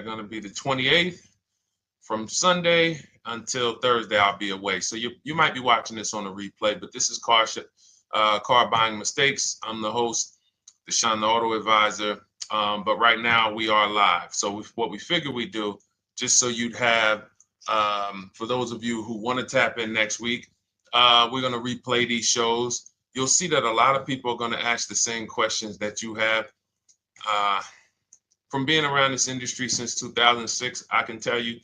going to be the 28th. From Sunday until Thursday, I'll be away. So you might be watching this on a replay, but this is Car Buying Mistakes. I'm the host, Deshone the Auto Advisor. But right now we are live. So what we figure we do, just so you'd have, for those of you who want to tap in next week, we're going to replay these shows. You'll see that a lot of people are going to ask the same questions that you have. From being around this industry since 2006, I can tell you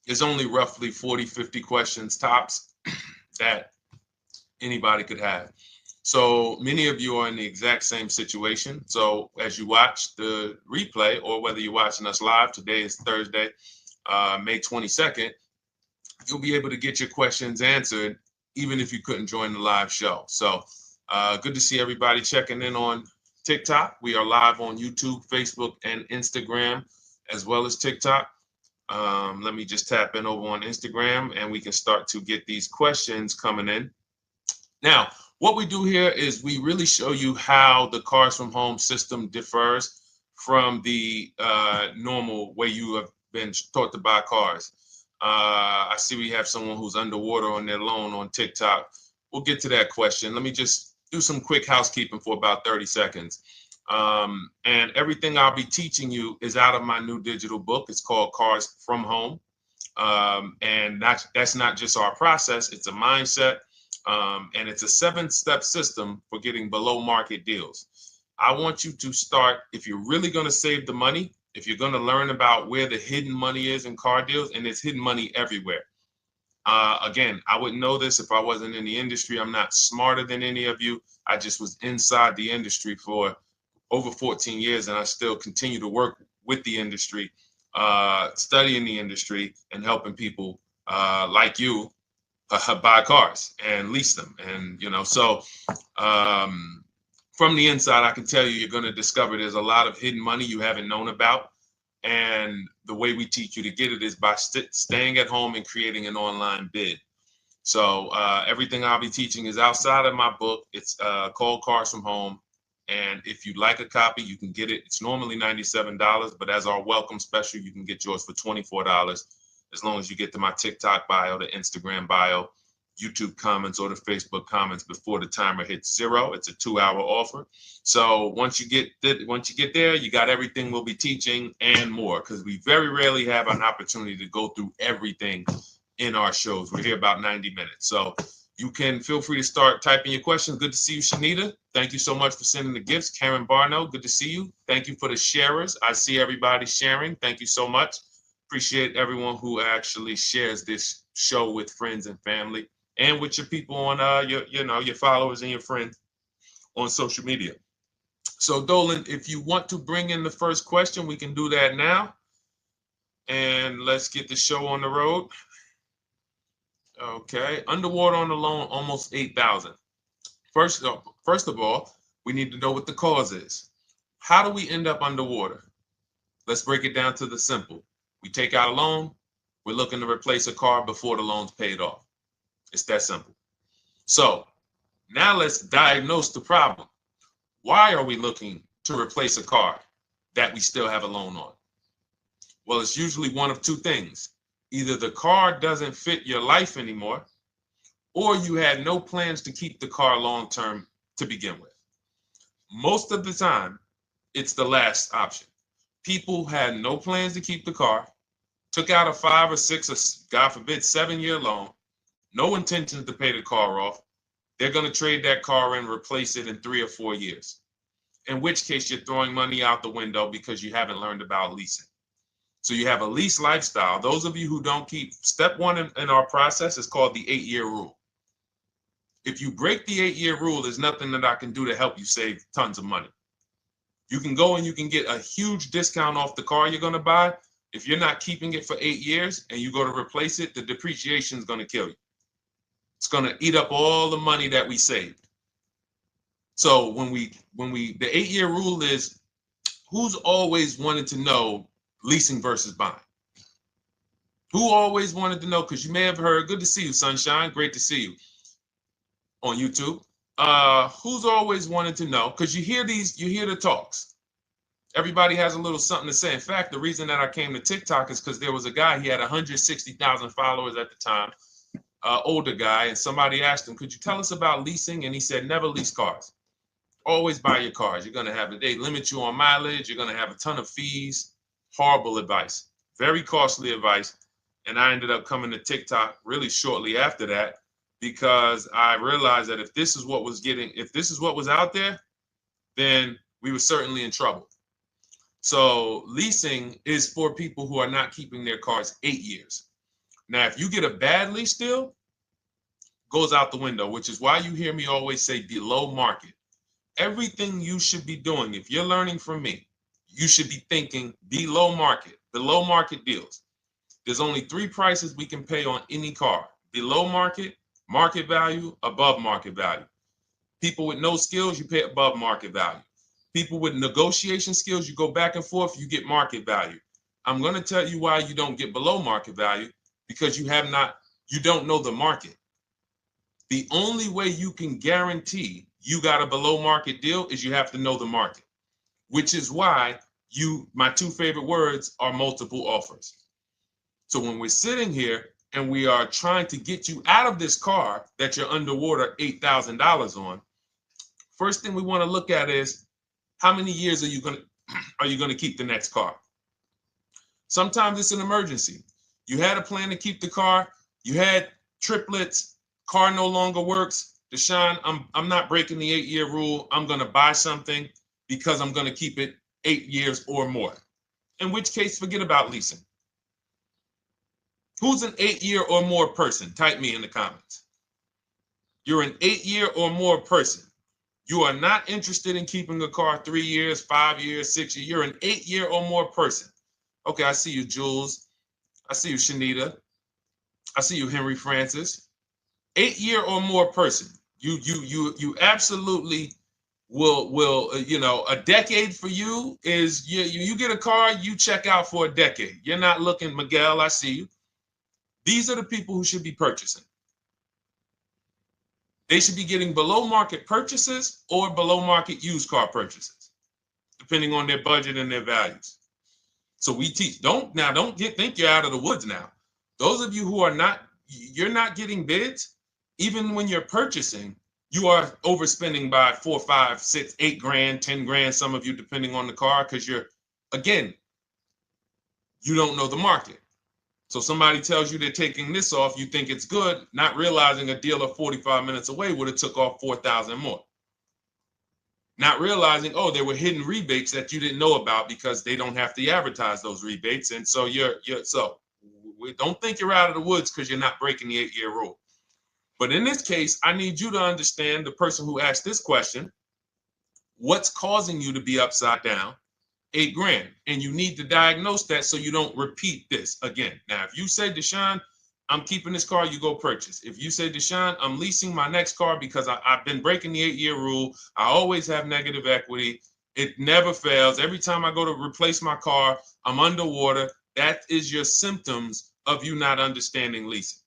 there's only roughly 40, 50 questions tops that anybody could have. So many of you are in the exact same situation. So as you watch the replay, or whether you're watching us live, today is Thursday, May 22nd, you'll be able to get your questions answered, even if you couldn't join the live show. So good to see everybody checking in on TikTok. We are live on YouTube, Facebook, and Instagram, as well as TikTok. Let me just tap in over on Instagram and we can start to get these questions coming in. Now, what we do here is we really show you how the Cars from Home system differs from the normal way you have been taught to buy cars. I see we have someone who's underwater on their loan on TikTok. We'll get to that question. Let me just do some quick housekeeping for about 30 seconds. And everything I'll be teaching you is out of my new digital book. It's called Cars from Home. And that's not just our process, it's a mindset. And it's a 7-step system for getting below market deals. I want you to start, if you're really going to save the money, if you're going to learn about where the hidden money is in car deals, and there's hidden money everywhere. Again, I wouldn't know this if I wasn't in the industry. I'm not smarter than any of you. I just was inside the industry for over 14 years, and I still continue to work with the industry, studying the industry and helping people like you buy cars and lease them. And, so from the inside, I can tell you, you're going to discover there's a lot of hidden money you haven't known about. And the way we teach you to get it is by staying at home and creating an online bid. So everything I'll be teaching is outside of my book. It's called Cars from Home. And if you'd like a copy, you can get it. It's normally $97, but as our welcome special, you can get yours for $24, as long as you get to my TikTok bio, the Instagram bio, YouTube comments, or the Facebook comments before the timer hits 0. It's a 2-hour offer. So once you get there, you got everything we'll be teaching and more, because we very rarely have an opportunity to go through everything in our shows. We're here about 90 minutes. So you can feel free to start typing your questions. Good to see you, Shanita. Thank you so much for sending the gifts. Karen Barno, good to see you. Thank you for the sharers. I see everybody sharing. Thank you so much. Appreciate everyone who actually shares this show with friends and family, and with your people on your followers and your friends on social media. So Dolan, if you want to bring in the first question, we can do that now. And let's get the show on the road. Okay, underwater on the loan, almost 8,000. First of all, we need to know what the cause is. How do we end up underwater? Let's break it down to the simple. We take out a loan, we're looking to replace a car before the loan's paid off. It's that simple. So now let's diagnose the problem. Why are we looking to replace a car that we still have a loan on? Well, it's usually one of two things. Either the car doesn't fit your life anymore, or you had no plans to keep the car long-term to begin with. Most of the time, it's the last option. People had no plans to keep the car, took out a 5 or 6 or, God forbid, 7-year loan, no intentions to pay the car off. They're going to trade that car and replace it in 3 or 4 years, in which case you're throwing money out the window because you haven't learned about leasing. So you have a lease lifestyle. Those of you who don't keep, step 1 in our process is called the 8-year rule. If you break the 8-year rule, there's nothing that I can do to help you save tons of money. You can go and you can get a huge discount off the car you're going to buy. If you're not keeping it for 8 years and you go to replace it, the depreciation is going to kill you. It's going to eat up all the money that we saved. So the 8-year rule is, who's always wanted to know leasing versus buying? Who always wanted to know? Because you may have heard, good to see you, Sunshine. Great to see you on YouTube. Who's always wanted to know? Because you hear the talks. Everybody has a little something to say. In fact, the reason that I came to TikTok is because there was a guy, he had 160,000 followers at the time, older guy, and somebody asked him, could you tell us about leasing? And he said, never lease cars. Always buy your cars. You're going to have they limit you on mileage. You're going to have a ton of fees. Horrible advice. Very costly advice. And I ended up coming to TikTok really shortly after that because I realized that if this is what was out there, then we were certainly in trouble. So leasing is for people who are not keeping their cars 8 years. Now, if you get a bad lease deal, goes out the window, which is why you hear me always say below market. Everything you should be doing, if you're learning from me, you should be thinking below market deals. There's only 3 prices we can pay on any car: below market, market value, above market value. People with no skills, you pay above market value. People with negotiation skills, you go back and forth, you get market value. I'm going to tell you why you don't get below market value, because you don't know the market. The only way you can guarantee you got a below market deal is you have to know the market, which is why my 2 favorite words are multiple offers. So when we're sitting here and we are trying to get you out of this car that you're underwater $8,000 on, first thing we want to look at is, how many years are you going to keep the next car? Sometimes it's an emergency. You had a plan to keep the car. You had triplets. Car no longer works. Deshone, I'm not breaking the 8-year rule. I'm going to buy something because I'm going to keep it 8 years or more. In which case, forget about leasing. Who's an 8-year or more person? Type me in the comments. You're an 8-year or more person. You are not interested in keeping a car 3 years, 5 years, 6 years. You're an 8-year or more person. Okay, I see you, Jules. I see you, Shanita. I see you, Henry Francis. 8-year or more person. You absolutely will a decade for you is you get a car, you check out for a decade. You're not looking, Miguel, I see you. These are the people who should be purchasing. They should be getting below market purchases or below market used car purchases, depending on their budget and their values. So we teach. Think you're out of the woods now. Those of you who you're not getting bids, even when you're purchasing, you are overspending by 4, 5, 6, 8 grand, 10 grand, some of you, depending on the car, because you don't know the market. So somebody tells you they're taking this off, you think it's good, not realizing a dealer 45 minutes away would have took off 4,000 more. Not realizing, there were hidden rebates that you didn't know about because they don't have to advertise those rebates. And so don't think you're out of the woods because you're not breaking the 8-year rule. But in this case, I need you to understand, the person who asked this question, what's causing you to be upside down 8 grand, and you need to diagnose that so you don't repeat this again. Now, if you say, Deshone, I'm keeping this car, you go purchase. If you say, Deshone, I'm leasing my next car because I've been breaking the 8-year rule. I always have negative equity. It never fails. Every time I go to replace my car, I'm underwater. That is your symptoms of you not understanding leasing.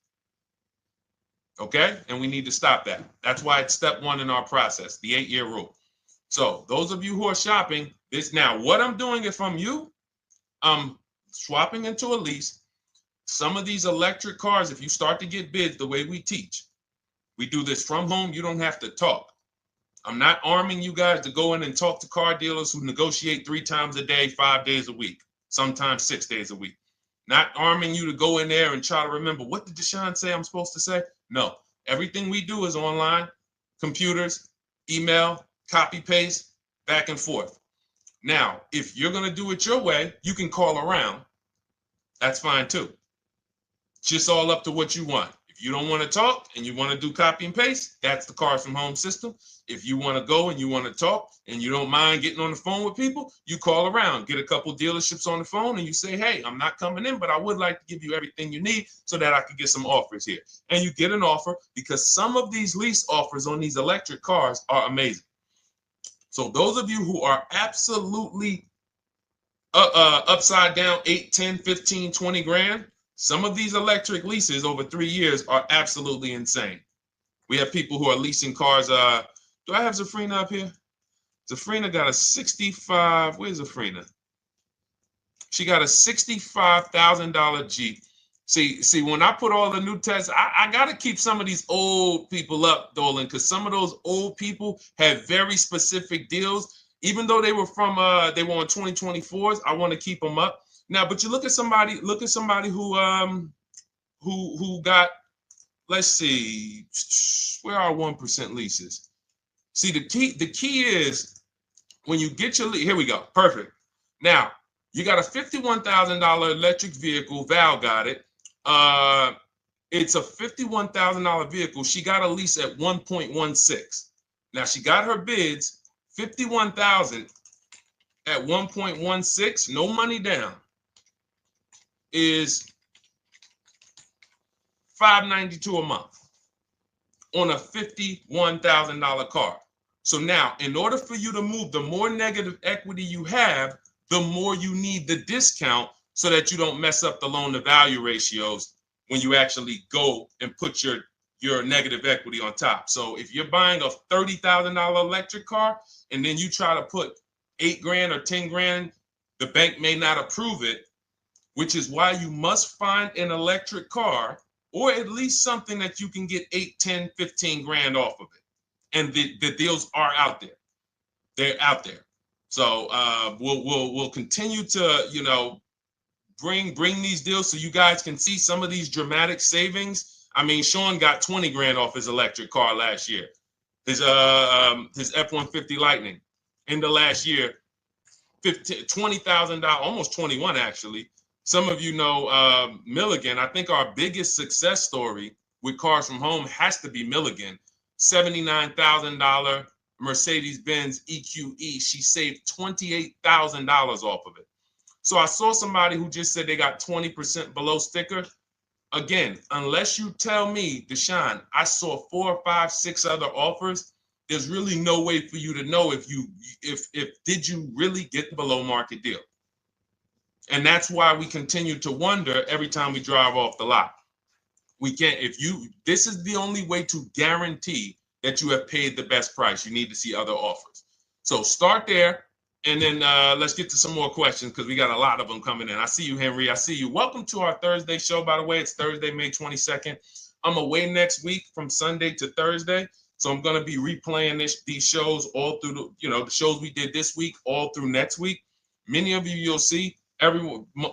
Okay? And we need to stop that. That's why it's step 1 in our process, the 8-year rule. So those of you who are shopping this now, what I'm doing if I'm you, I'm swapping into a lease. Some of these electric cars, if you start to get bids the way we teach, we do this from home. You don't have to talk. I'm not arming you guys to go in and talk to car dealers who negotiate 3 times a day, 5 days a week, sometimes 6 days a week. Not arming you to go in there and try to remember, what did Deshone say I'm supposed to say? No, everything we do is online, computers, email, copy, paste, back and forth. Now, if you're going to do it your way, you can call around. That's fine too. Just all up to what you want. If you don't want to talk and you want to do copy and paste, that's the Cars from Home system. If you want to go and you want to talk and you don't mind getting on the phone with people, you call around, get a couple dealerships on the phone, and you say, hey, I'm not coming in, but I would like to give you everything you need so that I could get some offers here. And you get an offer, because some of these lease offers on these electric cars are amazing. So those of you who are absolutely upside down 8, 10, 15, 20 grand, some of these electric leases over 3 years are absolutely insane. We have people who are leasing cars. Do I have Zafrina up here? Zafrina got a 65. Where's Zafrina? She got a $65,000 Jeep. See, when I put all the new tests, I got to keep some of these old people up, Dolan, because some of those old people have very specific deals. Even though they were on 2024s, I want to keep them up. Now, but you look at somebody who got, let's see, where are 1% leases? See, the key is when you get your lease, here we go, perfect. Now, you got a $51,000 electric vehicle, Val got it. It's a $51,000 vehicle. She got a lease at 1.16. Now she got her bids, 51,000 at 1.16, no money down, is $592 a month on a $51,000 car. So now, in order for you to move, the more negative equity you have, the more you need the discount so that you don't mess up the loan to value ratios when you actually go and put your negative equity on top. So if you're buying a $30,000 electric car and then you try to put $8,000 or $10,000, the bank may not approve it, which is why you must find an electric car or at least something that you can get 8, 10, 15 grand off of it. And the deals are out there. They're out there. So we'll continue to, bring these deals so you guys can see some of these dramatic savings. I mean, Sean got 20 grand off his electric car last year. His F-150 Lightning in the last year, $20,000, almost 21 actually. Some of you know Milligan. I think our biggest success story with Cars from Home has to be Milligan. $79,000 Mercedes-Benz EQE. She saved $28,000 off of it. So I saw somebody who just said they got 20% below sticker. Again, unless you tell me, Deshone, I saw 4, 5, 6 other offers, there's really no way for you to know if did you really get the below market deal. And that's why we continue to wonder every time we drive off the lot. We can't, this is the only way to guarantee that you have paid the best price. You need to see other offers. So start there. And then let's get to some more questions because we got a lot of them coming in. I see you, Henry. I see you. Welcome to our Thursday show, by the way. It's Thursday, May 22nd. I'm away next week from Sunday to Thursday. So I'm going to be replaying these shows all through, the shows we did this week, all through next week. Many of you, you'll see, a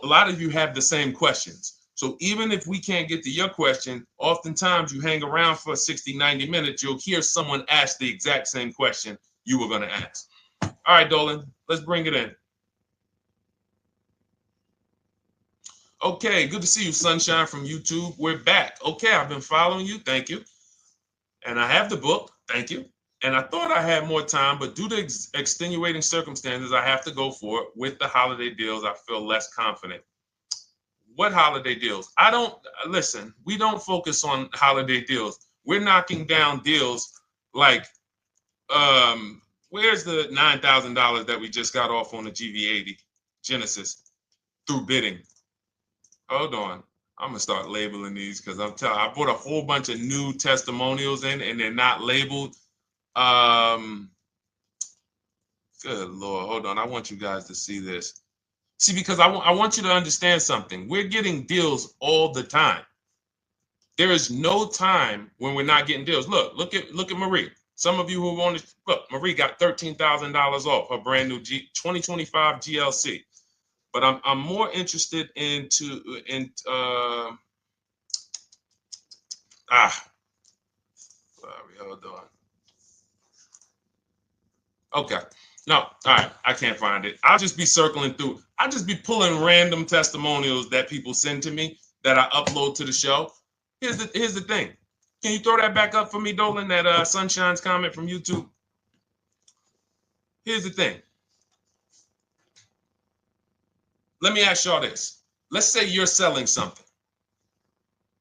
lot of you have the same questions. So even if we can't get to your question, oftentimes you hang around for 60, 90 minutes, you'll hear someone ask the exact same question you were going to ask. All right, Dolan, let's bring it in. Okay, good to see you, Sunshine from YouTube. We're back. Okay, I've been following you. Thank you. And I have the book. Thank you. And I thought I had more time, but due to extenuating circumstances, I have to go for it. With the holiday deals, I feel less confident. What holiday deals? Listen, we don't focus on holiday deals. We're knocking down deals like, where's the $9,000 that we just got off on the GV80 Genesis through bidding? Hold on. I'm going to start labeling these because I put a whole bunch of new testimonials in and they're not labeled. Good Lord. Hold on. I want you guys to see this. See, because I want you to understand something. We're getting deals all the time. There is no time when we're not getting deals. Look at Marie. Some of you who want to look, Marie got $13,000 off her brand new 2025 GLC. But I'm more interested sorry, hold on. Okay. No, all right, I can't find it. I'll just be circling through. I'll just be pulling random testimonials that people send to me that I upload to the show. Here's the thing. Can you throw that back up for me, Dolan, that Sunshine's comment from YouTube? Here's the thing. Let me ask y'all this. Let's say you're selling something.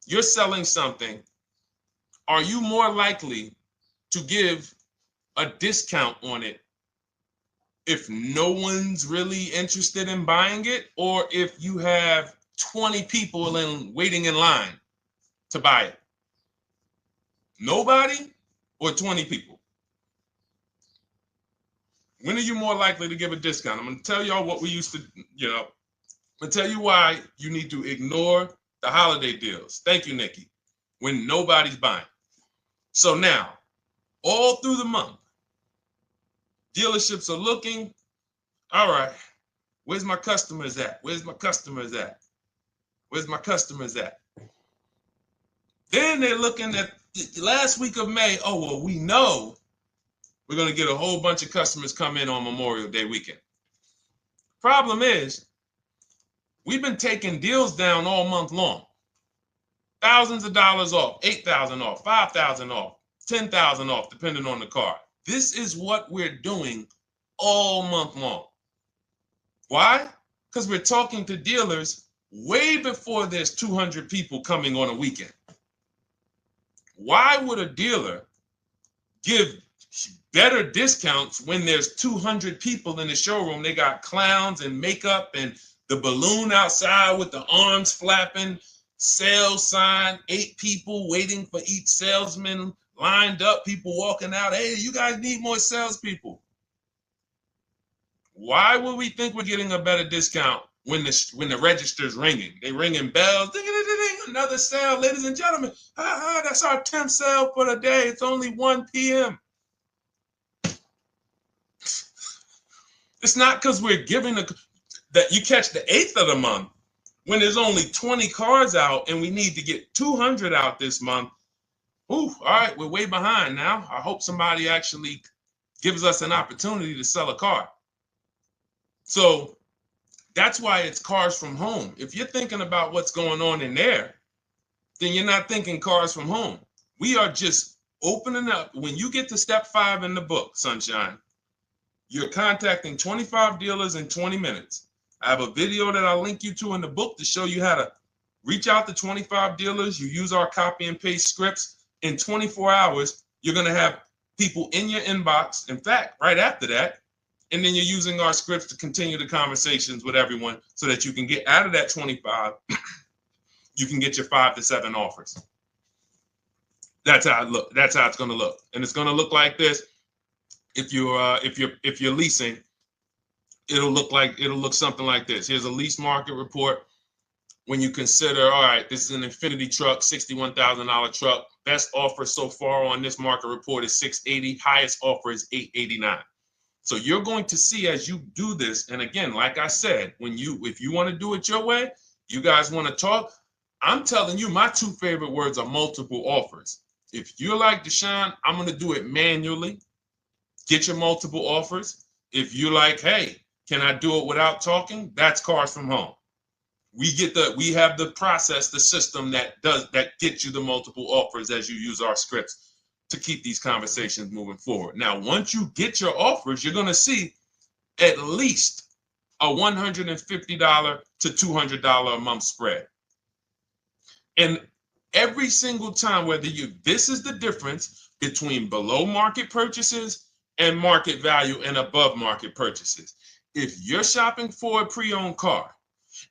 You're selling something. Are you more likely to give a discount on it if no one's really interested in buying it, or if you have 20 people waiting in line to buy it? Nobody or 20 people? When are you more likely to give a discount? I'm going to tell y'all what we used to, I'm going to tell you why you need to ignore the holiday deals. Thank you, Nikki. When nobody's buying. So now, all through the month, dealerships are looking, all right, where's my customers at? Where's my customers at? Where's my customers at? Then they're looking at the last week of May. Oh, well, we know we're going to get a whole bunch of customers come in on Memorial Day weekend. Problem is, we've been taking deals down all month long. Thousands of dollars off, 8,000 off, 5,000 off, 10,000 off, depending on the car. This is what we're doing all month long. Why? Because we're talking to dealers way before there's 200 people coming on a weekend. Why would a dealer give better discounts when there's 200 people in the showroom? They got clowns and makeup and the balloon outside with the arms flapping, sales sign, 8 people waiting for each salesman lined up, people walking out. Hey, you guys need more salespeople. Why would we think we're getting a better discount when the register's ringing? They ringing bells, ding, ding, ding, ding, another sale, ladies and gentlemen. That's our 10th sale for the day. It's only 1 p.m. It's not because we're giving that you catch the 8th of the month when there's only 20 cars out and we need to get 200 out this month. Ooh, all right, we're way behind now. I hope somebody actually gives us an opportunity to sell a car. So that's why it's cars from home. If you're thinking about what's going on in there, then you're not thinking cars from home. We are just opening up. When you get to step 5 in the book, Sunshine, you're contacting 25 dealers in 20 minutes. I have a video that I'll link you to in the book to show you how to reach out to 25 dealers. You use our copy and paste scripts. In 24 hours, you're going to have people in your inbox. In fact, right after that, and then you're using our scripts to continue the conversations with everyone so that you can get out of that 25, you can get your 5 to 7 offers. That's how it look. That's how it's going to look. And it's going to look like this. If you're leasing, it'll look something like this. Here's a lease market report. When you consider, all right, this is an Infinity truck, $61,000 truck. Best offer so far on this market report is $680. Highest offer is $889. So you're going to see as you do this, and again, like I said, if you want to do it your way, you guys want to talk, I'm telling you, my 2 favorite words are multiple offers. If you're like Deshone, I'm going to do it manually. Get your multiple offers. If you're like, hey, can I do it without talking? That's cars from home. We have the process, the system that gets you the multiple offers as you use our scripts to keep these conversations moving forward. Now, once you get your offers, you're going to see at least a $150 to $200 a month spread. And every single time, this is the difference between below market purchases and market value and above market purchases. If you're shopping for a pre-owned car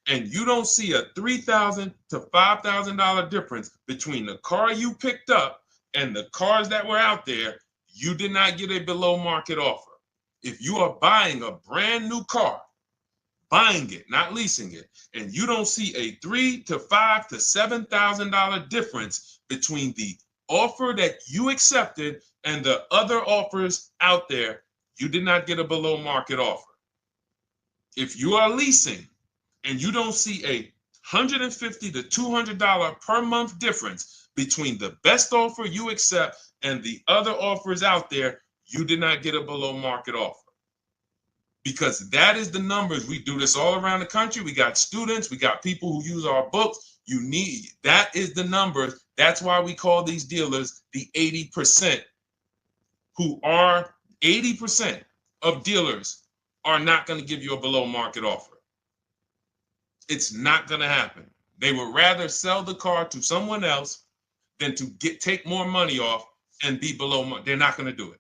and you don't see a $3,000 to $5,000 difference between the car you picked up and the cars that were out there, you did not get a below market offer. If you are buying a brand new car, buying it, not leasing it, and you don't see a $3,000 to $5,000 to $7,000 difference between the offer that you accepted and the other offers out there, you did not get a below market offer. If you are leasing and you don't see a $150 to $200 per month difference between the best offer you accept and the other offers out there, you did not get a below market offer. Because that is the numbers. We do this all around the country. We got students, we got people who use our books. That is the numbers. That's why we call these dealers the 80%, who are 80% of dealers are not going to give you a below market offer. It's not going to happen. They would rather sell the car to someone else than to take more money off and be below market. They're not going to do it.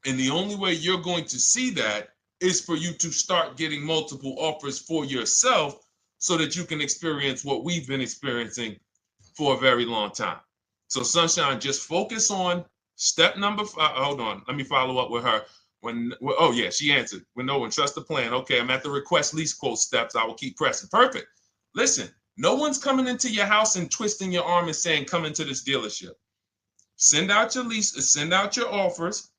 And the only way you're going to see that is for you to start getting multiple offers for yourself so that you can experience what we've been experiencing for a very long time. So Sunshine, just focus on Step number five, hold on, let me follow up with her. Oh yeah, she answered. When no one trusts the plan. Okay, I'm at the request lease quote steps. I will keep pressing. Perfect. Listen, no one's coming into your house and twisting your arm and saying, come into this dealership. Send out your leases, send out your offers.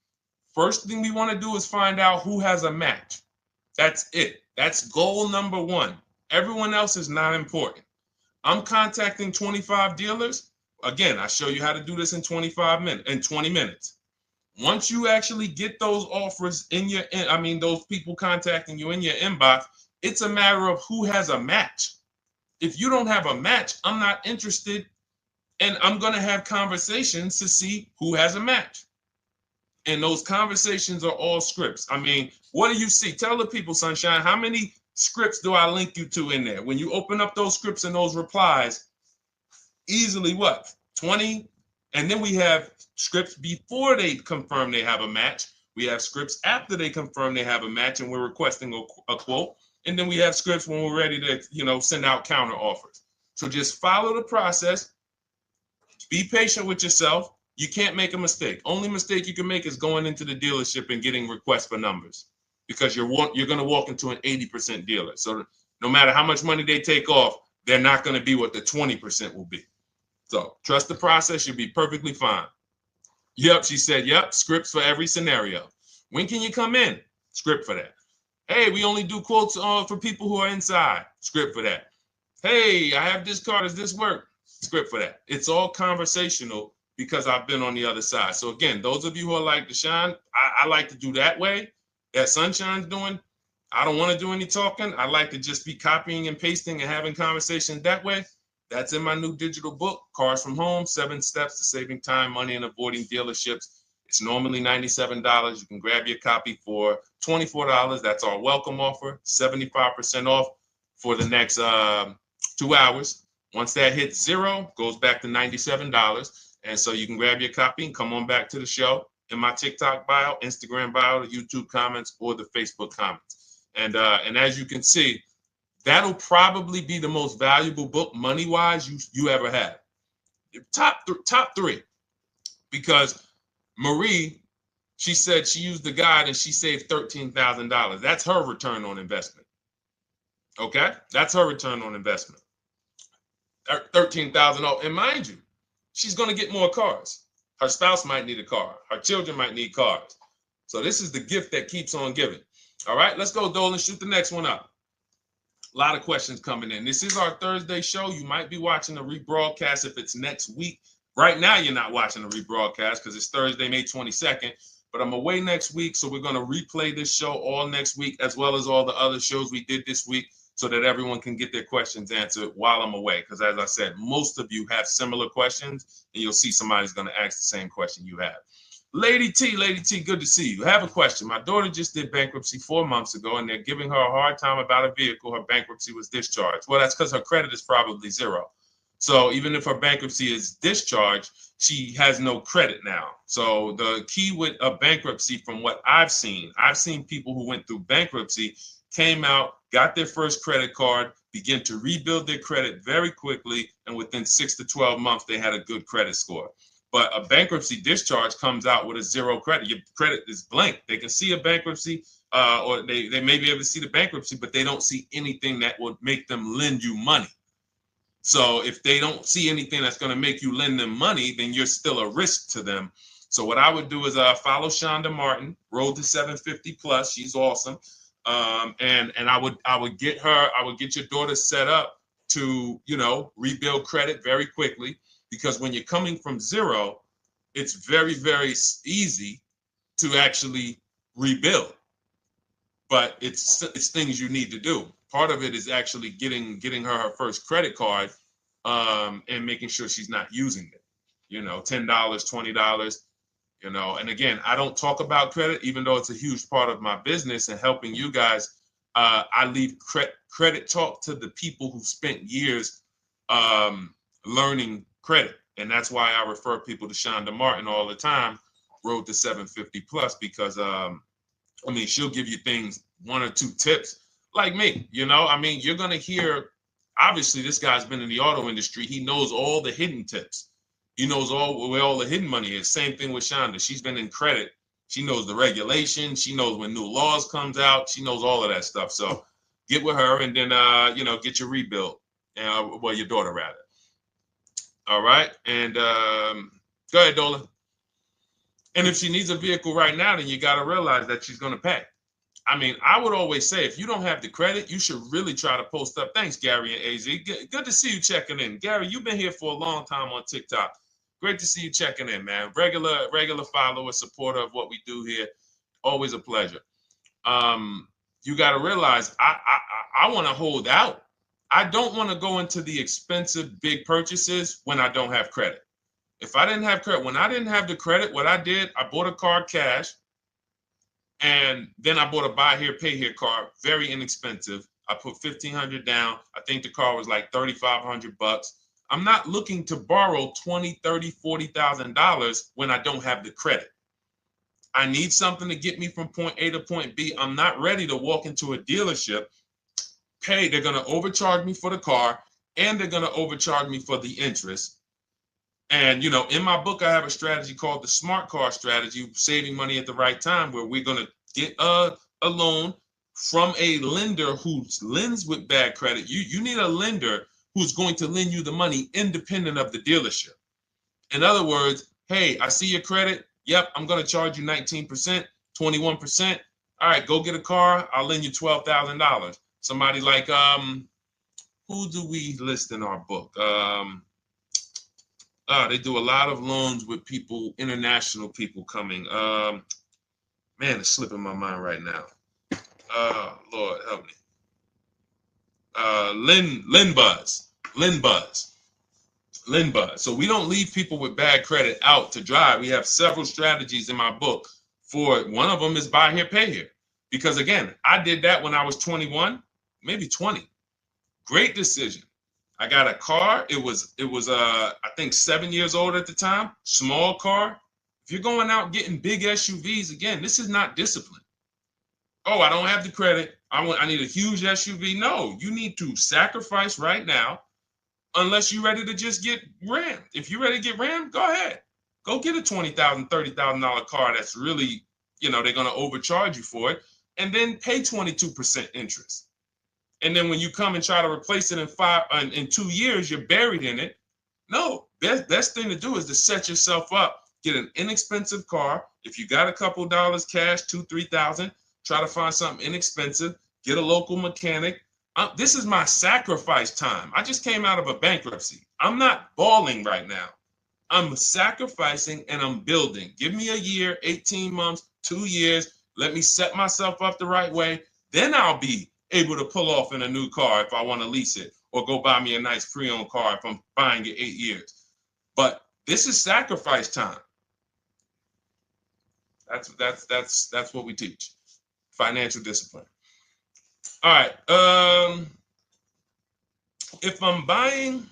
First thing we want to do is find out who has a match. That's it. That's goal number one. Everyone else is not important. I'm contacting 25 dealers. Again, I show you how to do this in 20 minutes. Once you actually get those offers in your, those people contacting you in your inbox, it's a matter of who has a match. If you don't have a match, I'm not interested, and I'm going to have conversations to see who has a match. And those conversations are all scripts. I mean, what do you see? Tell the people, Sunshine, how many scripts do I link you to in there? When you open up those scripts and those replies, easily what? 20? And then we have scripts before they confirm they have a match. We have scripts after they confirm they have a match and we're requesting a quote. And then we have scripts when we're ready to, send out counter offers. So just follow the process. Be patient with yourself. You can't make a mistake. Only mistake you can make is going into the dealership and getting requests for numbers, because you're going to walk into an 80% dealer. So no matter how much money they take off, they're not going to be what the 20% will be. So trust the process. You'll be perfectly fine. Yep, she said, yep, scripts for every scenario. When can you come in? Script for that. Hey, we only do quotes for people who are inside. Script for that. Hey, I have this car. Does this work? Script for that. It's all conversational because I've been on the other side. So again, those of you who are like Deshone, I like to do that way, that Sunshine's doing. I don't want to do any talking. I like to just be copying and pasting and having conversations that way. That's in my new digital book, Cars from Home, 7 Steps to Saving Time, Money, and Avoiding Dealerships. It's normally $97. You can grab your copy for $24. That's our welcome offer, 75% off for the next 2 hours. Once that hits zero, goes back to $97. And so you can grab your copy and come on back to the show in my TikTok bio, Instagram bio, the YouTube comments, or the Facebook comments. And as you can see, that'll probably be the most valuable book money-wise you ever had. Top three. Because Marie, she said she used the guide and she saved $13,000. That's her return on investment. Okay? That's her return on investment. $13,000. And mind you, she's going to get more cars. Her spouse might need a car. Her children might need cars. So this is the gift that keeps on giving. All right, let's go, Dolan. Shoot the next one up. A lot of questions coming in. This is our Thursday show. You might be watching a rebroadcast if it's next week. Right now, you're not watching a rebroadcast because it's Thursday, May 22nd. But I'm away next week, so we're going to replay this show all next week, as well as all the other shows we did this week, so that everyone can get their questions answered while I'm away. Because as I said, most of you have similar questions, and you'll see somebody's going to ask the same question you have. Lady T, good to see you. I have a question. My daughter just did bankruptcy 4 months ago, and they're giving her a hard time about a vehicle. Her bankruptcy was discharged. Well, that's because her credit is probably zero. So even if her bankruptcy is discharged, she has no credit now. So the key with a bankruptcy, from what I've seen people who went through bankruptcy, came out, got their first credit card, began to rebuild their credit very quickly, and within 6 to 12 months, they had a good credit score. But a bankruptcy discharge comes out with a zero credit. Your credit is blank. They can see a bankruptcy, or they may be able to see the bankruptcy, but they don't see anything that would make them lend you money. So if they don't see anything that's going to make you lend them money, then you're still a risk to them. So what I would do is follow Shonda Martin, Road to 750 Plus. She's awesome. And I would get your daughter set up to, rebuild credit very quickly, because when you're coming from zero, it's very, very easy to actually rebuild. But it's things you need to do. Part of it is actually getting her first credit card, and making sure she's not using it. $10, $20. And again, I don't talk about credit, even though it's a huge part of my business and helping you guys. I leave credit talk to the people who spent years learning credit. And that's why I refer people to Shonda Martin all the time, Road to 750 Plus, because she'll give you things, 1 or 2 tips, like me. You're going to hear, obviously this guy's been in the auto industry. He knows all the hidden tips. He knows where all the hidden money is. Same thing with Shonda. She's been in credit. She knows the regulations. She knows when new laws comes out. She knows all of that stuff. So get with her and then, get your rebuild. Well, your daughter rather. All right. And go ahead, Dola. And if she needs a vehicle right now, then you got to realize that she's going to pay. I mean, I would always say if you don't have the credit, you should really try to post up. Thanks, Gary and AZ. Good to see you checking in. Gary, you've been here for a long time on TikTok. Great to see you checking in, man. Regular follower, supporter of what we do here. Always a pleasure. You got to realize I want to hold out. I don't want to go into the expensive big purchases when I don't have credit. If I didn't have credit, when I didn't have the credit, what I did, I bought a car cash. And then I bought a buy here, pay here car, very inexpensive. I put $1,500 down. I think the car was like $3,500. I'm not looking to borrow $20,000, $30,000, $40,000 when I don't have the credit. I need something to get me from point A to point B. I'm not ready to walk into a dealership, pay. They're going to overcharge me for the car, and they're going to overcharge me for the interest. And, in my book, I have a strategy called the smart car strategy, saving money at the right time, where we're going to get a loan from a lender who lends with bad credit. You need a lender who's going to lend you the money independent of the dealership. In other words, hey, I see your credit. Yep, I'm going to charge you 19%, 21%. All right, go get a car. I'll lend you $12,000. Somebody like, who do we list in our book? They do a lot of loans with people, international people coming. Man, it's slipping my mind right now. Lord help me. Linbuzz. So we don't leave people with bad credit out to dry. We have several strategies in my book. For one of them is buy here, pay here. Because again, I did that when I was 21, maybe 20. Great decision. I got a car. It was I think 7 years old at the time. Small car. If you're going out getting big SUVs, again, this is not discipline. Oh, I don't have the credit. I need a huge SUV. No, you need to sacrifice right now, unless you're ready to just get rammed. If you're ready to get rammed, go ahead. Go get a $20,000, $30,000 car that's really, they're going to overcharge you for it, and then pay 22% interest. And then when you come and try to replace it in 2 years, you're buried in it. No, best thing to do is to set yourself up. Get an inexpensive car. If you got a couple dollars cash, $2,000, $3,000, try to find something inexpensive. Get a local mechanic. This is my sacrifice time. I just came out of a bankruptcy. I'm not balling right now. I'm sacrificing and I'm building. Give me a year, 18 months, 2 years. Let me set myself up the right way. Then I'll be able to pull off in a new car if I want to lease it, or go buy me a nice pre-owned car if I'm buying it 8 years. But this is sacrifice time. That's what we teach. Financial discipline. All right. If I'm buying,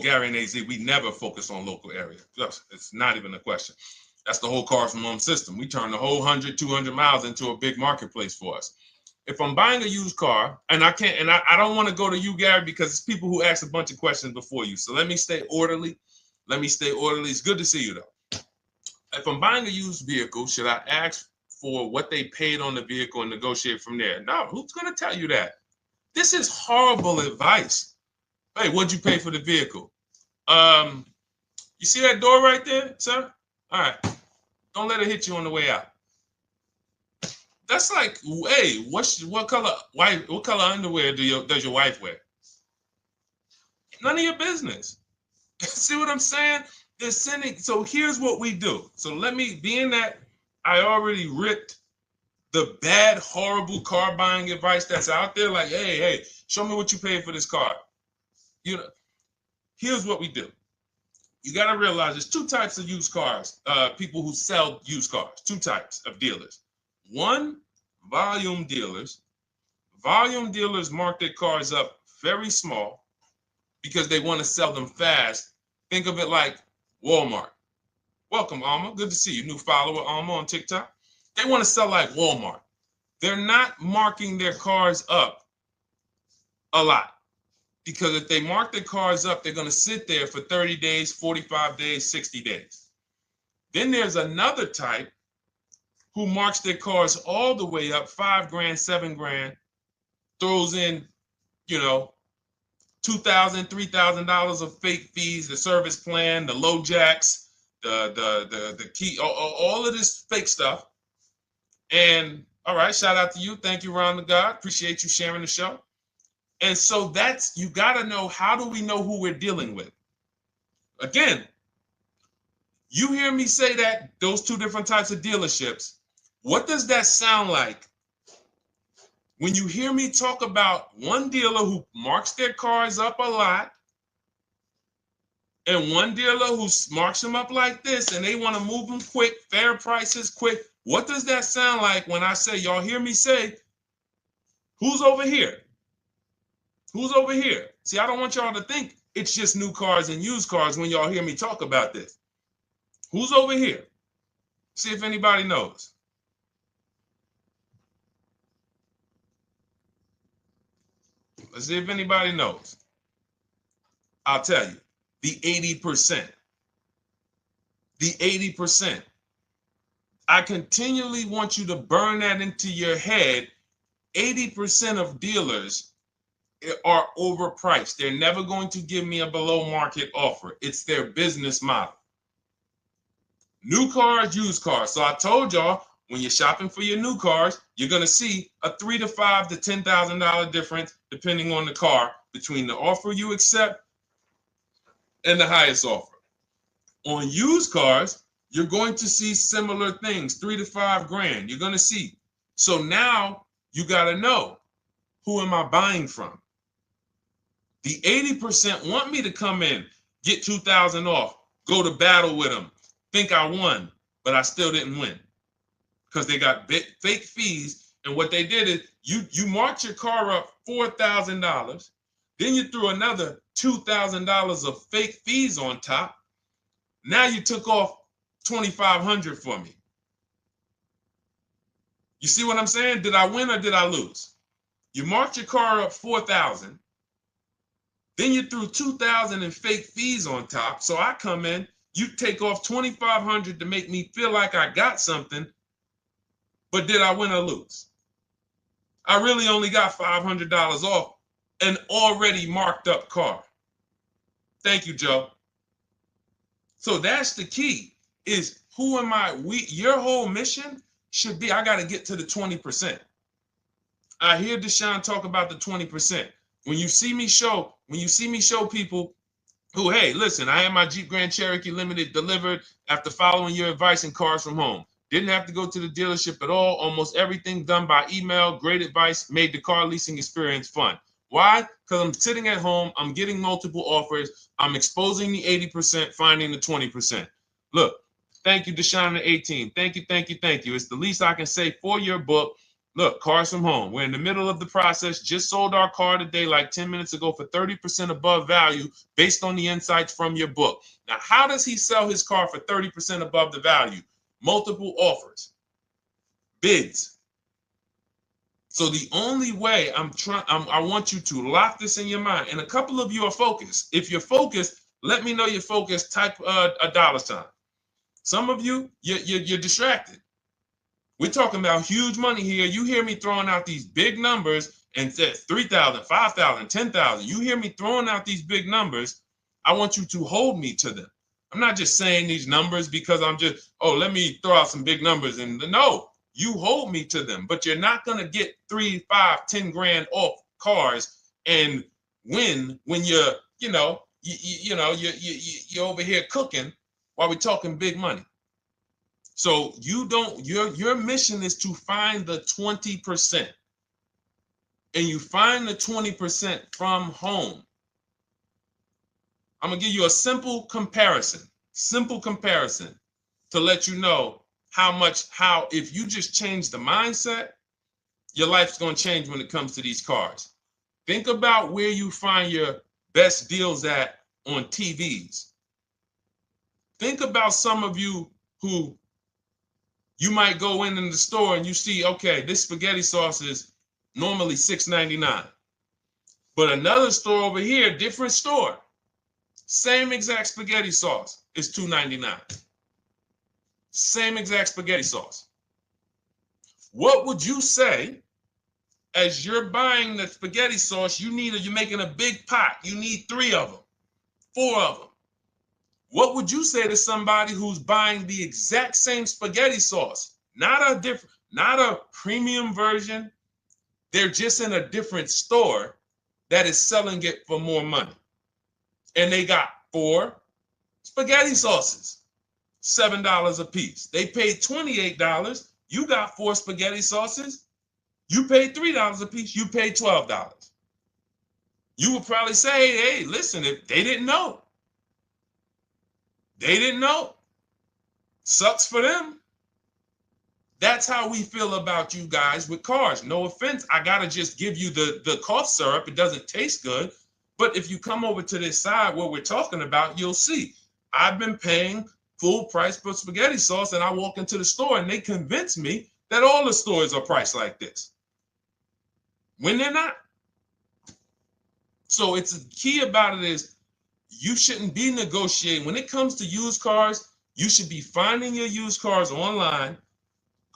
Gary and AZ, we never focus on local area. It's not even a question. That's the whole car from home system. We turn the whole 100, 200 miles into a big marketplace for us. If I'm buying a used car, and I don't want to go to you, Gary, because it's people who ask a bunch of questions before you. So let me stay orderly. It's good to see you, though. If I'm buying a used vehicle, should I ask for what they paid on the vehicle and negotiate from there? No, who's going to tell you that? This is horrible advice. Hey, what'd you pay for the vehicle? You see that door right there, sir? All right. Don't let it hit you on the way out. That's like, hey, what color underwear does your wife wear? None of your business. See what I'm saying? They're sending. So here's what we do. So being that I already ripped the bad, horrible car buying advice that's out there, like, hey, show me what you paid for this car. Here's what we do. You got to realize there's two types of used cars, people who sell used cars, two types of dealers. One, volume dealers. Volume dealers mark their cars up very small because they want to sell them fast. Think of it like Walmart. Welcome, Alma. Good to see you. New follower, Alma, on TikTok. They want to sell like Walmart. They're not marking their cars up a lot. Because if they mark their cars up, they're going to sit there for 30 days, 45 days, 60 days. Then there's another type who marks their cars all the way up, 5 grand, 7 grand, throws in, you know, $2,000, $3,000 of fake fees, the service plan, the low jacks, the key, all of this fake stuff. And all right, shout out to you. Thank you, Ron the God. Appreciate you sharing the show. And so that's, you got to know, how do we know who we're dealing with? Again, you hear me say that, those two different types of dealerships. What does that sound like when you hear me talk about one dealer who marks their cars up a lot and one dealer who marks them up like this and they want to move them quick, fair prices, quick? What does that sound like when I say, y'all hear me say, who's over here? Who's over here? See, I don't want y'all to think it's just new cars and used cars when y'all hear me talk about this. Who's over here? See if anybody knows. Let's see if anybody knows. I'll tell you, the 80%. The 80%. I continually want you to burn that into your head. 80% of dealers are overpriced. They're never going to give me a below market offer. It's their business model. New cars, used cars. So I told y'all, when you're shopping for your new cars, you're going to see a $3,000 to $5,000 to $10,000 difference, depending on the car, between the offer you accept and the highest offer. On used cars, you're going to see similar things, 3 to 5 grand. You're going to see. So now you got to know, who am I buying from? The 80% want me to come in, get 2,000 off, go to battle with them, think I won, but I still didn't win because they got fake fees. And what they did is you marked your car up $4,000, then you threw another $2,000 of fake fees on top. Now you took off $2,500 for me. You see what I'm saying? Did I win or did I lose? You marked your car up $4,000. Then you threw $2,000 in fake fees on top. So I come in, you take off $2,500 to make me feel like I got something. But did I win or lose? I really only got $500 off an already marked up car. Thank you, Joe. So that's the key, is who am I? Your whole mission should be, I got to get to the 20%. I hear Deshone talk about the 20%. When you see me show people who, hey, listen, I had my Jeep Grand Cherokee Limited delivered after following your advice and cars from home. Didn't have to go to the dealership at all. Almost everything done by email. Great advice. Made the car leasing experience fun. Why? Because I'm sitting at home. I'm getting multiple offers. I'm exposing the 80%, finding the 20%. Look, thank you, Deshone the 18. Thank you, thank you, thank you. It's the least I can say for your book. Look, cars from home. We're in the middle of the process. Just sold our car today, like 10 minutes ago, for 30% above value based on the insights from your book. Now, how does he sell his car for 30% above the value? Multiple offers, bids. So the only way I want you to lock this in your mind. And a couple of you are focused. If you're focused, let me know you're focused. Type a $. Some of you, you're distracted. We're talking about huge money here. You hear me throwing out these big numbers and said 3,000, 5,000, 10,000. You hear me throwing out these big numbers. I want you to hold me to them. I'm not just saying these numbers because I'm just, oh, let me throw out some big numbers. And no, you hold me to them, but you're not going to get 3, 5, 10 grand off cars and win when you're over here cooking while we're talking big money. So your mission is to find the 20%. And you find the 20% from home. I'm going to give you a simple comparison to let you know how if you just change the mindset, your life's going to change when it comes to these cars. Think about where you find your best deals at on TVs. Think about some of you who you might go in the store and you see, okay, this spaghetti sauce is normally $6.99. But another store over here, different store, same exact spaghetti sauce is $2.99. Same exact spaghetti sauce. What would you say as you're buying the spaghetti sauce? You're making a big pot. You need 3 of them, 4 of them. What would you say to somebody who's buying the exact same spaghetti sauce? Not a premium version. They're just in a different store that is selling it for more money. And they got 4 spaghetti sauces, $7 a piece. They paid $28. You got 4 spaghetti sauces. You paid $3 a piece. You paid $12. You would probably say, hey, listen, if they didn't know. They didn't know. Sucks for them. That's how we feel about you guys with cars. No offense. I got to just give you the cough syrup. It doesn't taste good. But if you come over to this side where we're talking about, you'll see. I've been paying full price for spaghetti sauce, and I walk into the store and they convince me that all the stores are priced like this, when they're not. So it's the key about it is you shouldn't be negotiating. When it comes to used cars, you should be finding your used cars online,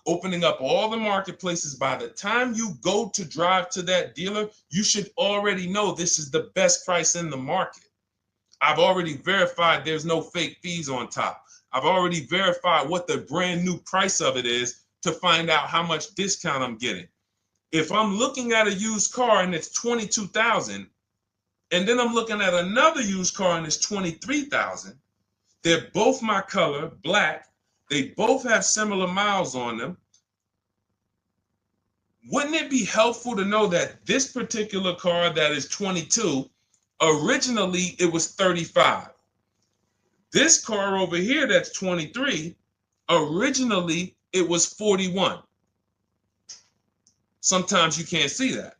opening up all the marketplaces. By the time you go to drive to that dealer, you should already know this is the best price in the market. I've already verified there's no fake fees on top. I've already verified what the brand new price of it is to find out how much discount I'm getting. If I'm looking at a used car and it's $22,000, and then I'm looking at another used car and it's $23,000, they're both my color, black. They both have similar miles on them. Wouldn't it be helpful to know that this particular car that is 22, originally it was 35? This car over here that's 23, originally it was 41. Sometimes you can't see that.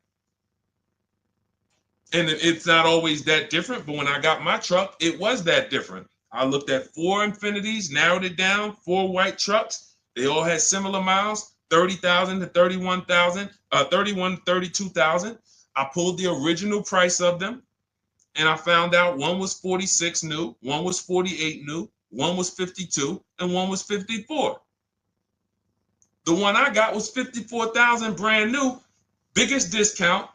And it's not always that different, but when I got my truck, it was that different. I looked at 4 Infinities, narrowed it down, 4 white trucks. They all had similar miles, 30,000 to 31,000, 31, 32,000. I pulled the original price of them, and I found out one was 46 new, one was 48 new, one was 52, and one was 54. The one I got was 54,000 brand new, biggest discount.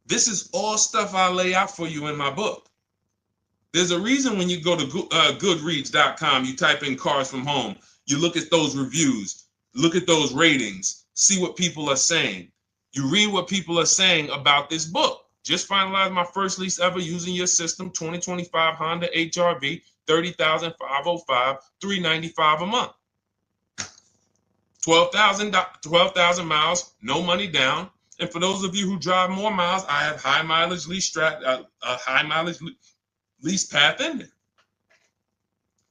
This is all stuff I lay out for you in my book. There's a reason when you go to Goodreads.com, you type in cars from home, you look at those reviews, look at those ratings, see what people are saying. You read what people are saying about this book. Just finalized my first lease ever using your system, 2025 Honda HRV, 30,505, $395 a month. 12,000 miles, no money down. And for those of you who drive more miles, I have high mileage lease lease path in there.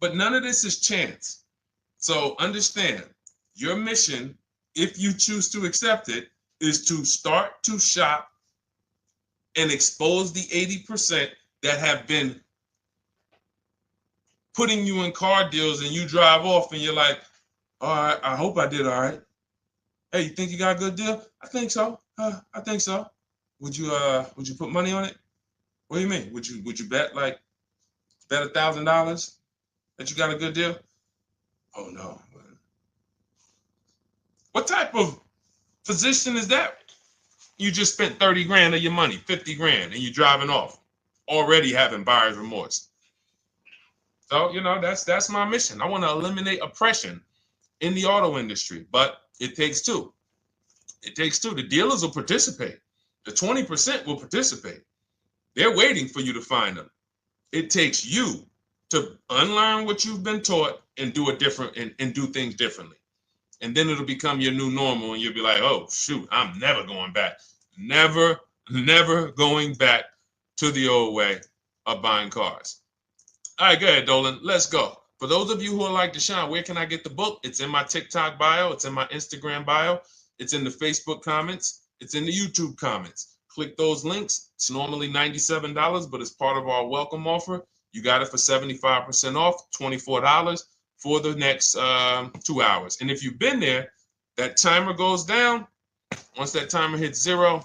But none of this is chance. So understand, your mission, if you choose to accept it, is to start to shop and expose the 80% that have been putting you in car deals, and you drive off and you're like, all right, I hope I did all right. Hey, you think you got a good deal? I think so. I think so. Would you put money on it? What do you mean? Would you bet $1,000 that you got a good deal? Oh no. What type of position is that? You just spent 30 grand of your money, 50 grand, and you're driving off, already having buyer's remorse. So, that's my mission. I want to eliminate oppression in the auto industry, but it takes two. It takes two. The dealers will participate. The 20% will participate. They're waiting for you to find them. It takes you to unlearn what you've been taught and do it different and do things differently. And then it'll become your new normal, and you'll be like, oh, shoot, I'm never going back. Never going back to the old way of buying cars. All right, go ahead, Dolan. Let's go. For those of you who are like Deshone, where can I get the book? It's in my TikTok bio. It's in my Instagram bio. It's in the Facebook comments. It's in the YouTube comments. Click those links. It's normally $97, but it's part of our welcome offer. You got it for 75% off, $24 for the next 2 hours. And if you've been there, that timer goes down. Once that timer hits 0,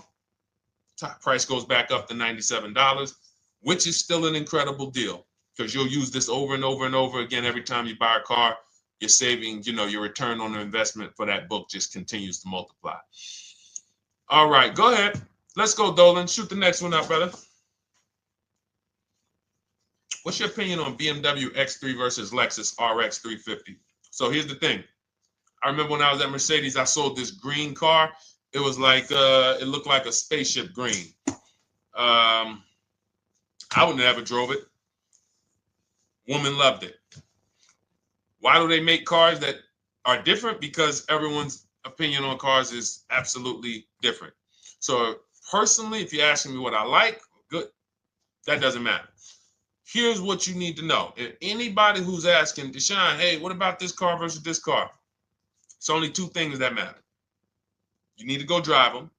top price goes back up to $97, which is still an incredible deal because you'll use this over and over and over again every time you buy a car. You're saving, your return on the investment for that book just continues to multiply. All right, go ahead. Let's go, Dolan. Shoot the next one up, brother. What's your opinion on BMW X3 versus Lexus RX 350? So here's the thing. I remember when I was at Mercedes, I sold this green car. It was like, it looked like a spaceship green. I would never drove it. Woman loved it. Why do they make cars that are different? Because everyone's opinion on cars is absolutely different. So personally, if you're asking me what I like, good, that doesn't matter. Here's what you need to know. If anybody who's asking, Deshone, hey, what about this car versus this car? It's only two things that matter. You need to go drive them.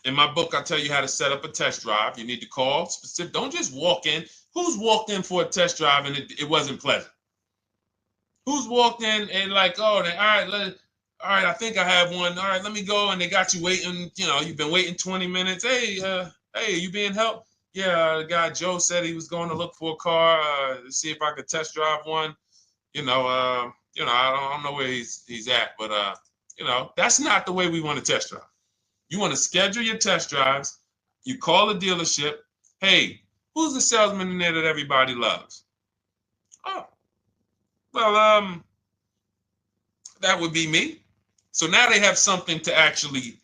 In my book, I tell you how to set up a test drive. You need to call specific. Don't just walk in. Who's walked in for a test drive and it wasn't pleasant? Who's walked in and like, oh, all right, I think I have one. All right, let me go. And they got you waiting. You've been waiting 20 minutes. Hey, you being helped? Yeah, the guy Joe said he was going to look for a car to see if I could test drive one. I don't know where he's at, but that's not the way we want to test drive. You want to schedule your test drives. You call the dealership. Hey, who's the salesman in there that everybody loves? Oh, well, that would be me. So now they have something to actually,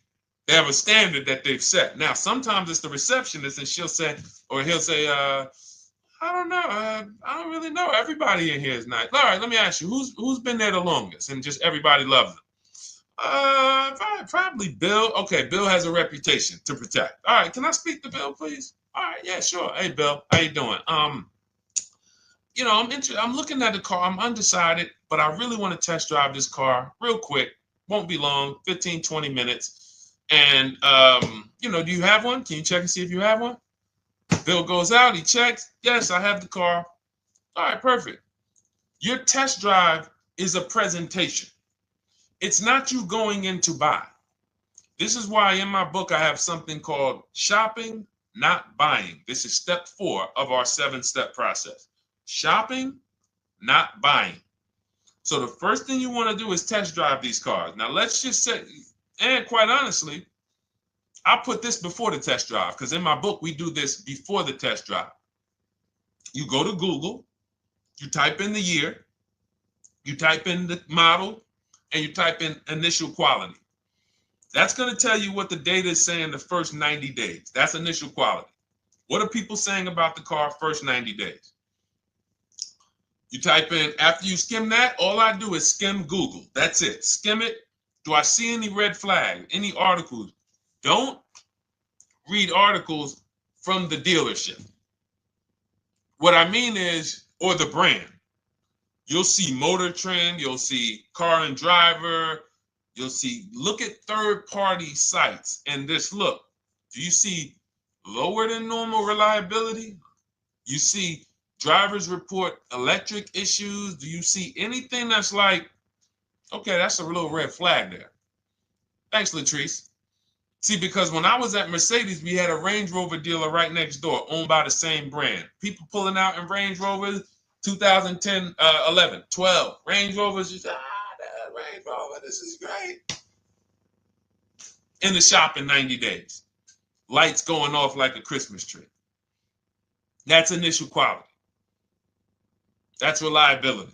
they have a standard that they've set. Now, sometimes it's the receptionist and he'll say, I don't know. I don't really know. Everybody in here is nice. All right, let me ask you, who's been there the longest? And just everybody loves them. Probably Bill. Okay, Bill has a reputation to protect. All right, can I speak to Bill, please? All right, yeah, sure. Hey, Bill, how you doing? I'm looking at the car. I'm undecided, but I really want to test drive this car real quick. Won't be long, 15, 20 minutes. And, do you have one? Can you check and see if you have one? Bill goes out, he checks. Yes, I have the car. All right, perfect. Your test drive is a presentation. It's not you going in to buy. This is why in my book I have something called shopping, not buying. This is step 4 of our 7-step process. Shopping, not buying. So the first thing you want to do is test drive these cars. Now let's just say, and quite honestly, I put this before the test drive because in my book we do this before the test drive. You go to Google, you type in the year, you type in the model, and you type in initial quality. That's going to tell you what the data is saying the first 90 days. That's initial quality. What are people saying about the car first 90 days? You type in, after you skim that, all I do is skim Google. That's it. Skim it. Do I see any red flag, any articles? Don't read articles from the dealership. What I mean is, or the brand. You'll see Motor Trend, you'll see Car and Driver, look at third-party sites and just look. Do you see lower than normal reliability? You see drivers report electric issues? Do you see anything that's like, okay, that's a little red flag there? Thanks, Latrice. See, because when I was at Mercedes, we had a Range Rover dealer right next door owned by the same brand. People pulling out in Range Rovers, 2010, 11, 12. Range Rovers, that Range Rover, this is great. In the shop in 90 days. Lights going off like a Christmas tree. That's initial quality. That's reliability.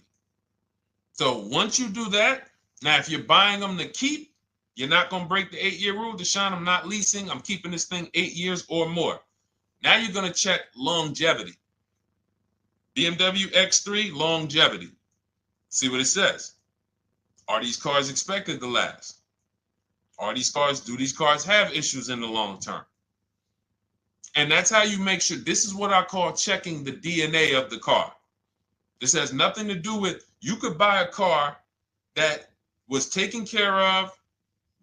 So once you do that, now if you're buying them to keep, you're not going to break the 8-year rule. Deshone, I'm not leasing. I'm keeping this thing 8 years or more. Now you're going to check longevity. BMW X3, longevity. See what it says. Are these cars expected to last? Do these cars have issues in the long term? And that's how you make sure. This is what I call checking the DNA of the car. This has nothing to do with, you could buy a car that was taken care of.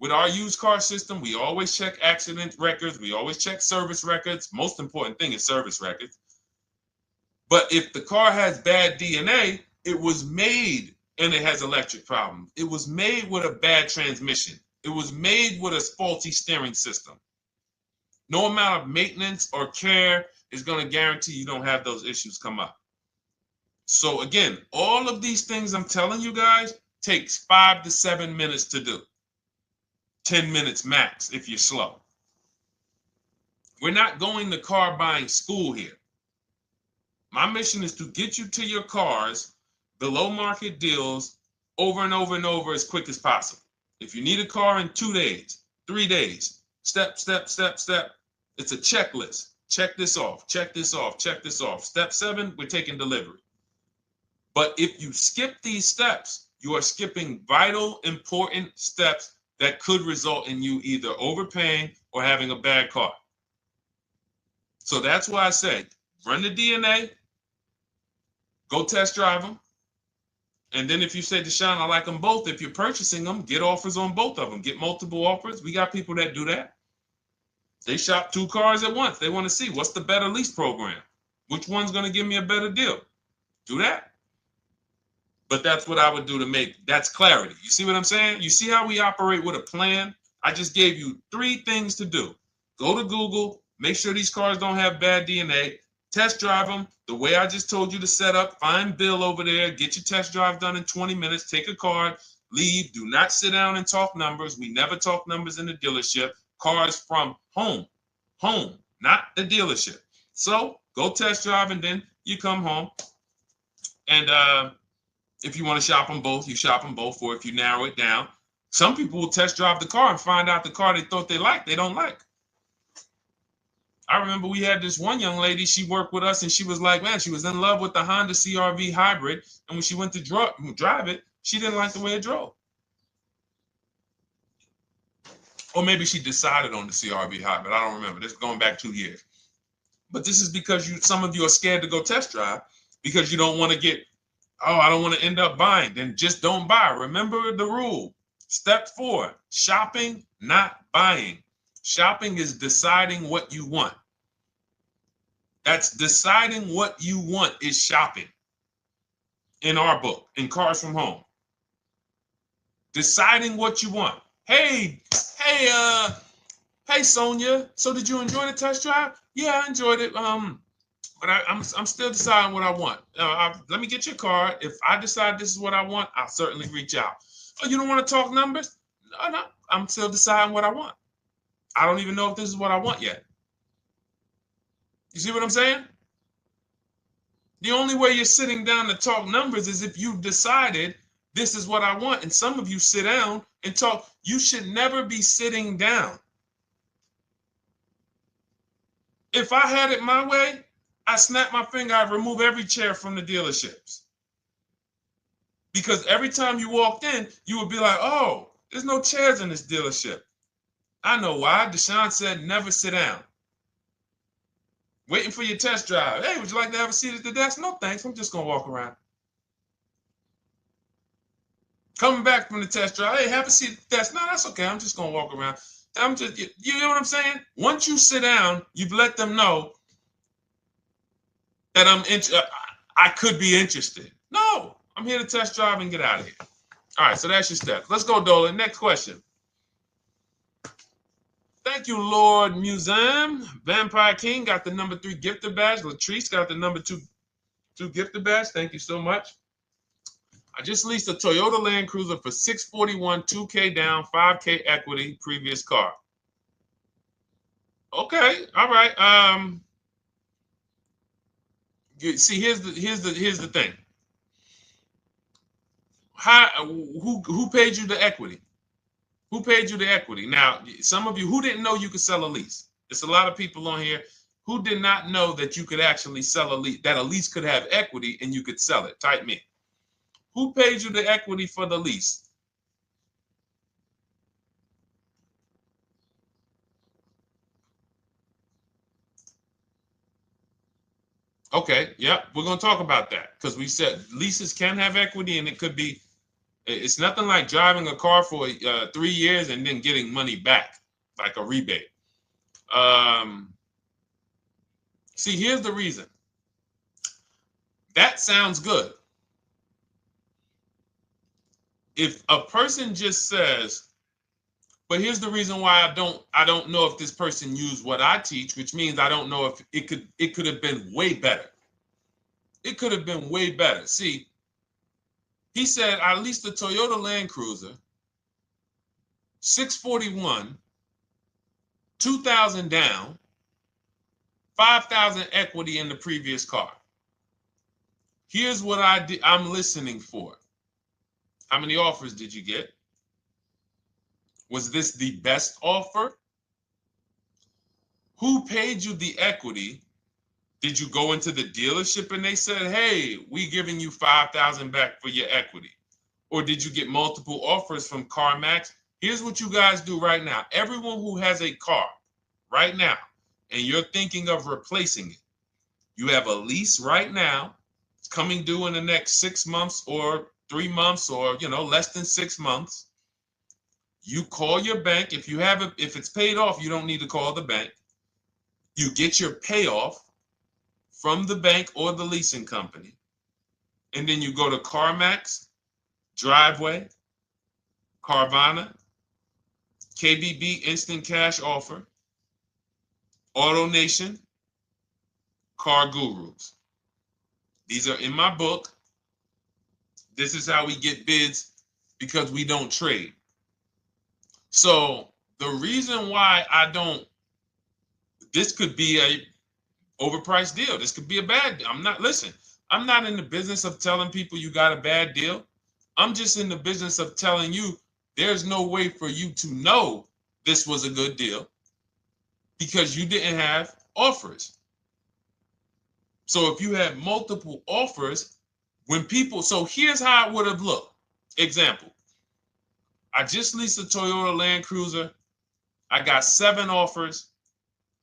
With our used car system, we always check accident records. We always check service records. Most important thing is service records. But if the car has bad DNA, it was made and it has electric problems. It was made with a bad transmission. It was made with a faulty steering system. No amount of maintenance or care is going to guarantee you don't have those issues come up. So again, all of these things I'm telling you guys takes 5 to 7 minutes to do. 10 minutes max if you're slow. We're not going to car buying school here. My mission is to get you to your cars below market deals over and over and over as quick as possible. If you need a car in 2 days, 3 days, step, step, step, step. It's a checklist. Check this off, check this off, check this off. Step 7, we're taking delivery. But if you skip these steps, you are skipping vital, important steps that could result in you either overpaying or having a bad car. So that's why I say, run the DNA, go test drive them. And then if you say, Deshone, I like them both, if you're purchasing them, get offers on both of them. Get multiple offers. We got people that do that. They shop 2 cars at once. They want to see what's the better lease program. Which one's going to give me a better deal? Do that. But that's what I would do to make, that's clarity. You see what I'm saying? You see how we operate with a plan? I just gave you 3 things to do. Go to Google, make sure these cars don't have bad DNA, test drive them the way I just told you to set up, find Bill over there, get your test drive done in 20 minutes, take a card, leave, do not sit down and talk numbers. We never talk numbers in the dealership. Cars from home, not the dealership. So go test drive and then you come home. And if you want to shop them both, you shop them both. Or if you narrow it down, some people will test drive the car and find out the car they thought they liked, they don't like. I remember we had this one young lady, she worked with us and she was like, man, she was in love with the Honda CR-V hybrid. And when she went to drive it, she didn't like the way it drove. Or maybe she decided on the CR-V hybrid. I don't remember. This is going back 2 years. But this is because some of you are scared to go test drive because you don't want to get, oh, I don't want to end up buying. Then just don't buy. Remember the rule. Step 4, shopping, not buying. Shopping is deciding what you want. That's deciding what you want is shopping. In our book, in Cars from Home. Deciding what you want. Hey, Sonia. So did you enjoy the test drive? Yeah, I enjoyed it. But I'm still deciding what I want. Let me get your card. If I decide this is what I want, I'll certainly reach out. Oh, you don't want to talk numbers? No, I'm still deciding what I want. I don't even know if this is what I want yet. You see what I'm saying? The only way you're sitting down to talk numbers is if you've decided this is what I want. And some of you sit down and talk. You should never be sitting down. If I had it my way, I snap my finger, I'd remove every chair from the dealerships. Because every time you walked in, you would be like, oh, there's no chairs in this dealership. I know why. Deshone said never sit down. Waiting for your test drive. Hey, would you like to have a seat at the desk? No, thanks. I'm just going to walk around. Coming back from the test drive. Hey, have a seat at the desk. No, that's okay. I'm just going to walk around. You know what I'm saying? Once you sit down, you've let them know that I could be interested. No, I'm here to test drive and get out of here. All right, so that's your steps. Let's go, Dolan. Next question. Thank you, Lord Museum. Vampire King got the number 3 gifter badge. Latrice got the number 2 gifter badge. Thank you so much. I just leased a Toyota Land Cruiser for $641, $2K down, $5K equity, previous car. Okay, all right. See, here's the thing. Who paid you the equity? Who paid you the equity? Now, some of you who didn't know you could sell a lease. There's a lot of people on here who did not know that you could actually sell a lease, that a lease could have equity and you could sell it. Type me. Who paid you the equity for the lease? Okay, yep, we're going to talk about that because we said leases can have equity and it could be, it's nothing like driving a car for 3 years and then getting money back, like a rebate. See, here's the reason. That sounds good. If a person just says, But here's the reason why I don't know if this person used what I teach, which means I don't know if it could have been way better. It could have been way better. See, he said I leased a Toyota Land Cruiser, 641, 2,000 down, 5,000 equity in the previous car. Here's what I'm listening for. How many offers did you get? Was this the best offer? Who paid you the equity? Did you go into the dealership and they said, hey, we giving you 5,000 back for your equity? Or did you get multiple offers from CarMax? Here's what you guys do right now. Everyone who has a car right now, and you're thinking of replacing it, you have a lease right now. It's coming due in the next 6 months or 3 months or, less than 6 months. You call your bank. If it's paid off, you don't need to call the bank. You get your payoff from the bank or the leasing company. And then you go to CarMax, Driveway, Carvana, KBB Instant Cash Offer, AutoNation, Car Gurus. These are in my book. This is how we get bids because we don't trade. So the reason why this could be a overpriced deal. This could be a bad deal. I'm not in the business of telling people you got a bad deal. I'm just in the business of telling you there's no way for you to know this was a good deal because you didn't have offers. So if you had multiple offers, so here's how it would have looked. Example, I just leased a Toyota Land Cruiser. I got 7 offers.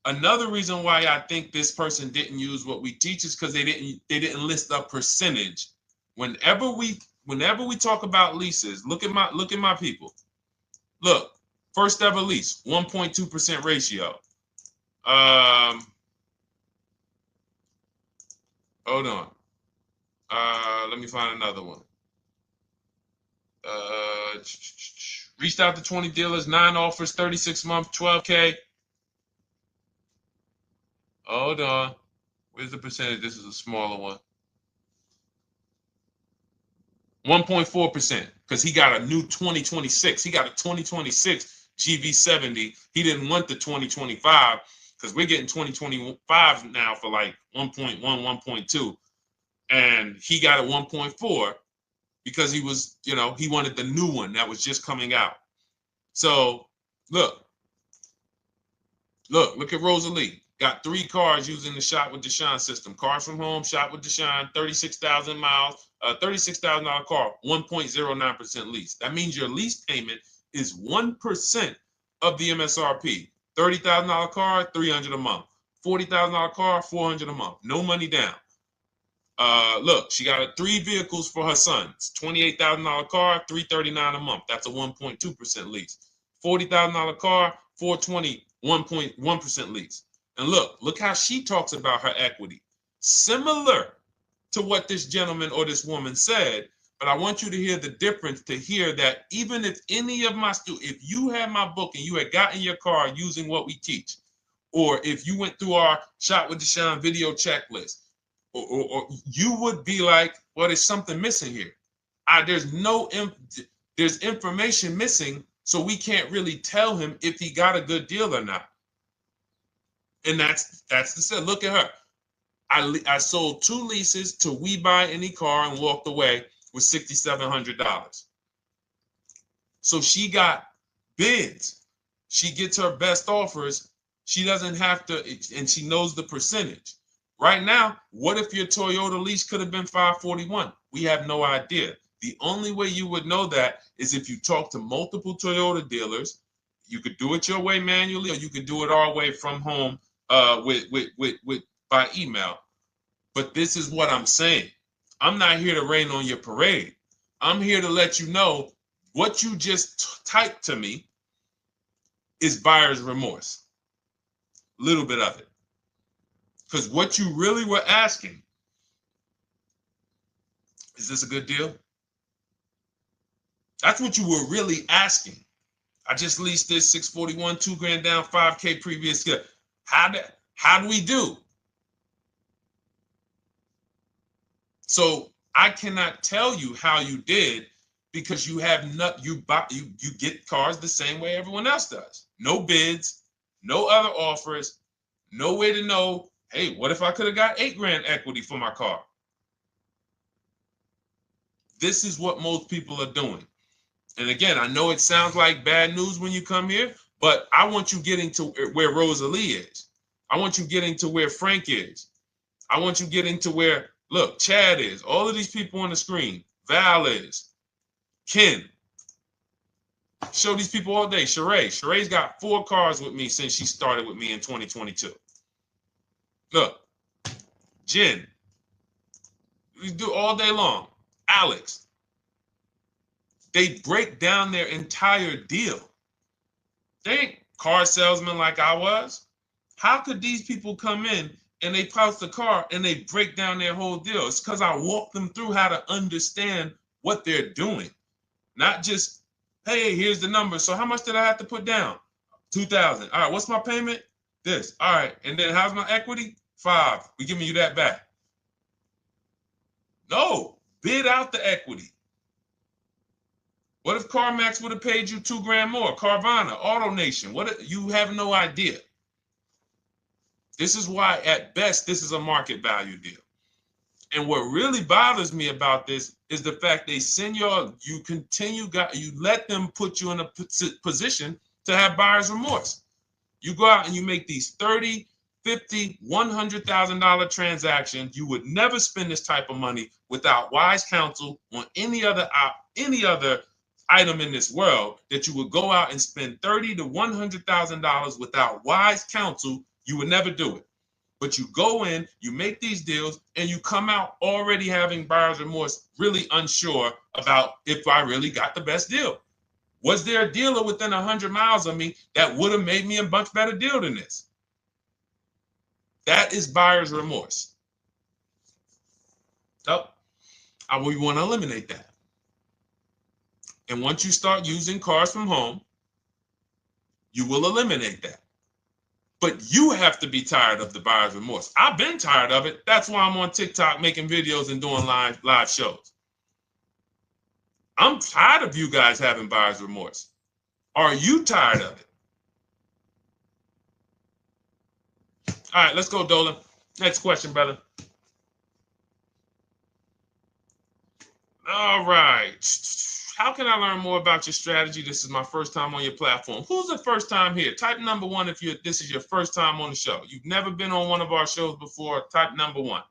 Another reason why I think this person didn't use what we teach is because they didn't list a percentage. Whenever we talk about leases, look at my people. Look, first ever lease, 1.2% ratio. Hold on. Let me find another one. Reached out to 20 dealers, 9 offers, 36 months, 12K. Hold on. Where's the percentage? This is a smaller one. 1.4%, because he got a new 2026. He got a 2026 GV70. He didn't want the 2025 because we're getting 2025 now for like 1.1, 1.2. And he got a 1.4 because he wanted the new one that was just coming out. So look at Rosalie. Got 3 cars using the Shop with Deshone system. Cars from home, Shop with Deshone, 36,000 miles, $36,000 car, 1.09% lease. That means your lease payment is 1% of the MSRP. $30,000 car, $300 a month. $40,000 car, $400 a month. No money down. Look, she got 3 vehicles for her sons. $28,000 car, $339 a month. That's a 1.2% lease. $40,000 car, $420, 1.1% lease. And look how she talks about her equity. Similar to what this gentleman or this woman said, but I want you to hear the difference, to hear that even if any of my students, if you had my book and you had gotten your car using what we teach, or if you went through our Shop with Deshone video checklist, or you would be like, well, there's something missing here. There's information missing, so we can't really tell him if he got a good deal or not. And that's the set. Look at her. I sold 2 leases to We Buy Any Car and walked away with $6,700. So she got bids. She gets her best offers. She doesn't have to, and she knows the percentage. Right now, what if your Toyota lease could have been 541? We have no idea. The only way you would know that is if you talk to multiple Toyota dealers. You could do it your way manually, or you could do it our way from home by email. But this is what I'm saying. I'm not here to rain on your parade. I'm here to let you know what you just typed to me is buyer's remorse. A little bit of it. Because what you really were asking, is this a good deal? That's what you were really asking. I just leased this 641, 2 grand down, 5K previous. How do we do? So I cannot tell you how you did because you have not you get cars the same way everyone else does. No bids, no other offers, no way to know, hey, what if I could have got 8 grand equity for my car? This is what most people are doing. And again, I know it sounds like bad news when you come here, but I want you getting to where Rosalie is. I want you getting to where Frank is. I want you getting to where, look, Chad is. All of these people on the screen. Val is. Ken. Show these people all day. Sheree. Sheree's got 4 cars with me since she started with me in 2022. Look. Jen. We do all day long. Alex. They break down their entire deal. They ain't car salesmen like I was. How could these people come in and they post the car and they break down their whole deal? It's because I walk them through how to understand what they're doing. Not just, hey, here's the number. So how much did I have to put down? 2,000. All right, what's my payment? This. All right, and then how's my equity? 5. We giving you that back. No, bid out the equity. What if CarMax would have paid you 2 grand more? Carvana, AutoNation, what? You have no idea. This is why, at best, this is a market value deal. And what really bothers me about this is the fact they send you let them put you in a position to have buyer's remorse. You go out and you make these $30,000, $50,000, $100,000 transactions. You would never spend this type of money without wise counsel on any other item in this world, that you would go out and spend $30,000 to $100,000 without wise counsel. You would never do it. But you go in, you make these deals, and you come out already having buyer's remorse, really unsure about if I really got the best deal. Was there a dealer within 100 miles of me that would have made me a much better deal than this? That is buyer's remorse. So we want to eliminate that. And once you start using cars from home, you will eliminate that. But you have to be tired of the buyer's remorse. I've been tired of it. That's why I'm on TikTok making videos and doing live shows. I'm tired of you guys having buyer's remorse. Are you tired of it? All right, let's go, Dolan. Next question, brother. All right. How can I learn more about your strategy? This is my first time on your platform. Who's the first time here? Type number 1 if this is your first time on the show. You've never been on one of our shows before. Type number 1.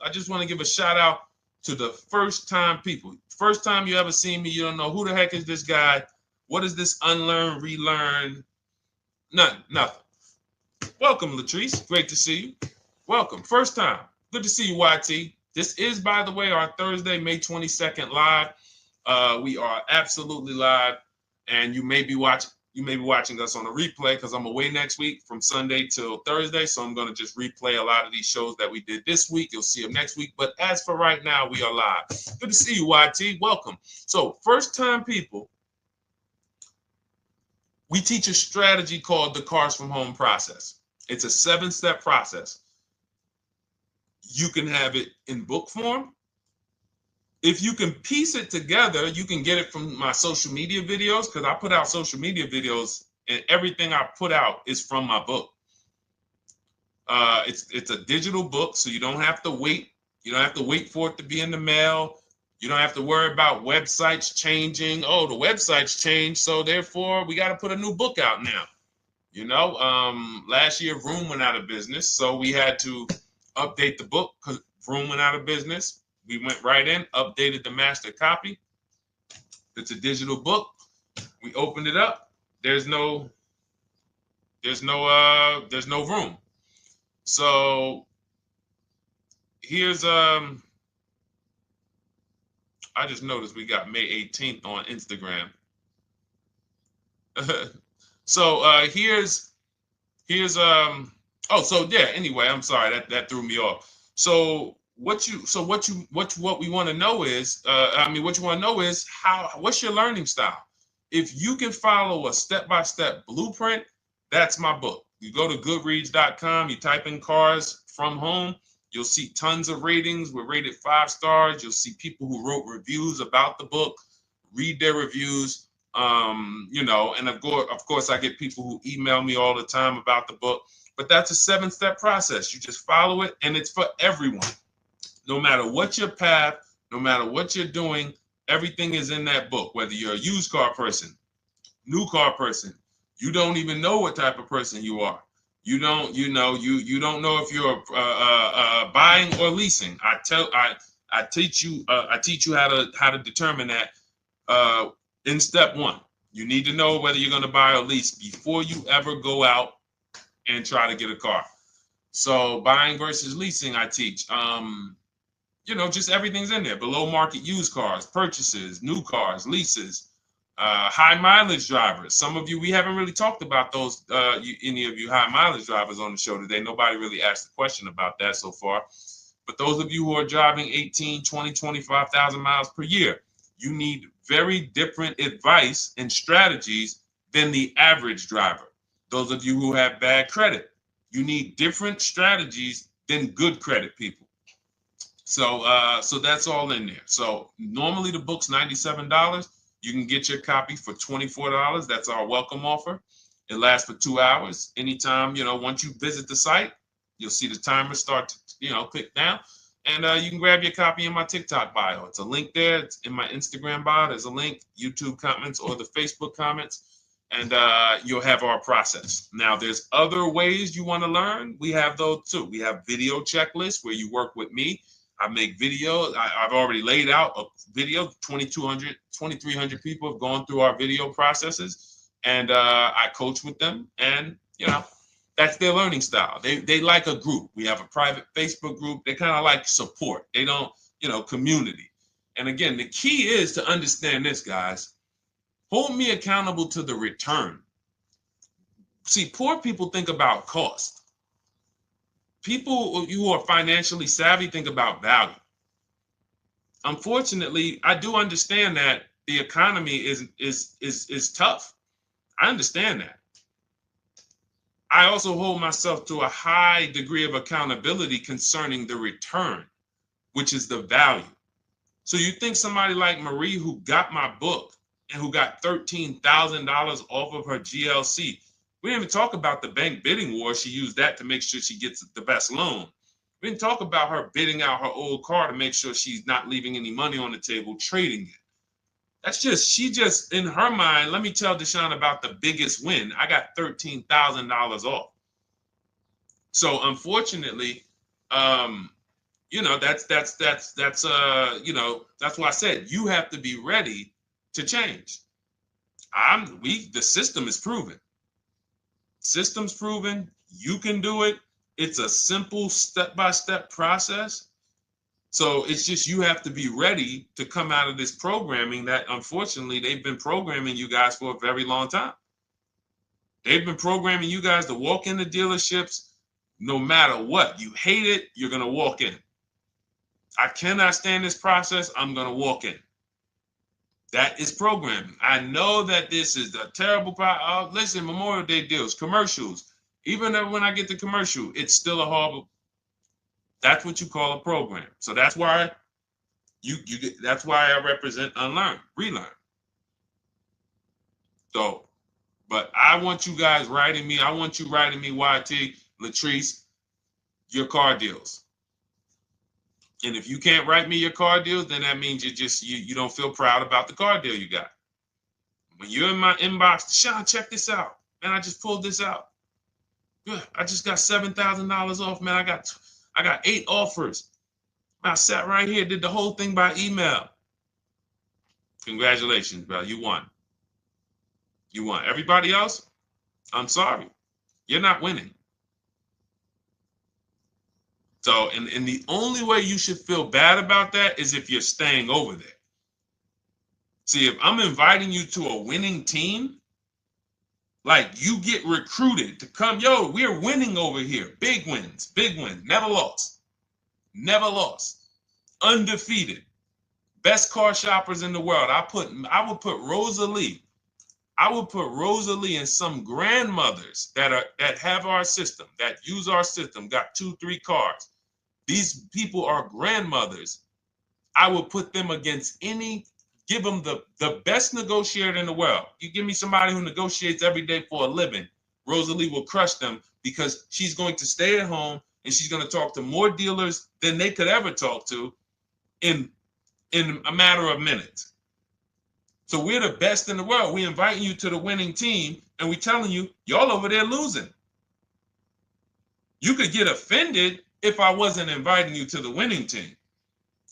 I just want to give a shout out to the first time people. First time you ever seen me, you don't know who the heck is this guy. What is this unlearn, relearn? Nothing. Welcome, Latrice. Great to see you. Welcome. First time. Good to see you, YT. This is, by the way, our Thursday, May 22nd live. We are absolutely live, and you may be watching us on a replay because I'm away next week from Sunday till Thursday, so I'm going to just replay a lot of these shows that we did this week. You'll see them next week, but as for right now, we are live. Good to see you, YT. Welcome. So, first-time people, we teach a strategy called the Cars from Home process. It's a 7-step process. You can have it in book form. If you can piece it together, you can get it from my social media videos, because I put out social media videos and everything I put out is from my book. It's a digital book, so you don't have to wait. You don't have to wait for it to be in the mail. You don't have to worry about websites changing. Oh, the website's changed, so therefore we got to put a new book out now. You know, last year Vroom went out of business, so we had to update the book because Vroom went out of business. We went right in, updated the master copy. It's a digital book. We opened it up. There's no room. So here's I just noticed we got May 18th on Instagram. So here's anyway, I'm sorry, that threw me off. So what we want to know is, what's your learning style? If you can follow a step-by-step blueprint, that's my book. You go to goodreads.com, you type in cars from home, you'll see tons of ratings. We're rated 5 stars. You'll see people who wrote reviews about the book, read their reviews. And of course, I get people who email me all the time about the book. But that's a 7-step process. You just follow it, and it's for everyone. No matter what your path, no matter what you're doing, everything is in that book. Whether you're a used car person, new car person, you don't even know what type of person you are. You don't know if you're buying or leasing. I teach you how to determine that in step 1. You need to know whether you're going to buy or lease before you ever go out and try to get a car. So buying versus leasing, I teach. Just everything's in there. Below market used cars, purchases, new cars, leases, high mileage drivers. Some of you, we haven't really talked about those, any of you high mileage drivers on the show today. Nobody really asked a question about that so far. But those of you who are driving 18, 20, 25,000 miles per year, you need very different advice and strategies than the average driver. Those of you who have bad credit, you need different strategies than good credit people. So that's all in there. So normally the book's $97. You can get your copy for $24. That's our welcome offer. It lasts for 2 hours. Anytime, once you visit the site, you'll see the timer start to, click down. And you can grab your copy in my TikTok bio. It's a link there. It's in my Instagram bio. There's a link, YouTube comments or the Facebook comments. And you'll have our process. Now, there's other ways you want to learn. We have those too. We have video checklists where you work with me. I make videos. I've already laid out a video. 2,300 people have gone through our video processes. And I coach with them. And, that's their learning style. They like a group. We have a private Facebook group. They kind of like support. They don't, community. And again, the key is to understand this, guys. Hold me accountable to the return. See, poor people think about cost. People who are financially savvy think about value. Unfortunately, I do understand that the economy is tough. I understand that. I also hold myself to a high degree of accountability concerning the return, which is the value. So you think somebody like Marie, who got my book and who got $13,000 off of her GLC, we didn't even talk about the bank bidding war. She used that to make sure she gets the best loan. We didn't talk about her bidding out her old car to make sure she's not leaving any money on the table, trading it. She just, in her mind, let me tell Deshone about the biggest win. I got $13,000 off. So unfortunately, that's why I said you have to be ready to change. The system is proven. System's proven. You can do it. It's a simple step-by-step process. So it's just you have to be ready to come out of this programming that, unfortunately, they've been programming you guys for a very long time. They've been programming you guys to walk into dealerships no matter what. You hate it, you're going to walk in. I cannot stand this process, I'm going to walk in. That is programming. I know that this is a terrible problem. Listen, Memorial Day deals, commercials. Even when I get the commercial, it's still a horrible. That's what you call a program. So that's why that's why I represent unlearn, relearn. So, but I want you guys writing me. I want you writing me, YT, Latrice, your car deals. And if you can't write me your car deals, then that means you don't feel proud about the car deal you got. When you're in my inbox, Deshone, check this out. Man, I just pulled this out. Good. I just got $7,000 off, man. I got 8 offers. I sat right here, did the whole thing by email. Congratulations, bro. You won. You won. Everybody else, I'm sorry. You're not winning. So, and the only way you should feel bad about that is if you're staying over there. See, if I'm inviting you to a winning team, like you get recruited to come, yo, we're winning over here. Big wins, never lost. Never lost. Undefeated. Best car shoppers in the world. I would put Rosalie I would put Rosalie and some grandmothers that have our system, that use our system, got 2-3 cars. These people are grandmothers. I would put them against give them the best negotiator in the world. You give me somebody who negotiates every day for a living, Rosalie will crush them because she's going to stay at home and she's going to talk to more dealers than they could ever talk to in a matter of minutes. So we're the best in the world. We're inviting you to the winning team, and we're telling you, y'all over there losing. You could get offended if I wasn't inviting you to the winning team.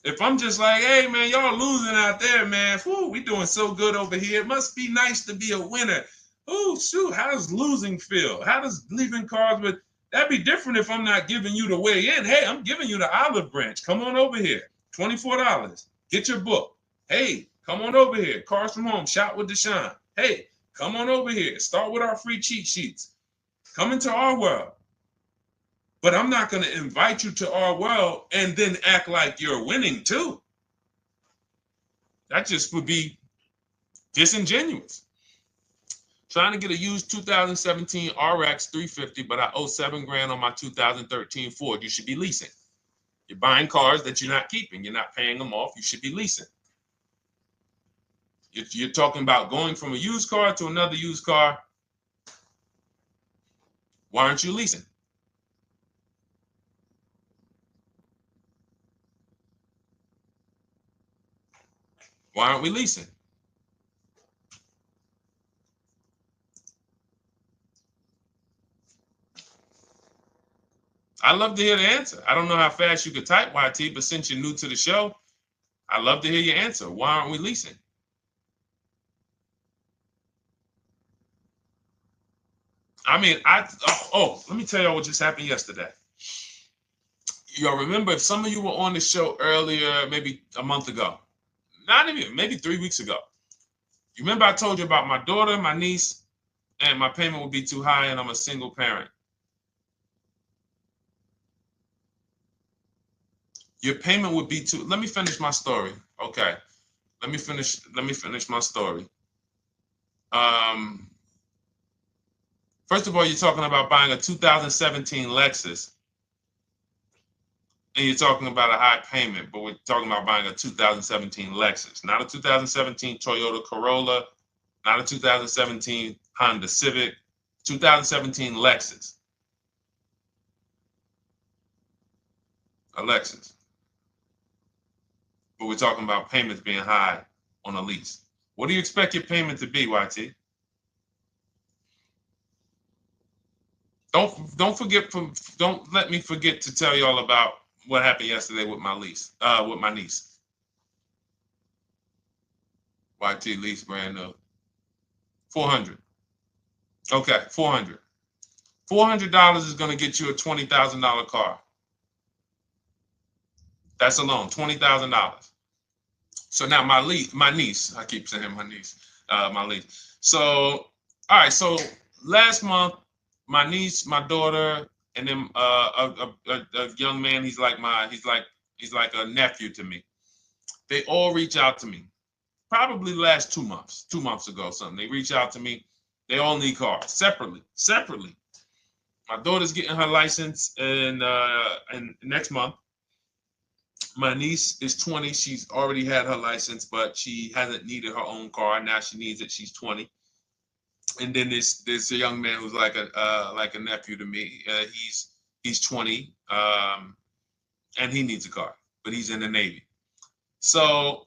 If I'm just like, hey, man, y'all losing out there, man. Whew, we doing so good over here. It must be nice to be a winner. Oh, shoot, how does losing feel? How does leaving cards with... That'd be different if I'm not giving you the way in. Hey, I'm giving you the olive branch. Come on over here. $24. Get your book. Hey, come on over here. Cars from Home. Shop with Deshone. Hey, come on over here. Start with our free cheat sheets. Come into our world. But I'm not going to invite you to our world and then act like you're winning too. That just would be disingenuous. Trying to get a used 2017 RX 350, but I owe $7,000 on my 2013 Ford. You should be leasing. You're buying cars that you're not keeping. You're not paying them off. You should be leasing. If you're talking about going from a used car to another used car, why aren't you leasing? Why aren't we leasing? I'd love to hear the answer. I don't know how fast you could type, YT, but since you're new to the show, I'd love to hear your answer. Why aren't we leasing? I mean, let me tell y'all what just happened yesterday. Y'all remember, if some of you were on the show earlier, maybe a month ago, not even, maybe 3 weeks ago. You remember I told you about my daughter, my niece, and my payment would be too high, and I'm a single parent. Your payment would be too... Let me finish my story. Okay. Let me finish my story. First of all, you're talking about buying a 2017 Lexus, and you're talking about a high payment, but we're talking about buying a 2017 Lexus, not a 2017 Toyota Corolla, not a 2017 Honda Civic, 2017 Lexus. A Lexus. But we're talking about payments being high on a lease. What do you expect your payment to be, YT? Don't let me forget to tell y'all about what happened yesterday with my niece. YT lease brand new. $400. Okay, $400. $400 is going to get you a $20,000 car. That's alone, $20,000. So now my niece, I keep saying my niece, my lease. So, all right, so last month, my niece, my daughter, and then a young man, he's like a nephew to me. They all reach out to me. Probably the last 2 months, 2 months ago, something. They reach out to me. They all need cars separately. My daughter's getting her license in next month. My niece is 20. She's already had her license, but she hasn't needed her own car. Now she needs it. She's 20. And then there's a young man who's like a nephew to me. He's 20, and he needs a car, but he's in the Navy. So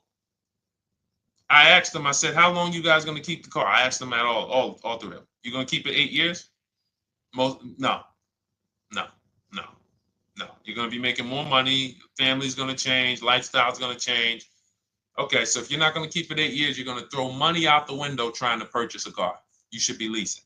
I asked them. I said, "How long you guys going to keep the car?" I asked them at all three of them. You going to keep it 8 years? No. You're going to be making more money. Family's going to change. Lifestyle's going to change. Okay, so if you're not going to keep it 8 years, you're going to throw money out the window trying to purchase a car. You should be leasing.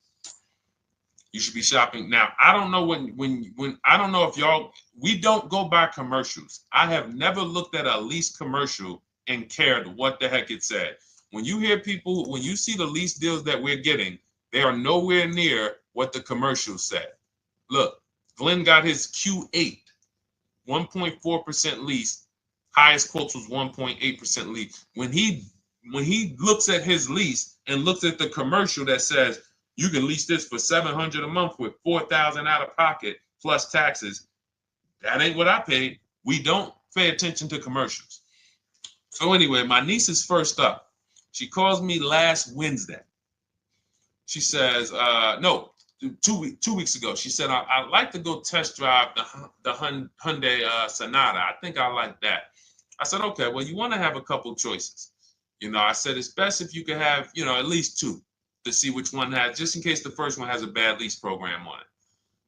You should be shopping. Now, I don't know when I don't know if y'all, we don't go by commercials. I have never looked at a lease commercial and cared what the heck it said. When you hear people, when you see the lease deals that we're getting, they are nowhere near what the commercial said. Look, Glenn got his Q8, 1.4% lease. Highest quotes was 1.8% lease. When he when he looks at his lease and looks at the commercial that says you can lease this for $700 a month with $4,000 out of pocket plus taxes, that ain't what I paid. We don't pay attention to commercials. So anyway, my niece is first up. She calls me last Wednesday. She says, no, 2 weeks ago. She said, I'd like to go test drive the Hyundai Sonata. I think I like that. I said, okay, well, you want to have a couple choices. I said, it's best if you could have, at least two to see which one has, just in case the first one has a bad lease program on it.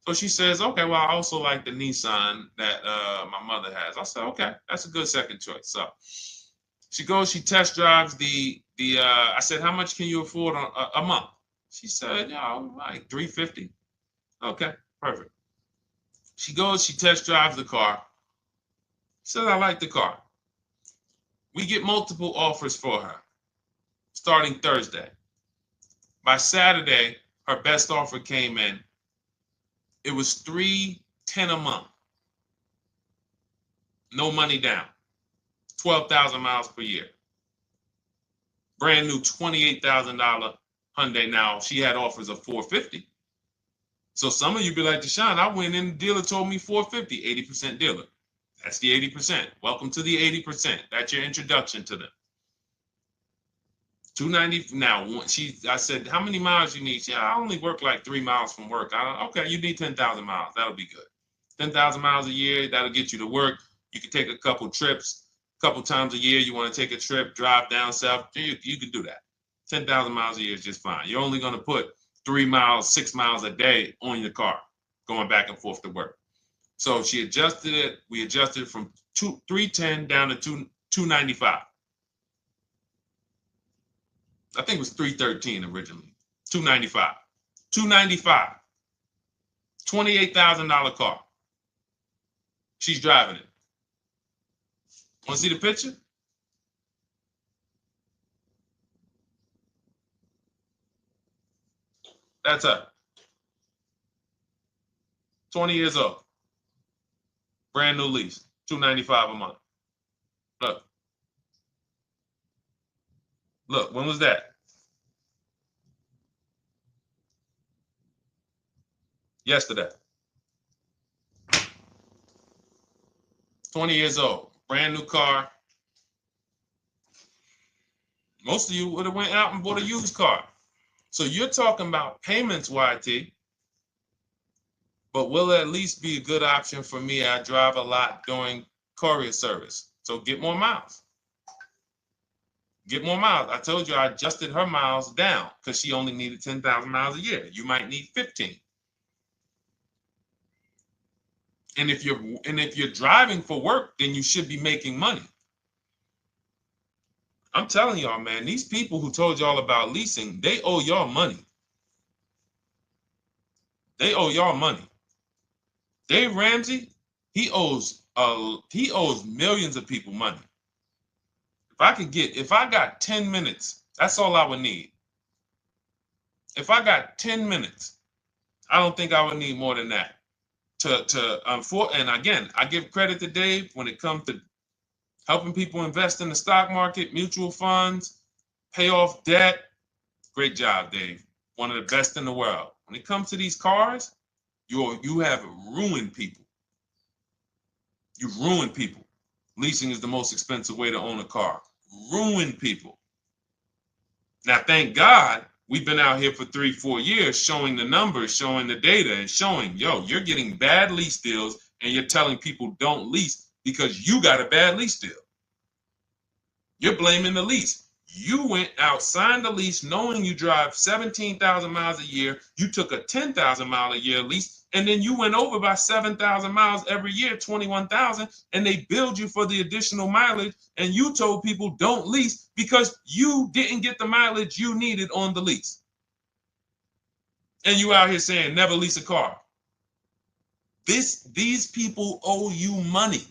So she says, okay, well, I also like the Nissan that my mother has. I said, okay, that's a good second choice. So she goes, she test drives I said, how much can you afford a month? She said, like $350. Okay, perfect. She goes, she test drives the car. She said, I like the car. We get multiple offers for her starting Thursday. By Saturday, her best offer came in. It was $310 a month. No money down. 12,000 miles per year. Brand new $28,000 Hyundai. Now, she had offers of $450. So some of you be like, Deshone, I went in, the dealer told me $450, 80% dealer. That's the 80%. Welcome to the 80%. That's your introduction to them. $290. Now, I said, how many miles you need? She said, I only work like 3 miles from work. Okay, you need 10,000 miles. That'll be good. 10,000 miles a year, that'll get you to work. You can take a couple trips, a couple times a year. You want to take a trip, drive down south, you can do that. 10,000 miles a year is just fine. You're only going to put 3 miles, 6 miles a day on your car, going back and forth to work. So she adjusted it. We adjusted it from 310 down to 295. I think it was 313 originally. 295. 295. $28,000 car. She's driving it. Want to see the picture? That's her. 20 years old. Brand new lease. $295 a month. Look. Look, when was that? Yesterday. 20 years old. Brand new car. Most of you would have went out and bought a used car. So you're talking about payments, YT. But will it at least be a good option for me? I drive a lot during courier service. So get more miles. Get more miles. I told you I adjusted her miles down because she only needed 10,000 miles a year. You might need 15. And if you're driving for work, then you should be making money. I'm telling y'all, man, these people who told y'all about leasing, they owe y'all money. They owe y'all money. Dave Ramsey, he owes millions of people money. If I got 10 minutes, that's all I would need. If I got 10 minutes, I don't think I would need more than that. And again, I give credit to Dave when it comes to helping people invest in the stock market, mutual funds, pay off debt. Great job, Dave. One of the best in the world. When it comes to these cars, you have ruined people. You've ruined people. Leasing is the most expensive way to own a car. Ruined people. Now, thank God, we've been out here for 3-4 years showing the numbers, showing the data, and showing, you're getting bad lease deals, and you're telling people don't lease because you got a bad lease deal. You're blaming the lease. You went out, signed the lease, knowing you drive 17,000 miles a year. You took a 10,000 mile a year lease, and then you went over by 7,000 miles every year, 21,000, and they billed you for the additional mileage, and you told people don't lease because you didn't get the mileage you needed on the lease. And you out here saying never lease a car. These people owe you money.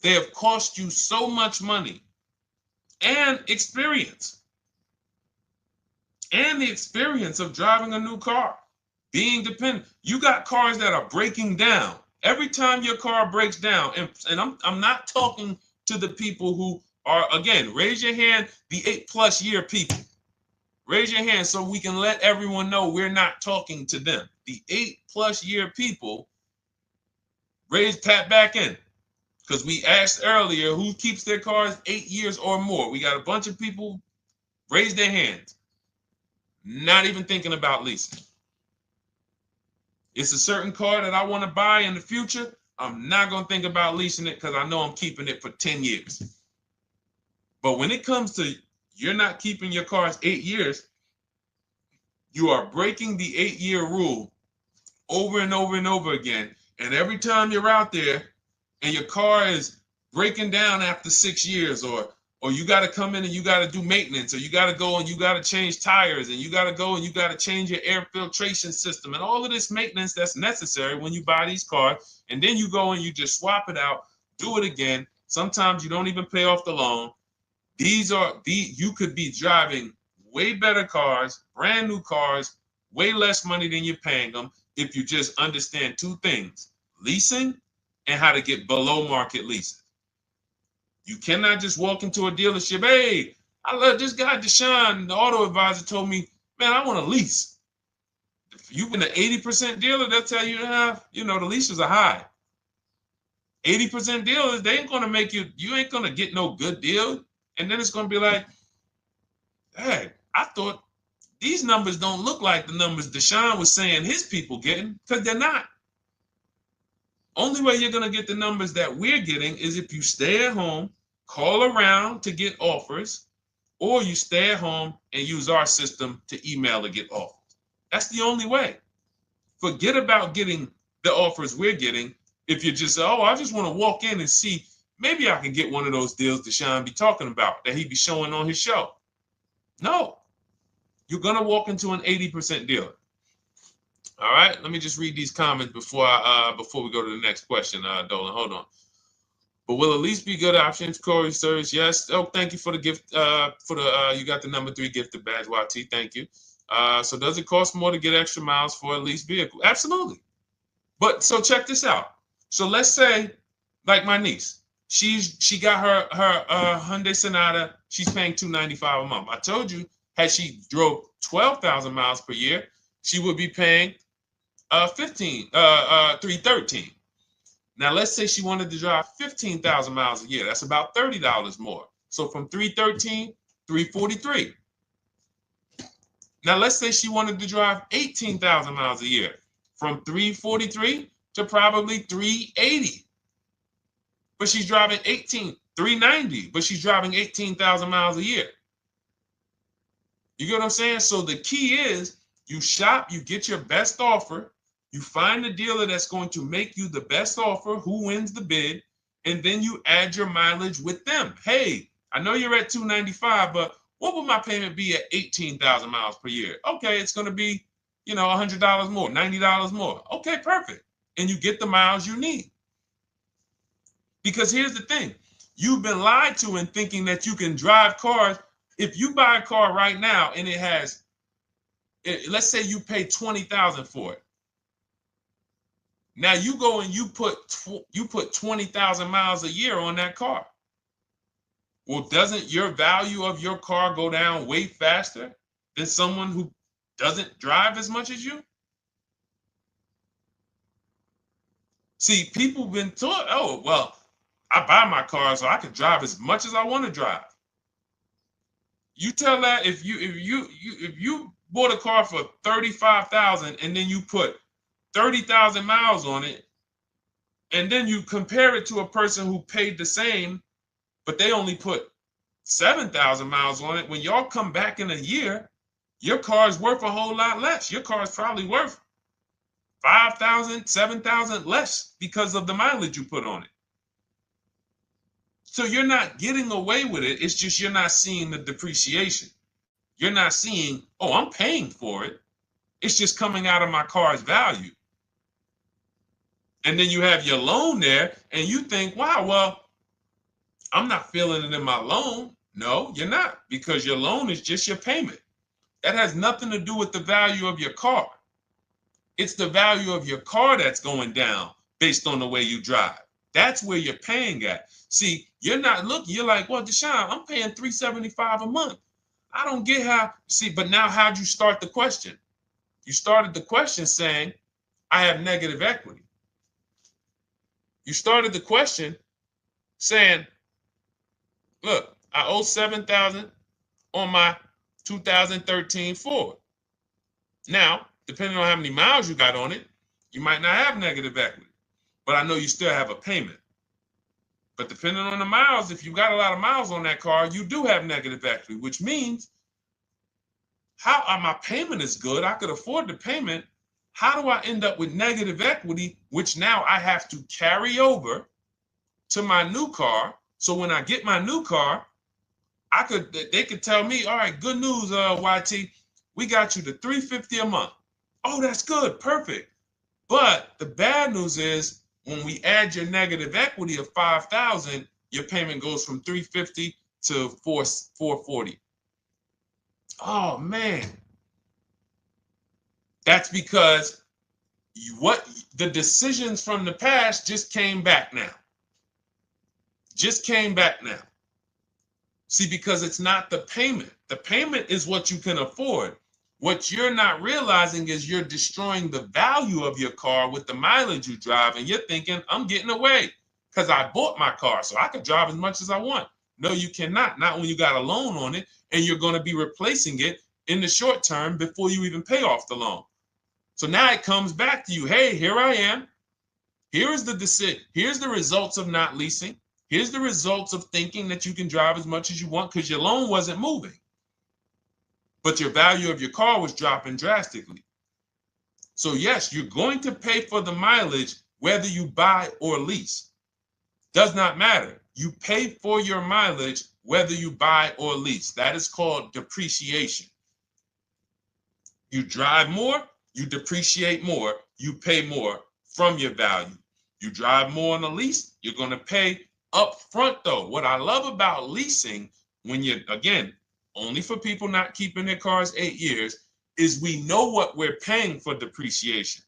They have cost you so much money and experience. And the experience of driving a new car, being dependent. You got cars that are breaking down. Every time your car breaks down, and I'm not talking to the people who Or again, raise your hand, the 8+ year people. Raise your hand so we can let everyone know we're not talking to them. The 8+ year people, tap back in. Because we asked earlier who keeps their cars 8 years or more. We got a bunch of people raise their hands. Not even thinking about leasing. It's a certain car that I want to buy in the future. I'm not going to think about leasing it because I know I'm keeping it for 10 years. But when it comes to you're not keeping your cars 8 years, you are breaking the 8-year rule over and over and over again. And every time you're out there and your car is breaking down after 6 years, or you got to come in and you got to do maintenance, or you got to go and you got to change tires, and you got to go and you got to change your air filtration system, and all of this maintenance that's necessary when you buy these cars, and then you go and you just swap it out, do it again. Sometimes you don't even pay off the loan. You could be driving way better cars, brand new cars, way less money than you're paying them if you just understand 2 things: leasing and how to get below market leasing. You cannot just walk into a dealership. Hey, I love this guy, Deshone, the auto advisor, told me, man, I want to lease. If you've been an 80% dealer, they'll tell you to have, the leases are high. 80% dealers, they ain't going to make you ain't going to get no good deal. And then it's going to be like, hey, I thought these numbers don't look like the numbers Deshone was saying his people getting, because they're not. Only way you're going to get the numbers that we're getting is if you stay at home, call around to get offers, or you stay at home and use our system to email to get offers. That's the only way. Forget about getting the offers we're getting. If you just say, oh, I just want to walk in and see, maybe I can get one of those deals Deshone be talking about that he be showing on his show. No, you're going to walk into an 80% dealer. All right, let me just read these comments before we go to the next question, Dolan. Hold on. But will a lease be good options? Corey Sirs, yes. Oh, thank you for the gift. You got the number 3 gifted badge, YT. Thank you. So does it cost more to get extra miles for a leased vehicle? Absolutely. But so check this out. So let's say, like my niece, she got her Hyundai Sonata. She's paying $295 a month. I told you, had she drove 12,000 miles per year, she would be paying $313. Now let's say she wanted to drive 15,000 miles a year. That's about $30 more. So from $313, $343. Now let's say she wanted to drive 18,000 miles a year, from $343 to probably $380. But she's driving $390, but she's driving 18,000 miles a year. You get what I'm saying? So the key is you shop, you get your best offer, you find the dealer that's going to make you the best offer, who wins the bid, and then you add your mileage with them. Hey, I know you're at $295, but what would my payment be at 18,000 miles per year? Okay, it's going to be, $100 more, $90 more. Okay, perfect. And you get the miles you need. Because here's the thing. You've been lied to in thinking that you can drive cars. If you buy a car right now and it has, let's say you pay $20,000 for it. Now you go and you put 20,000 miles a year on that car. Well, doesn't your value of your car go down way faster than someone who doesn't drive as much as you? See, people have been taught, oh, well, I buy my car so I can drive as much as I want to drive. You tell that if you bought a car for $35,000 and then you put 30,000 miles on it, and then you compare it to a person who paid the same, but they only put 7,000 miles on it. When y'all come back in a year, your car is worth a whole lot less. Your car is probably worth 5,000, 7,000 less because of the mileage you put on it. So you're not getting away with it. It's just you're not seeing the depreciation. You're not seeing, oh, I'm paying for it. It's just coming out of my car's value. And then you have your loan there and you think, wow, well, I'm not feeling it in my loan. No, you're not, because your loan is just your payment. That has nothing to do with the value of your car. It's the value of your car that's going down based on the way you drive. That's where you're paying at. See, you're not looking, you're like, well, Deshone, I'm paying $375 a month. I don't get how, see, but now how'd you start the question? You started the question saying, I have negative equity. You started the question saying, look, I owe $7,000 on my 2013 Ford. Now, depending on how many miles you got on it, you might not have negative equity, but I know you still have a payment. But depending on the miles, if you got a lot of miles on that car, you do have negative equity, which means my payment is good. I could afford the payment. How do I end up with negative equity, which now I have to carry over to my new car? So when I get my new car, they could tell me, all right, good news, YT, we got you to $350 a month. Oh, that's good, perfect. But the bad news is when we add your negative equity of $5,000, your payment goes from $350 to $440. Oh man, that's because the decisions from the past just came back now. Just came back now. See, because it's not the payment. The payment is what you can afford. What you're not realizing is you're destroying the value of your car with the mileage you drive, and you're thinking, I'm getting away because I bought my car, so I can drive as much as I want. No, you cannot. Not when you got a loan on it, and you're going to be replacing it in the short term before you even pay off the loan. So now it comes back to you. Hey, here I am. Here's the results of not leasing. Here's the results of thinking that you can drive as much as you want because your loan wasn't moving. But your value of your car was dropping drastically. So yes, you're going to pay for the mileage whether you buy or lease. Does not matter. You pay for your mileage whether you buy or lease. That is called depreciation. You drive more, you depreciate more, you pay more from your value. You drive more on a lease, you're going to pay up front though. What I love about leasing, when you're, again, only for people not keeping their cars 8 years, is we know what we're paying for depreciation.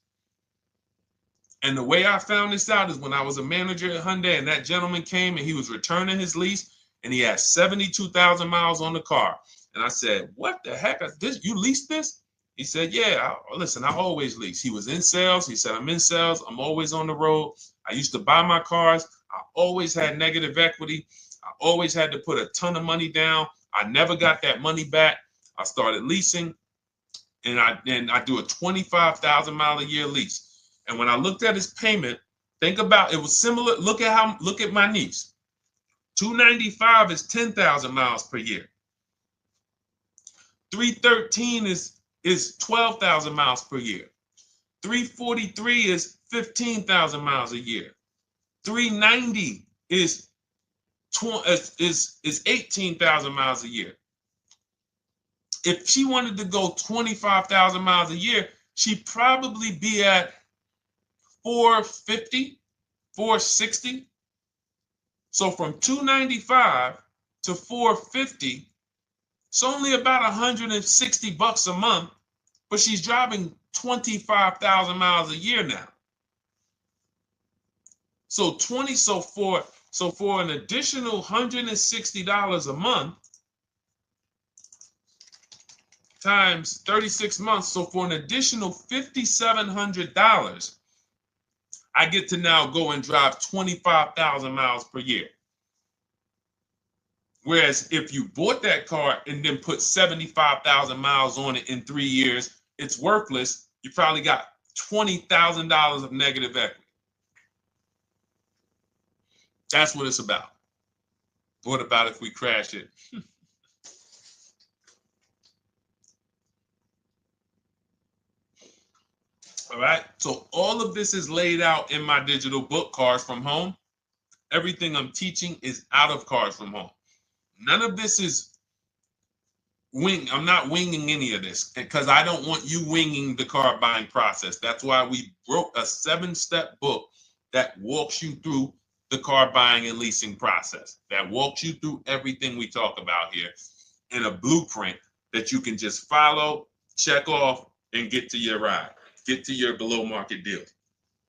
And the way I found this out is when I was a manager at Hyundai and that gentleman came and he was returning his lease and he had 72,000 miles on the car. And I said, what the heck? You leased this? He said, yeah, listen, I always lease. He was in sales. He said, I'm in sales. I'm always on the road. I used to buy my cars. I always had negative equity. I always had to put a ton of money down. I never got that money back. I started leasing, and I do a 25,000 mile a year lease. And when I looked at his payment, think about it was similar. Look at my niece. 295 is 10,000 miles per year. 313 is 12,000 miles per year. 343 is 15,000 miles a year. 390 is 18,000 miles a year. If she wanted to go 25,000 miles a year, she'd probably be at 450, 460. So from 295 to 450, it's only about 160 bucks a month, but she's driving 25,000 miles a year now. So for an additional $160 a month times 36 months, so for an additional $5,700, I get to now go and drive 25,000 miles per year. Whereas if you bought that car and then put 75,000 miles on it in 3 years, it's worthless. You probably got $20,000 of negative equity. That's what it's about. What about if we crash it? All right. So all of this is laid out in my digital book, Cars from Home. Everything I'm teaching is out of Cars from Home. None of this is I'm not winging any of this because I don't want you winging the car buying process. That's why we wrote a 7-step book that walks you through the car buying and leasing process, that walks you through everything we talk about here in a blueprint that you can just follow, check off, and get to your ride, get to your below market deals,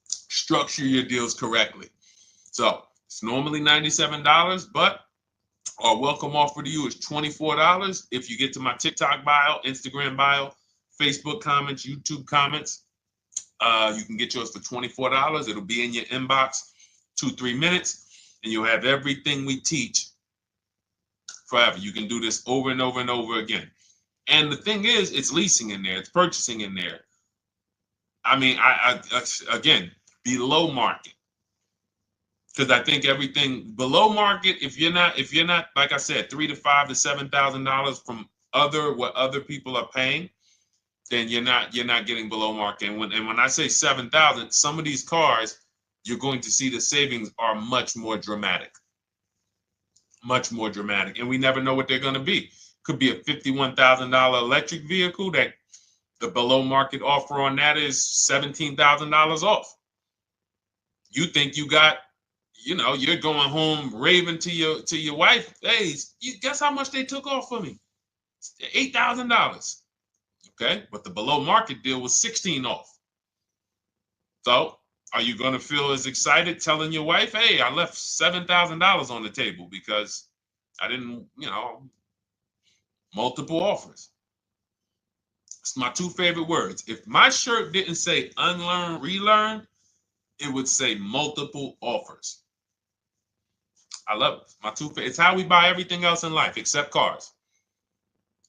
structure your deals correctly. So it's normally $97, but our welcome offer to you is $24 if you get to my TikTok bio, Instagram bio, Facebook comments, YouTube comments. You can get yours for $24. It'll be in your inbox 2-3 minutes, and you'll have everything we teach forever. You can do this over and over and over again. And the thing is, it's leasing in there, it's purchasing in there. I mean, I again, below market. Because I think everything below market, if you're not, like I said, $3,000 to $5,000 to $7,000 from what other people are paying, then you're not getting below market. And when I say 7,000, some of these cars, you're going to see the savings are much more dramatic. Much more dramatic. And we never know what they're going to be. Could be a $51,000 electric vehicle that the below market offer on that is $17,000 off. You think you got, you're going home raving to your wife. Hey, you guess how much they took off for me? $8,000. Okay, but the below market deal was 16 off. So are you going to feel as excited telling your wife, hey, I left $7,000 on the table because I didn't, multiple offers. It's my two favorite words. If my shirt didn't say unlearn, relearn, it would say multiple offers. I love it. My two favorite. It's how we buy everything else in life except cars.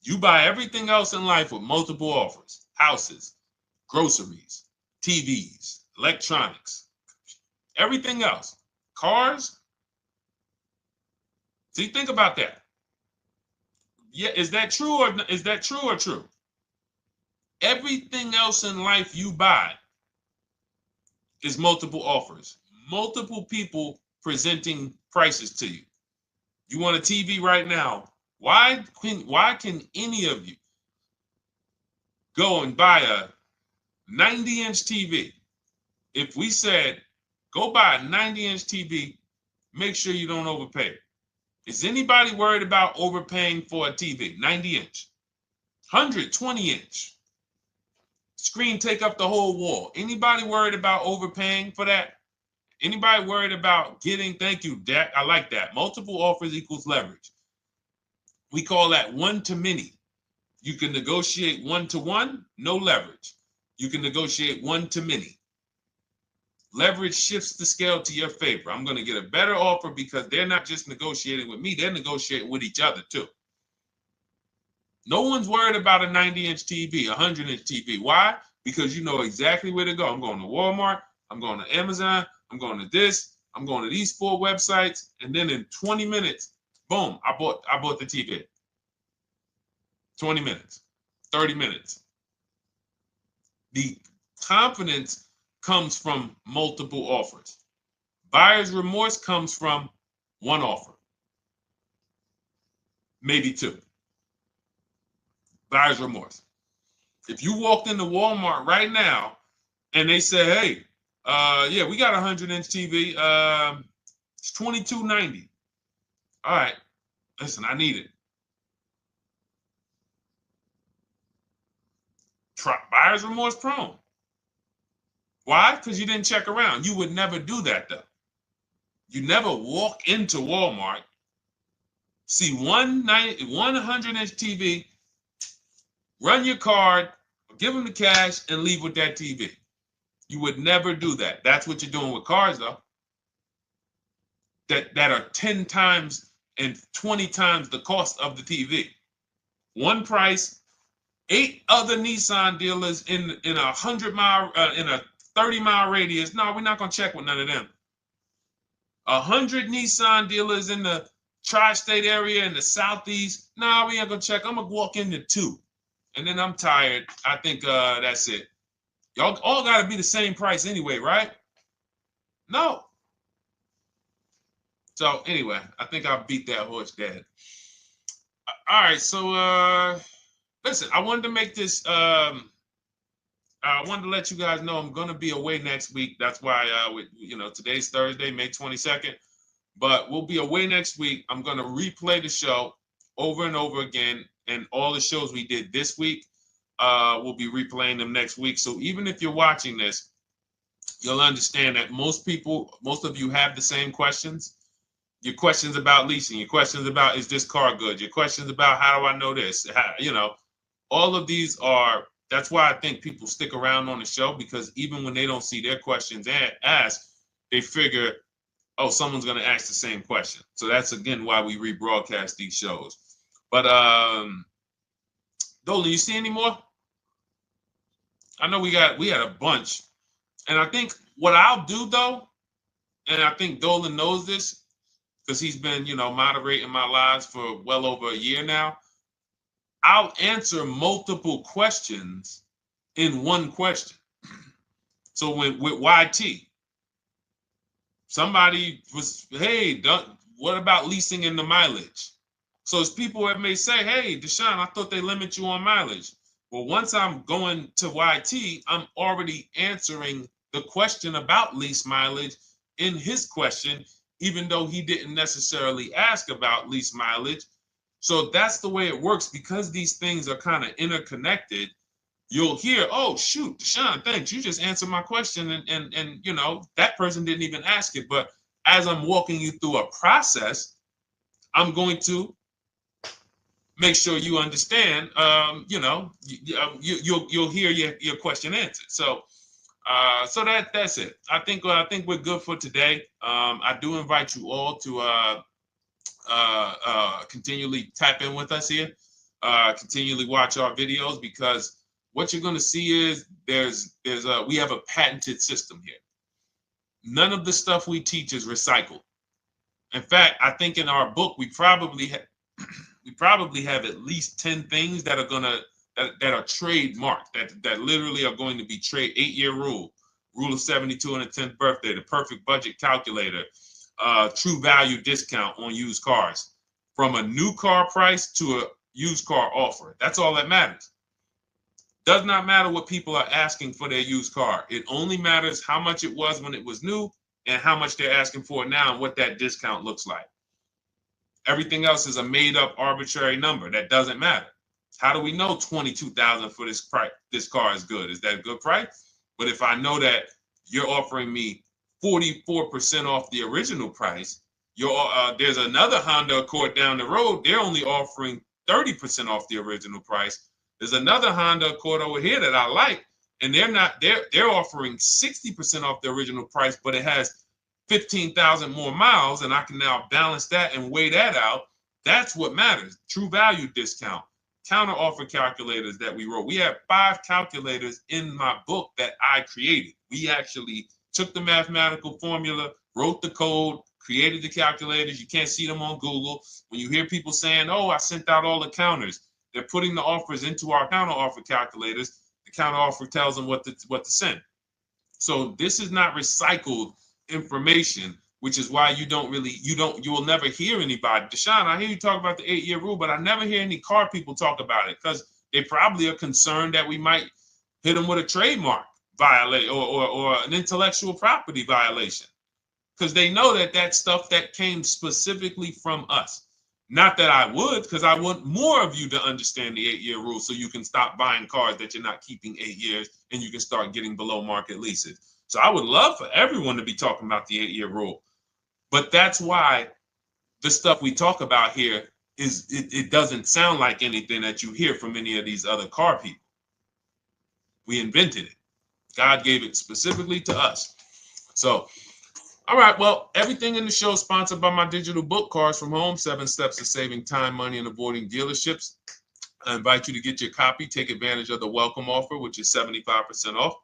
You buy everything else in life with multiple offers. Houses, groceries, TVs, electronics, everything else. Cars. See, think about that. Yeah, is that true or true? Everything else in life you buy is multiple offers. Multiple people presenting prices to you. You want a TV right now. Why can any of you go and buy a 90-inch TV? If we said, go buy a 90-inch TV, make sure you don't overpay. Is anybody worried about overpaying for a TV? 90-inch, 120-inch. Screen take up the whole wall. Anybody worried about overpaying for that? Anybody worried about getting, thank you, Dak, I like that. Multiple offers equals leverage. We call that one to many. You can negotiate 1-to-1, no leverage. You can negotiate 1 to many. Leverage shifts the scale to your favor. I'm going to get a better offer because they're not just negotiating with me, they're negotiating with each other too. No one's worried about a 90-inch TV, a 100-inch TV. Why? Because you know exactly where to go. I'm going to Walmart, I'm going to Amazon, I'm going to this, I'm going to these 4 websites, and then in 20 minutes, boom, I bought the TV. 20 minutes, 30 minutes. The confidence comes from multiple offers. Buyer's remorse comes from one offer, maybe 2. Buyer's remorse. If you walked into Walmart right now and they say, hey, yeah, we got a 100-inch TV. It's $22.90. All right, listen, I need it. Buyer's remorse prone. Why? Because you didn't check around. You would never do that, though. You never walk into Walmart, see one 100-inch TV, run your card, give them the cash, and leave with that TV. You would never do that. That's what you're doing with cars, though. That are 10 times and 20 times the cost of the TV. One price, 8 other Nissan dealers in a 100-mile, in a 30-mile radius. No, we're not going to check with none of them. 100 Nissan dealers in the tri-state area in the southeast. No, we ain't going to check. I'm going to walk into 2. And then I'm tired. I think that's it. Y'all all got to be the same price anyway, right? No. So anyway, I think I beat that horse dead. All right, so listen, I wanted to make this. I wanted to let you guys know I'm going to be away next week. That's why, today's Thursday, May 22nd. But we'll be away next week. I'm going to replay the show over and over again. And all the shows we did this week, we'll be replaying them next week. So even if you're watching this, you'll understand that most of you have the same questions. Your questions about leasing, your questions about, is this car good? Your questions about, how do I know this? All of these are, that's why I think people stick around on the show, because even when they don't see their questions asked, they figure, oh, someone's going to ask the same question. So that's, again, why we rebroadcast these shows. But Dolan, you see any more? I know we had a bunch. And I think what I'll do, though, and I think Dolan knows this because he's been, moderating my lives for well over a year now, I'll answer multiple questions in one question. So with YT, somebody was, hey, what about leasing in the mileage? So it's people that may say, hey, Deshone, I thought they limit you on mileage. Well, once I'm going to YT, I'm already answering the question about lease mileage in his question, even though he didn't necessarily ask about lease mileage. So that's the way it works, because these things are kind of interconnected. You'll hear, oh, shoot, Deshone, thanks. You just answered my question. And that person didn't even ask it. But as I'm walking you through a process, I'm going to make sure you understand, you'll hear your question answered. So that's it. I think we're good for today. I do invite you all to continually tap in with us here, continually watch our videos, because what you're going to see is we have a patented system here. None of the stuff we teach is recycled. In fact, I think in our book we probably have at least 10 things that are trademarked, that literally are going to be 8-year rule of 72 on the 10th birthday, the perfect budget calculator, true value discount on used cars, from a new car price to a used car offer. That's all that matters. Does not matter what people are asking for their used car. It only matters how much it was when it was new and how much they're asking for it now and what that discount looks like. Everything else is a made up arbitrary number that doesn't matter. How do we know $22,000 for this price? This car is good. Is that a good price? But if I know that you're offering me 44% off the original price, there's another Honda Accord down the road, they're only offering 30% off the original price. There's another Honda Accord over here that I like, and they're offering 60% off the original price, but it has 15,000 more miles, and I can now balance that and weigh that out. That's what matters. True value discount, counter offer calculators that we wrote. We have 5 calculators in my book that I created. We actually took the mathematical formula, wrote the code, created the calculators. You can't see them on Google. When you hear people saying, oh, I sent out all the counters, they're putting the offers into our counter offer calculators. The counter offer tells them what to send. So this is not recycled information, which is why you will never hear anybody. Deshone, I hear you talk about the 8-year rule, but I never hear any car people talk about it, because they probably are concerned that we might hit them with a trademark violation or an intellectual property violation, because they know that that's stuff that came specifically from us. Not that I would, because I want more of you to understand the 8-year rule, so you can stop buying cars that you're not keeping 8 years, and you can start getting below market leases. So I would love for everyone to be talking about the 8-year rule. But that's why the stuff we talk about here it doesn't sound like anything that you hear from any of these other car people. We invented it. God gave it specifically to us. So, all right, well, everything in the show is sponsored by my digital book, Cars from Home, 7 Steps to Saving Time, Money, and Avoiding Dealerships. I invite you to get your copy. Take advantage of the welcome offer, which is 75% off.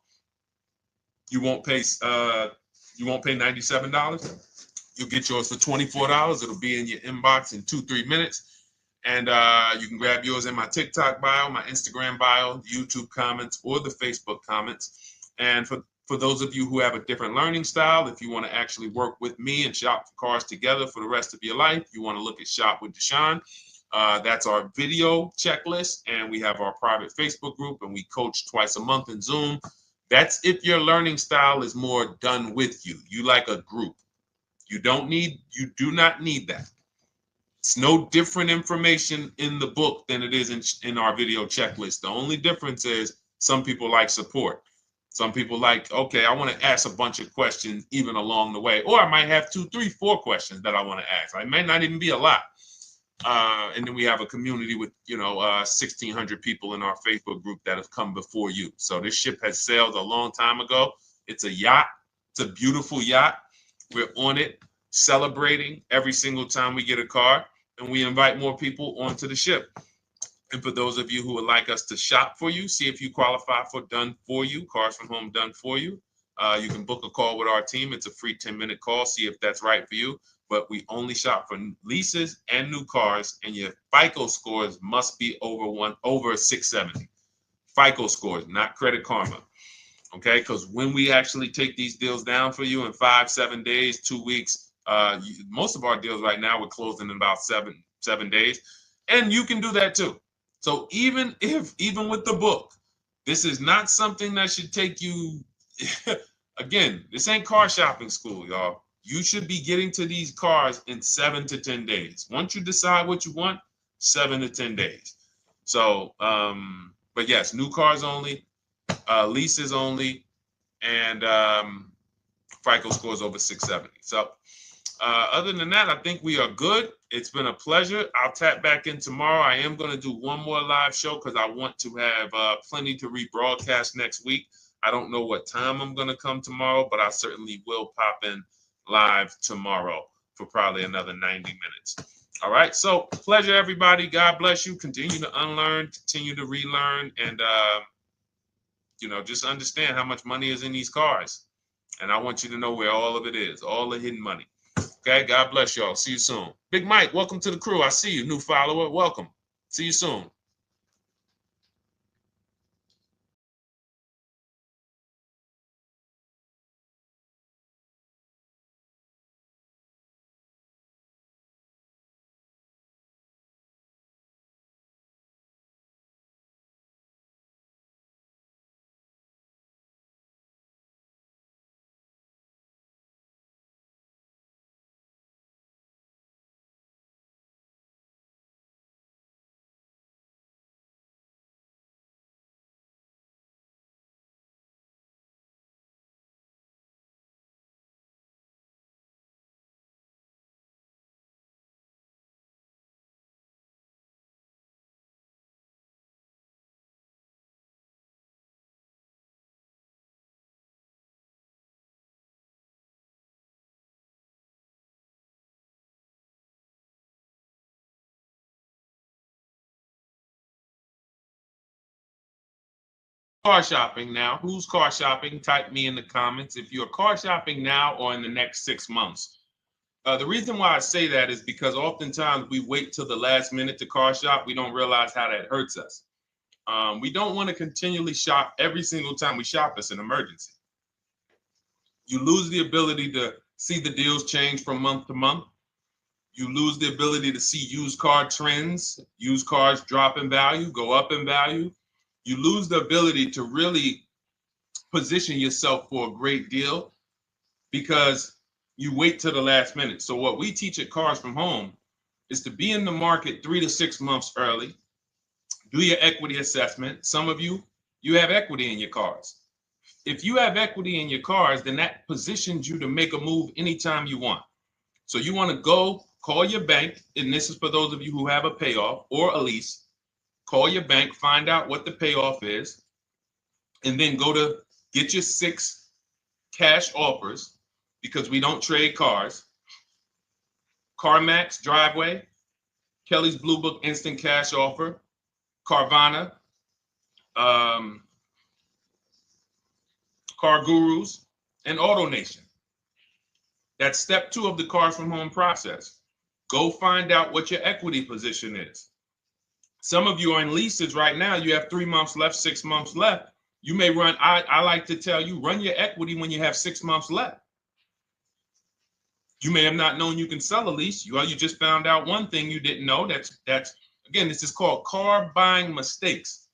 You won't pay $97. You'll get yours for $24. It'll be in your inbox in 2-3 minutes. And you can grab yours in my TikTok bio, my Instagram bio, YouTube comments, or the Facebook comments. And for those of you who have a different learning style, if you want to actually work with me and shop for cars together for the rest of your life, you want to look at Shop with Deshone. That's our video checklist. And we have our private Facebook group, and we coach twice a month in Zoom. That's if your learning style is more done with you. You like a group. You do not need that. It's no different information in the book than it is in our video checklist. The only difference is some people like support. Some people like, okay, I want to ask a bunch of questions even along the way, or I might have 2, 3, 4 questions that I want to ask. It may not even be a lot. And then we have a community with, 1,600 people in our Facebook group that have come before you. So this ship has sailed a long time ago. It's a yacht. It's a beautiful yacht. We're on it, celebrating every single time we get a car, and we invite more people onto the ship. And for those of you who would like us to shop for you, see if you qualify for Done For You, Cars from Home Done For You. You can book a call with our team. It's a free 10-minute call. See if that's right for you. But we only shop for leases and new cars, and your FICO scores must be over 670. FICO scores, not Credit Karma. Okay, because when we actually take these deals down for you in 5, 7 days, 2 weeks, most of our deals right now we're closing in about seven days, and you can do that too. So even with the book, this is not something that should take you. Again, this ain't car shopping school, y'all. You should be getting to these cars in 7 to 10 days. Once you decide what you want, 7 to 10 days. So, but yes, new cars only, leases only, and FICO scores over 670. So other than that, I think we are good. It's been a pleasure. I'll tap back in tomorrow. I am going to do one more live show because I want to have plenty to rebroadcast next week. I don't know what time I'm going to come tomorrow, but I certainly will pop in live tomorrow for probably another 90 minutes. All right. So pleasure, everybody. God bless you. Continue to unlearn, continue to relearn, and, just understand how much money is in these cars. And I want you to know where all of it is, all the hidden money. Okay, God bless y'all. See you soon. Big Mike, welcome to the crew. I see you, new follower. Welcome. See you soon. Car shopping now. Who's car shopping? Type me in the comments if you're car shopping now or in the next 6 months. The reason why I say that is because oftentimes we wait till the last minute to car shop. We don't realize how that hurts us. We don't want to continually shop every single time we shop. It's an emergency. You lose the ability to see the deals change from month to month. You lose the ability to see used car trends, used cars drop in value, go up in value. You lose the ability to really position yourself for a great deal because you wait till the last minute. So what we teach at Cars from Home is to be in the market 3 to 6 months early. Do your equity assessment. Some of you have equity in your cars. If you have equity in your cars, then that positions you to make a move anytime you want. So you want to go call your bank, and this is for those of you who have a payoff or a lease. Call your bank, find out what the payoff is, and then go to get your 6 cash offers, because we don't trade cars. CarMax, Driveway, Kelly's Blue Book Instant Cash Offer, Carvana, Car Gurus, and AutoNation. That's step 2 of the Cars from Home process. Go find out what your equity position is. Some of you are in leases right now. You have 3 months left, 6 months left. You may run, I like to tell you, run your equity when you have 6 months left. You may have not known you can sell a lease. You just found out one thing you didn't know. That's again, this is called car buying mistakes.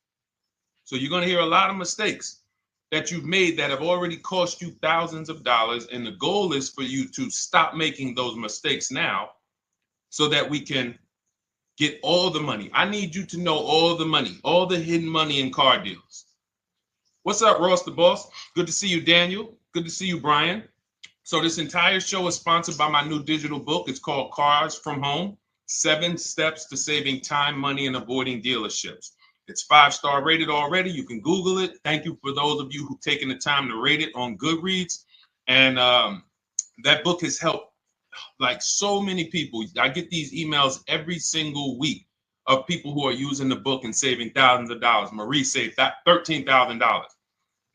So you're going to hear a lot of mistakes that you've made that have already cost you thousands of dollars. And the goal is for you to stop making those mistakes now so that we can get all the money. I need you to know all the money, all the hidden money in car deals. What's up, Ross the Boss? Good to see you, Daniel. Good to see you, Brian. So this entire show is sponsored by my new digital book. It's called Cars from Home, 7 Steps to Saving Time, Money, and Avoiding Dealerships. It's 5-star rated already. You can Google it. Thank you for those of you who've taken the time to rate it on Goodreads. And that book has helped like so many people. I get these emails every single week of people who are using the book and saving thousands of dollars. Marie saved $13,000.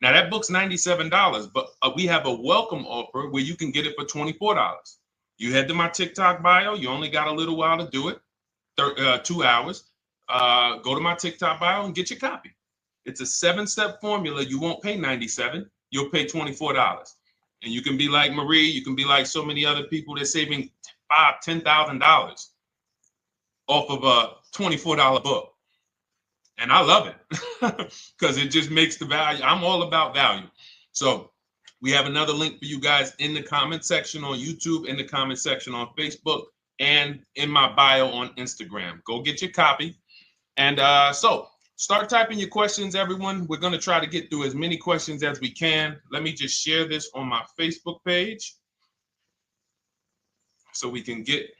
Now that book's $97, but we have a welcome offer where you can get it for $24. You head to my TikTok bio. You only got a little while to do it, 2 hours. Go to my TikTok bio and get your copy. It's a 7-step formula. You won't pay $97. You'll pay $24. And you can be like Marie. You can be like so many other people. They're saving $5,000, $10,000 off of a $24 book. And I love it because it just makes the value. I'm all about value. So we have another link for you guys in the comment section on YouTube, in the comment section on Facebook, and in my bio on Instagram. Go get your copy. And so start typing your questions, everyone. We're going to try to get through as many questions as we can. Let me just share this on my Facebook page so we can get.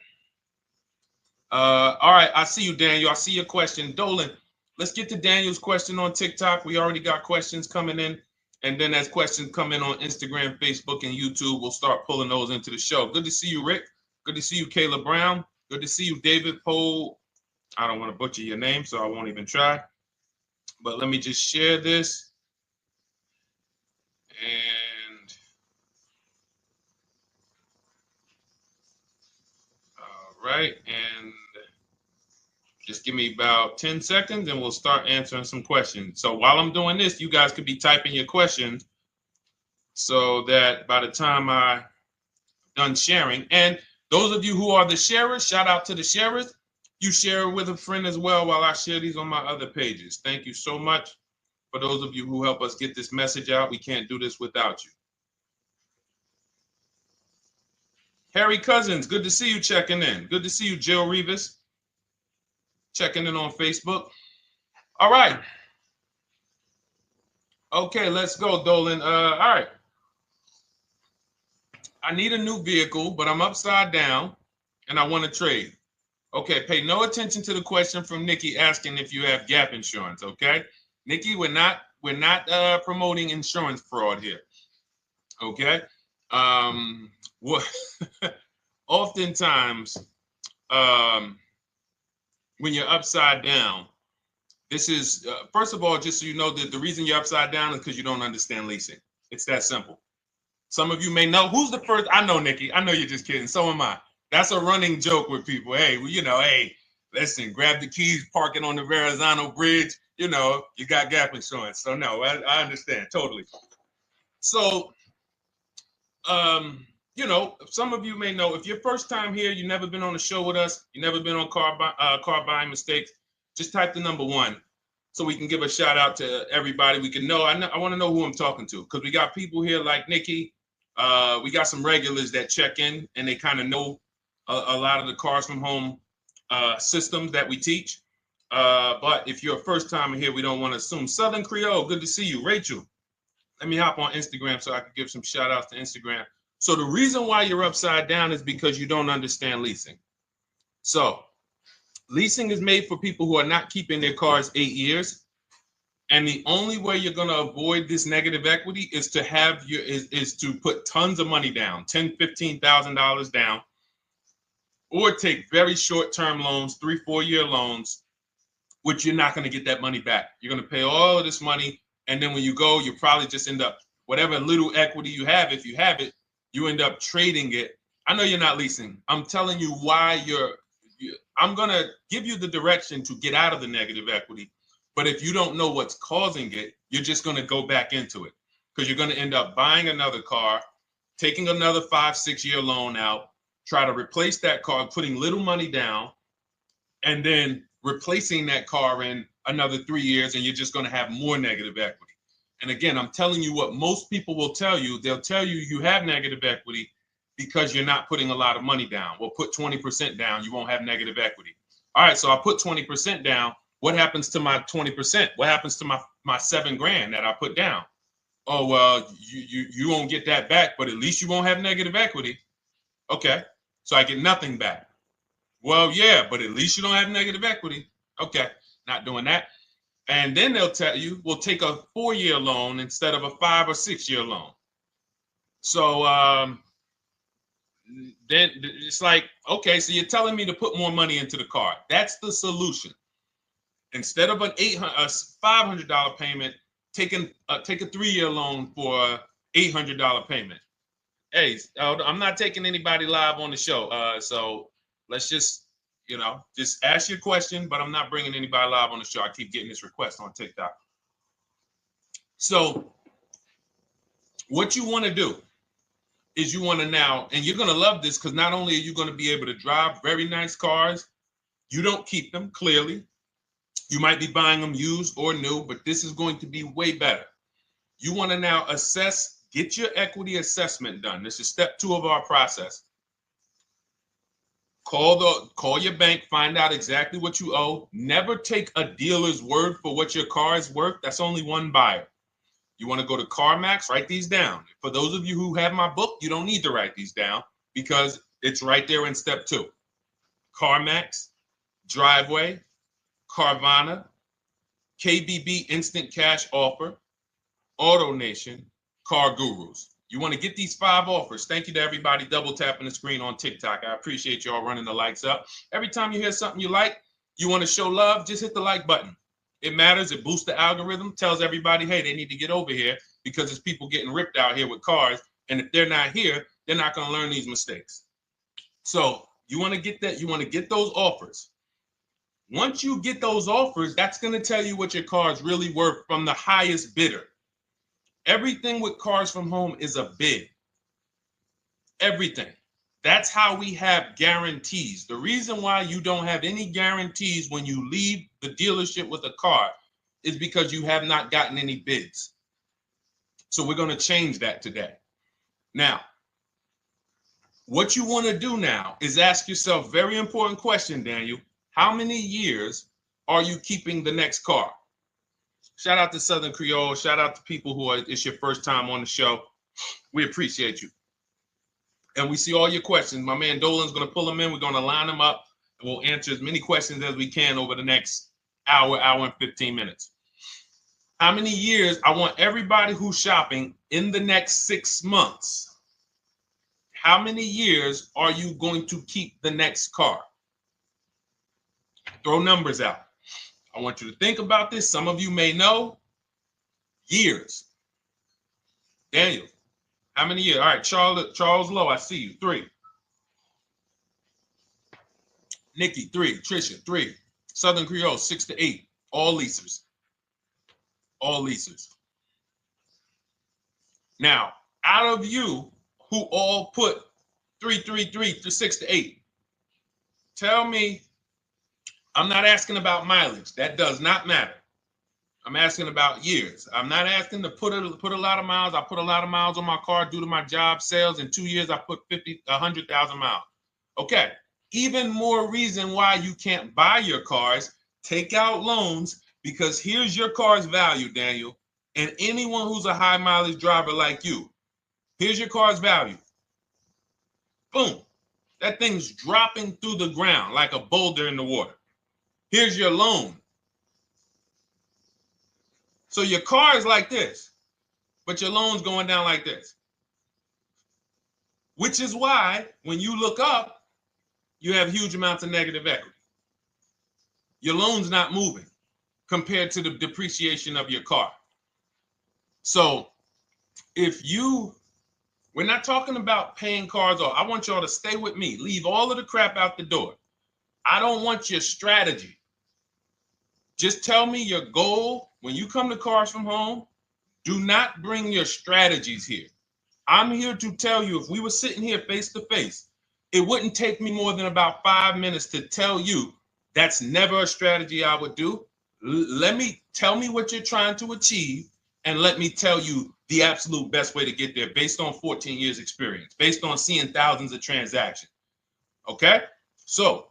All right. I see you, Daniel. I see your question. Dolan, let's get to Daniel's question on TikTok. We already got questions coming in. And then as questions come in on Instagram, Facebook, and YouTube, we'll start pulling those into the show. Good to see you, Rick. Good to see you, Kayla Brown. Good to see you, David Poe. I don't want to butcher your name, so I won't even try. But let me just share this. And all right. And just give me about 10 seconds and we'll start answering some questions. So while I'm doing this, you guys could be typing your questions so that by the time I'm done sharing, and those of you who are the sharers, shout out to the sharers. You share it with a friend as well while I share these on my other pages. Thank you so much for those of you who help us get this message out. We can't do this without you. Harry Cousins, good to see you checking in. Good to see you, Jill Rivas, checking in on Facebook. All right. Okay, let's go, Dolan. All right. I need a new vehicle, but I'm upside down and I want to trade. Okay, pay no attention to the question from Nikki asking if you have gap insurance, okay? Nikki, we're not promoting insurance fraud here, okay? Oftentimes, when you're upside down, this is, first of all, just so you know that the reason you're upside down is because you don't understand leasing. It's that simple. Some of you may know, who's the first? I know, Nikki. I know you're just kidding. So am I. That's a running joke with people. Hey, well, you know, hey, listen, grab the keys, park it on the Verrazano Bridge. You know, you got gap insurance. So no, I understand totally. So, you know, some of you may know, if you're first time here, you've never been on a show with us, you've never been on car buying mistakes, just type the number 1 so we can give a shout out to everybody. We can know. I want to know who I'm talking to because we got people here like Nikki. We got some regulars that check in and they kind of know a lot of the Cars from Home systems that we teach. But if you're a first timer here, we don't want to assume. Southern Creole, good to see you. Rachel, let me hop on Instagram so I can give some shout outs to Instagram. So the reason why you're upside down is because you don't understand leasing. So leasing is made for people who are not keeping their cars 8 years. And the only way you're going to avoid this negative equity is to have is to put tons of money down, $10,000, $15,000 down, or take very short-term loans, 3-4 year loans, which you're not going to get that money back. You're going to pay all of this money. And then when you go, you probably just end up, whatever little equity you have, if you have it, you end up trading it. I know you're not leasing. I'm telling you why I'm going to give you the direction to get out of the negative equity. But if you don't know what's causing it, you're just going to go back into it because you're going to end up buying another car, taking another 5-6 year loan out, try to replace that car, putting little money down, and then replacing that car in another 3 years, and you're just going to have more negative equity. And again, I'm telling you what most people will tell you. They'll tell you you have negative equity because you're not putting a lot of money down. Well, put 20% down, you won't have negative equity. All right, so I put 20% down. What happens to my 20%? What happens to my my $7,000 that I put down. Oh, well, you won't get that back, but at least you won't have negative equity. Okay, so I get nothing back. Well, yeah, but at least you don't have negative equity. Okay, not doing that. And then they'll tell you, we'll take a 4-year loan instead of a 5 or 6 year loan. So then it's like, okay, so you're telling me to put more money into the car. That's the solution. Instead of a $500 payment, take a 3-year loan for a $800 payment. Hey, I'm not taking anybody live on the show. So let's just ask your question, but I'm not bringing anybody live on the show. I keep getting this request on TikTok. So what you want to do is you want to now, and you're going to love this because not only are you going to be able to drive very nice cars, you don't keep them, clearly. You might be buying them used or new, but this is going to be way better. You want to now assess, get your equity assessment done. This is step 2 of our process. Call your bank, find out exactly what you owe. Never take a dealer's word for what your car is worth. That's only one buyer. You want to go to CarMax, write these down. For those of you who have my book, you don't need to write these down because it's right there in step 2. CarMax, Driveway, Carvana, KBB Instant Cash Offer, AutoNation, Car Gurus. You want to get these 5 offers. Thank you to everybody double tapping the screen on TikTok. I appreciate y'all running the likes up. Every time you hear something you like, you want to show love, just hit the like button. It matters. It boosts the algorithm, tells everybody, hey, they need to get over here because there's people getting ripped out here with cars. And if they're not here, they're not going to learn these mistakes. So you want to get that. You want to get those offers. Once you get those offers, that's going to tell you what your car is really worth from the highest bidder. Everything with Cars from Home is a bid. Everything. That's how we have guarantees. The reason why you don't have any guarantees when you leave the dealership with a car is because you have not gotten any bids. So we're going to change that today. Now, what you want to do now is ask yourself, very important question, Daniel. How many years are you keeping the next car? Shout out to Southern Creole. Shout out to people who it's your first time on the show. We appreciate you. And we see all your questions. My man Dolan's going to pull them in. We're going to line them up. And we'll answer as many questions as we can over the next hour and 15 minutes. How many years? I want everybody who's shopping in the next 6 months. How many years are you going to keep the next car? Throw numbers out. I want you to think about this. Some of you may know. Years. Daniel, how many years? All right, Charles Lowe, I see you. 3. Nikki, 3. Trisha, 3. Southern Creole, 6 to 8. All leasers. All leasers. Now, out of you who all put 3 to 6 to 8, tell me. I'm not asking about mileage. That does not matter. I'm asking about years. I'm not asking to put a lot of miles. I put a lot of miles on my car due to my job sales. In 2 years, I put 100,000 miles. Okay. Even more reason why you can't buy your cars. Take out loans because here's your car's value, Daniel. And anyone who's a high mileage driver like you, here's your car's value. Boom. That thing's dropping through the ground like a boulder in the water. Here's your loan. So your car is like this, but your loan's going down like this. Which is why when you look up, you have huge amounts of negative equity. Your loan's not moving compared to the depreciation of your car. So we're not talking about paying cars off. I want y'all to stay with me. Leave all of the crap out the door. I don't want your strategy. Just tell me your goal. When you come to Cars from Home, do not bring your strategies here. I'm here to tell you, if we were sitting here face to face, it wouldn't take me more than about 5 minutes to tell you that's never a strategy I would do. Tell me what you're trying to achieve, and let me tell you the absolute best way to get there based on 14 years experience, based on seeing thousands of transactions. Okay? So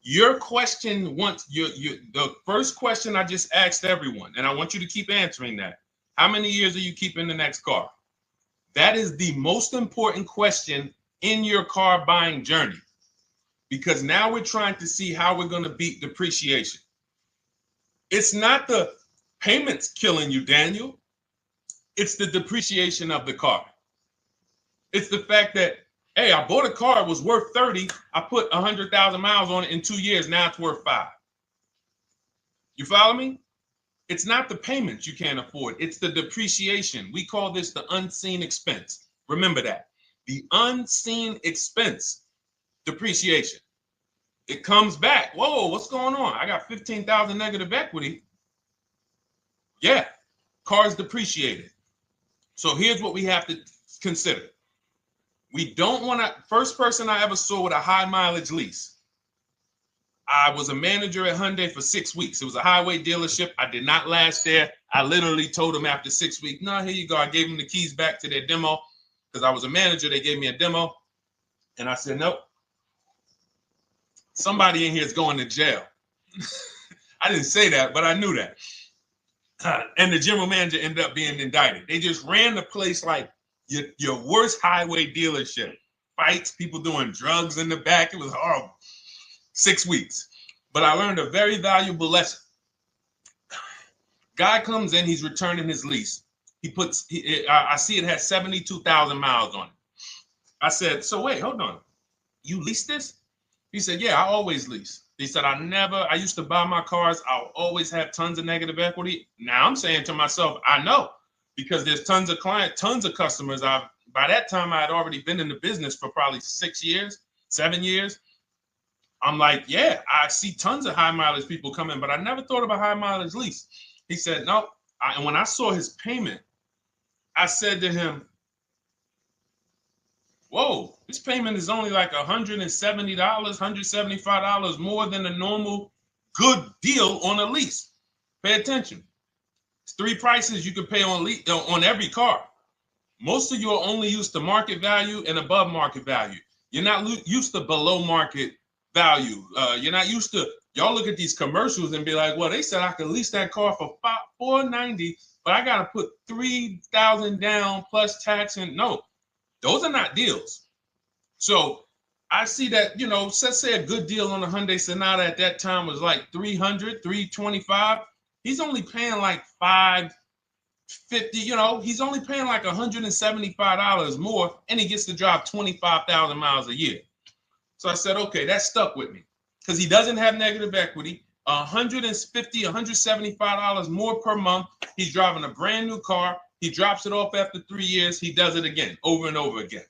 Your question the first question I just asked everyone, and I want you to keep answering that. How many years are you keeping the next car? That is the most important question in your car buying journey, because now we're trying to see how we're going to beat depreciation. It's not the payments killing you, Daniel. It's the depreciation of the car. It's the fact that, hey, I bought a car, it was worth 30. I put 100,000 miles on it in 2 years. Now it's worth 5. You follow me? It's not the payments you can't afford. It's the depreciation. We call this the unseen expense. Remember that. The unseen expense, depreciation. It comes back. Whoa, what's going on? I got 15,000 negative equity. Yeah, car's depreciated. So here's what we have to consider. We don't want to, first person I ever saw with a high mileage lease. I was a manager at Hyundai for 6 weeks. It was a highway dealership. I did not last there. I literally told them after 6 weeks, no, here you go. I gave them the keys back to their demo because I was a manager. They gave me a demo. And I said, nope. Somebody in here is going to jail. I didn't say that, but I knew that. And the general manager ended up being indicted. They just ran the place like your worst highway dealership. Fights, people doing drugs in the back. It was horrible. 6 weeks. But I learned a very valuable lesson. Guy comes in, he's returning his lease. I see it has 72,000 miles on it. I said, so wait, hold on. You leased this? He said, yeah, I always lease. He said, I used to buy my cars. I'll always have tons of negative equity. Now I'm saying to myself, I know, because there's tons of clients, tons of customers. By that time, I had already been in the business for probably 6 years, 7 years. I'm like, yeah, I see tons of high mileage people coming, but I never thought of a high mileage lease. He said, no. And when I saw his payment, I said to him, whoa, this payment is only like $170, $175 more than a normal good deal on a lease. Pay attention. It's 3 prices you can pay on every car. Most of you are only used to market value and above market value. You're not used to below market value. You're not used to, y'all look at these commercials and be like, well, they said I could lease that car for $490, but I got to put $3,000 down plus tax. And no, those are not deals. So I see that, let's say a good deal on a Hyundai Sonata at that time was like $300, $325. He's only paying like $550, he's only paying like $175 more, and he gets to drive 25,000 miles a year. So I said, okay, that stuck with me because he doesn't have negative equity. $150, $175 more per month. He's driving a brand new car. He drops it off after 3 years. He does it again, over and over again.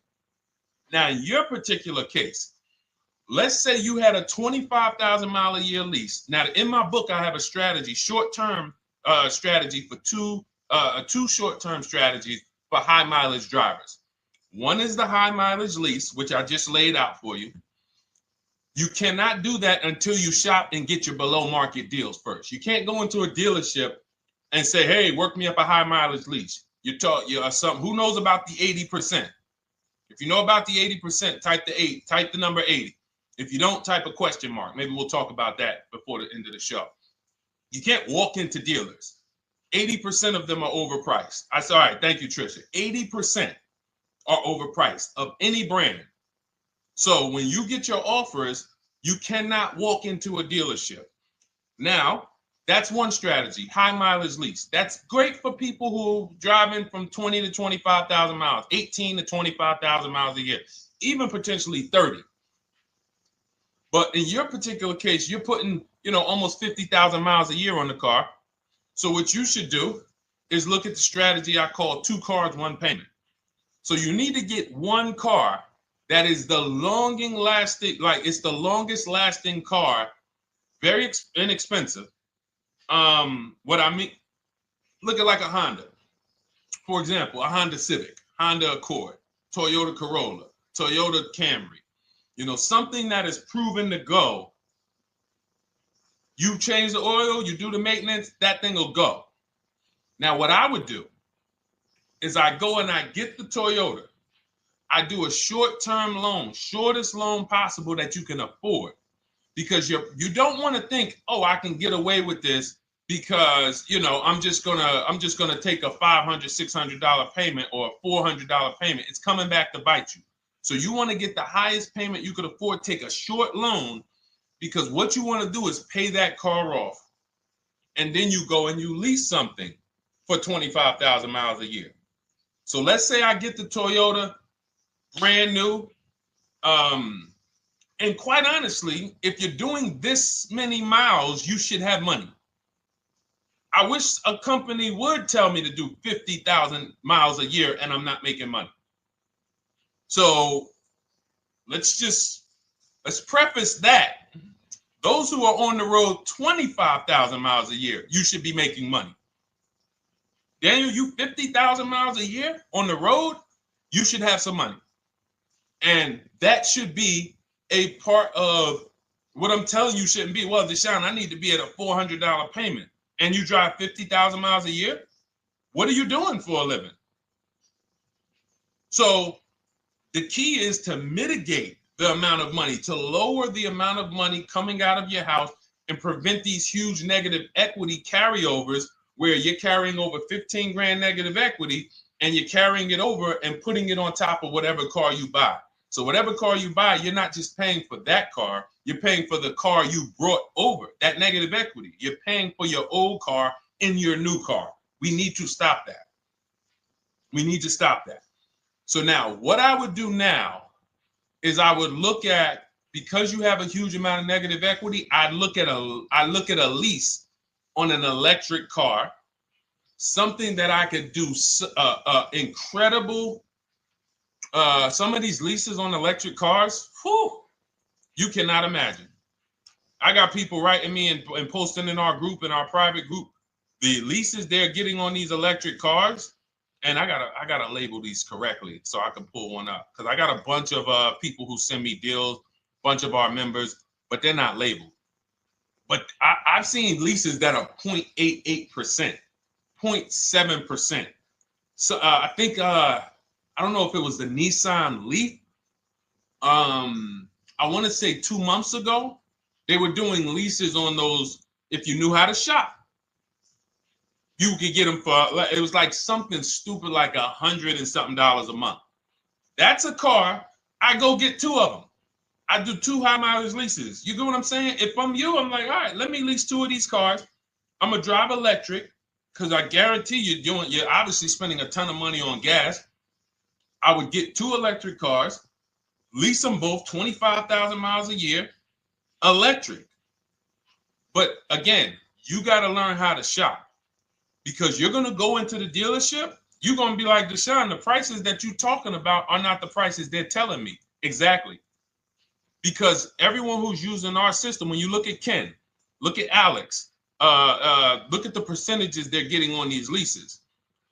Now, in your particular case, let's say you had a 25,000 mile a year lease. Now, in my book, I have a strategy, short-term strategy for two short-term strategies for high mileage drivers. One is the high mileage lease, which I just laid out for you. You cannot do that until you shop and get your below market deals first. You can't go into a dealership and say, hey, work me up a high mileage lease. You're something. Who knows about the 80%? If you know about the 80%, type the number 80. If you don't, type a question mark. Maybe we'll talk about that before the end of the show. You can't walk into dealers. 80% of them are overpriced. I said, all right, thank you, Trisha. 80% are overpriced of any brand. So when you get your offers, you cannot walk into a dealership. Now, that's one strategy, high mileage lease. That's great for people who are driving from 20 to 25,000 miles, 18 to 25,000 miles a year, even potentially 30. But in your particular case, you're putting, almost 50,000 miles a year on the car. So what you should do is look at the strategy I call 2 cars, 1 payment. So you need to get one car that is the longest lasting car, very inexpensive. What I mean, look at like a Honda. For example, a Honda Civic, Honda Accord, Toyota Corolla, Toyota Camry. Something that is proven to go. You change the oil, you do the maintenance, that thing will go. Now, what I would do is I go and I get the Toyota. I do a short-term loan, shortest loan possible that you can afford. because you don't want to think, oh, I can get away with this because, you know, I'm just gonna take a $500, $600 payment or a $400 payment. It's coming back to bite you. So you want to get the highest payment you could afford, take a short loan, because what you want to do is pay that car off. And then you go and you lease something for 25,000 miles a year. So let's say I get the Toyota brand new. And quite honestly, if you're doing this many miles, you should have money. I wish a company would tell me to do 50,000 miles a year and I'm not making money. So let's preface that. Those who are on the road 25,000 miles a year, you should be making money. Daniel, you 50,000 miles a year on the road, you should have some money. And that should be a part of what I'm telling you shouldn't be. Well, Deshone, I need to be at a $400 payment. And you drive 50,000 miles a year? What are you doing for a living? So the key is to mitigate the amount of money, to lower the amount of money coming out of your house and prevent these huge negative equity carryovers where you're carrying over 15 grand negative equity and you're carrying it over and putting it on top of whatever car you buy. So whatever car you buy, you're not just paying for that car, you're paying for the car you brought over, that negative equity. You're paying for your old car in your new car. We need to stop that. We need to stop that. So now what I would do now is I would look at, because you have a huge amount of negative equity, I look at a lease on an electric car, something that I could do incredible. Some of these leases on electric cars, whew, you cannot imagine. I got people writing me and posting in our group, in our private group, the leases they're getting on these electric cars. And I gotta label these correctly so I can pull one up, because I got a bunch of people who send me deals, bunch of our members, but they're not labeled. But I've seen leases that are 0.88%, 0.7%. So I think I don't know if it was the Nissan Leaf. I want to say 2 months ago, they were doing leases on those. If you knew how to shop, you could get them for, it was like something stupid like $100 and something a month. That's a car. I go get 2 of them. I do 2 high mileage leases. You get what I'm saying? If I'm you, I'm like, all right, let me lease 2 of these cars. I'm gonna drive electric, because I guarantee you're obviously spending a ton of money on gas. I would get 2 electric cars, lease them both 25,000 miles a year, electric. But again, you got to learn how to shop, because you're going to go into the dealership. You're going to be like, Deshone, the prices that you're talking about are not the prices they're telling me. Exactly. Because everyone who's using our system, when you look at Ken, look at Alex, look at the percentages they're getting on these leases.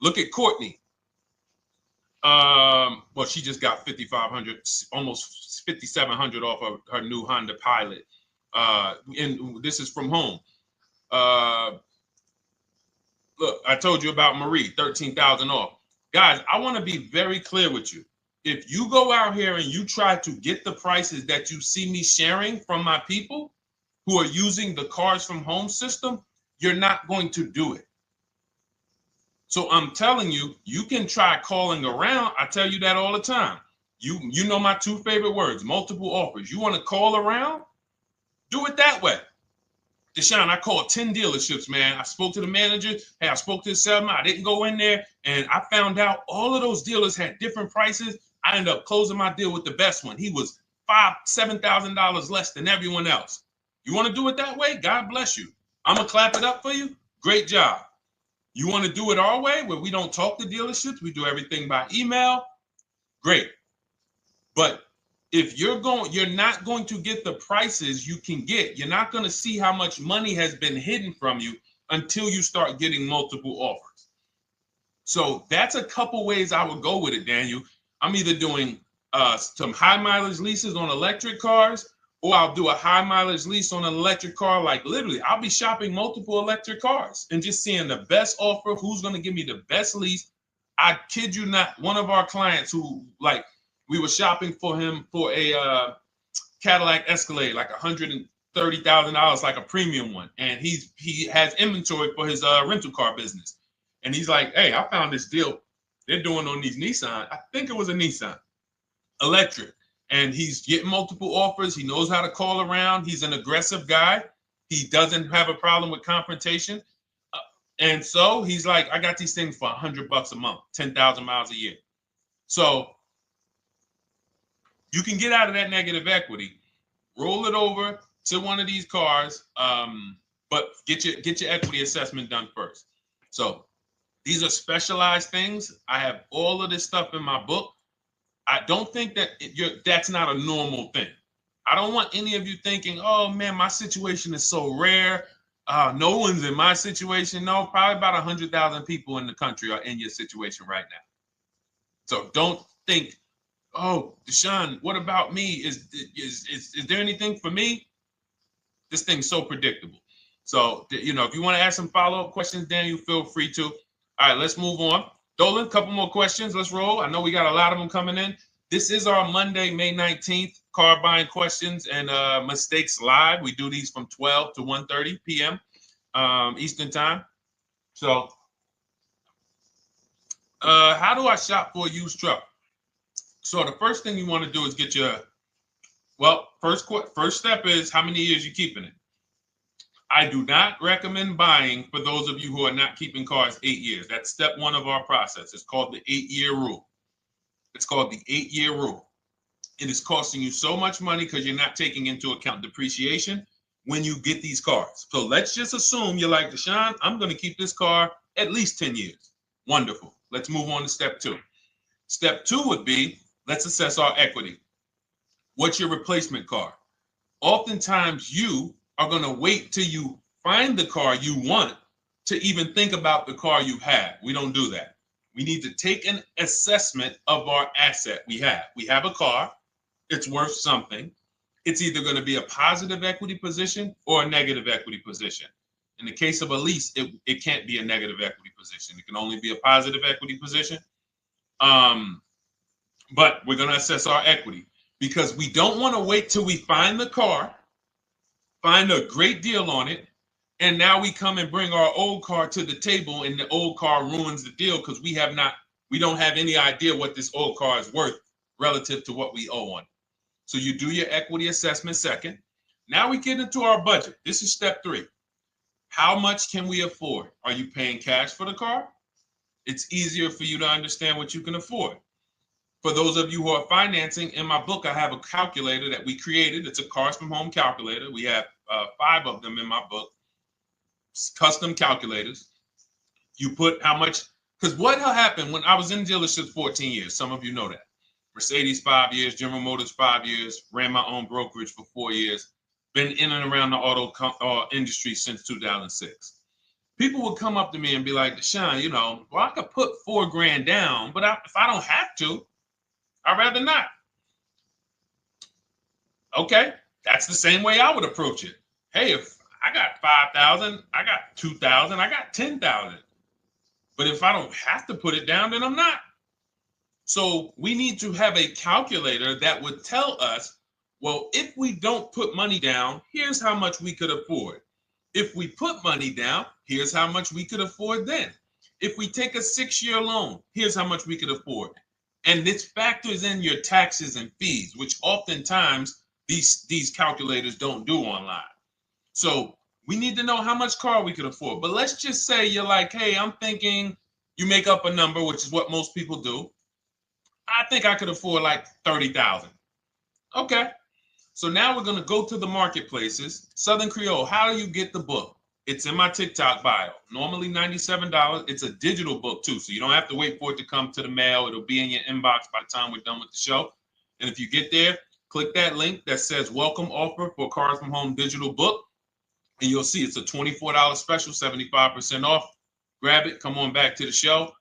Look at Courtney. Well, she just got 5,500, almost 5,700 off of her new Honda Pilot. And this is from home. Look, I told you about Marie, 13,000 off. Guys, I want to be very clear with you. If you go out here and you try to get the prices that you see me sharing from my people who are using the Cars from Home system, you're not going to do it. So I'm telling you, you can try calling around. I tell you that all the time. You know my 2 favorite words, multiple offers. You want to call around? Do it that way. Deshone, I called 10 dealerships, man. I spoke to the manager. Hey, I spoke to the salesman. I didn't go in there, and I found out all of those dealers had different prices. I ended up closing my deal with the best one. He was $5,000, $7,000 less than everyone else. You want to do it that way? God bless you. I'm going to clap it up for you. Great job. You want to do it our way, where we don't talk to dealerships? We do everything by email? Great. But if you're not going to get the prices you can get. You're not going to see how much money has been hidden from you until you start getting multiple offers. So that's a couple ways I would go with it, Daniel. I'm either doing some high mileage leases on electric cars, or I'll do a high mileage lease on an electric car. Like literally, I'll be shopping multiple electric cars and just seeing the best offer, who's going to give me the best lease. I kid you not, one of our clients who, like, we were shopping for him for a Cadillac Escalade, like $30,000, like a premium one, and he has inventory for his rental car business. And he's like, hey, I found this deal they're doing on these Nissan. I think it was a Nissan electric. And he's getting multiple offers. He knows how to call around. He's an aggressive guy. He doesn't have a problem with confrontation. And so he's like, I got these things for $100 a month, 10,000 miles a year. So you can get out of that negative equity, roll it over to one of these cars, but get your equity assessment done first. So these are specialized things. I have all of this stuff in my book. I don't think that that's not a normal thing. I don't want any of you thinking, oh man, my situation is so rare. No one's in my situation. No, probably about 100,000 people in the country are in your situation right now. So don't think, oh, Deshone, what about me? Is there anything for me? This thing's so predictable. So, if you want to ask some follow-up questions, Daniel, feel free to. All right, let's move on. Dolan, a couple more questions. Let's roll. I know we got a lot of them coming in. This is our Monday, May 19th, car buying questions and mistakes live. We do these from 12 to 1:30 p.m. Eastern time. So how do I shop for a used truck? So the first thing you want to do is get your, first step is how many years you keeping it. I do not recommend buying for those of you who are not keeping cars 8 years. That's step one of our process. It's called the 8-year rule. It's called the 8-year rule. It is costing you so much money because you're not taking into account depreciation when you get these cars. So let's just assume you're like, Deshone, I'm going to keep this car at least 10 years. Wonderful. Let's move on to step two. Step two would be, let's assess our equity. What's your replacement car? Oftentimes you are going to wait till you find the car you want to even think about the car you have. We don't do that. We need to take an assessment of our asset we have. We have a car. It's worth something. It's either going to be a positive equity position or a negative equity position. In the case of a lease, it can't be a negative equity position. It can only be a positive equity position. But we're going to assess our equity because we don't want to wait till we find the car, find a great deal on it, and now we come and bring our old car to the table and the old car ruins the deal because we don't have any idea what this old car is worth relative to what we owe on it. So you do your equity assessment second. Now we get into our budget. This is step three. How much can we afford? Are you paying cash for the car? It's easier for you to understand what you can afford. For those of you who are financing, in my book, I have a calculator that we created. It's a Cars from Home calculator. We have 5 of them in my book, custom calculators. You put how much, because what happened when I was in dealerships 14 years, some of you know that. Mercedes 5 years, General Motors 5 years, ran my own brokerage for 4 years, been in and around the auto industry since 2006. People would come up to me and be like, Deshone, I could put $4,000 down, but if I don't have to, I'd rather not. Okay, that's the same way I would approach it. Hey, if I got 5,000, I got 2,000, I got 10,000. But if I don't have to put it down, then I'm not. So we need to have a calculator that would tell us, well, if we don't put money down, here's how much we could afford. If we put money down, here's how much we could afford then. If we take a 6-year loan, here's how much we could afford. And this factors in your taxes and fees, which oftentimes these calculators don't do online. So we need to know how much car we could afford. But let's just say you're like, hey, I'm thinking, you make up a number, which is what most people do. I think I could afford like 30,000. Okay. So now we're going to go to the marketplaces. Southern Creole, how do you get the book? It's in my TikTok bio. Normally $97. It's a digital book too, so you don't have to wait for it to come to the mail. It'll be in your inbox by the time we're done with the show. And if you get there, click that link that says welcome offer for Cars from Home digital book. And you'll see it's a $24 special, 75% off. Grab it. Come on back to the show.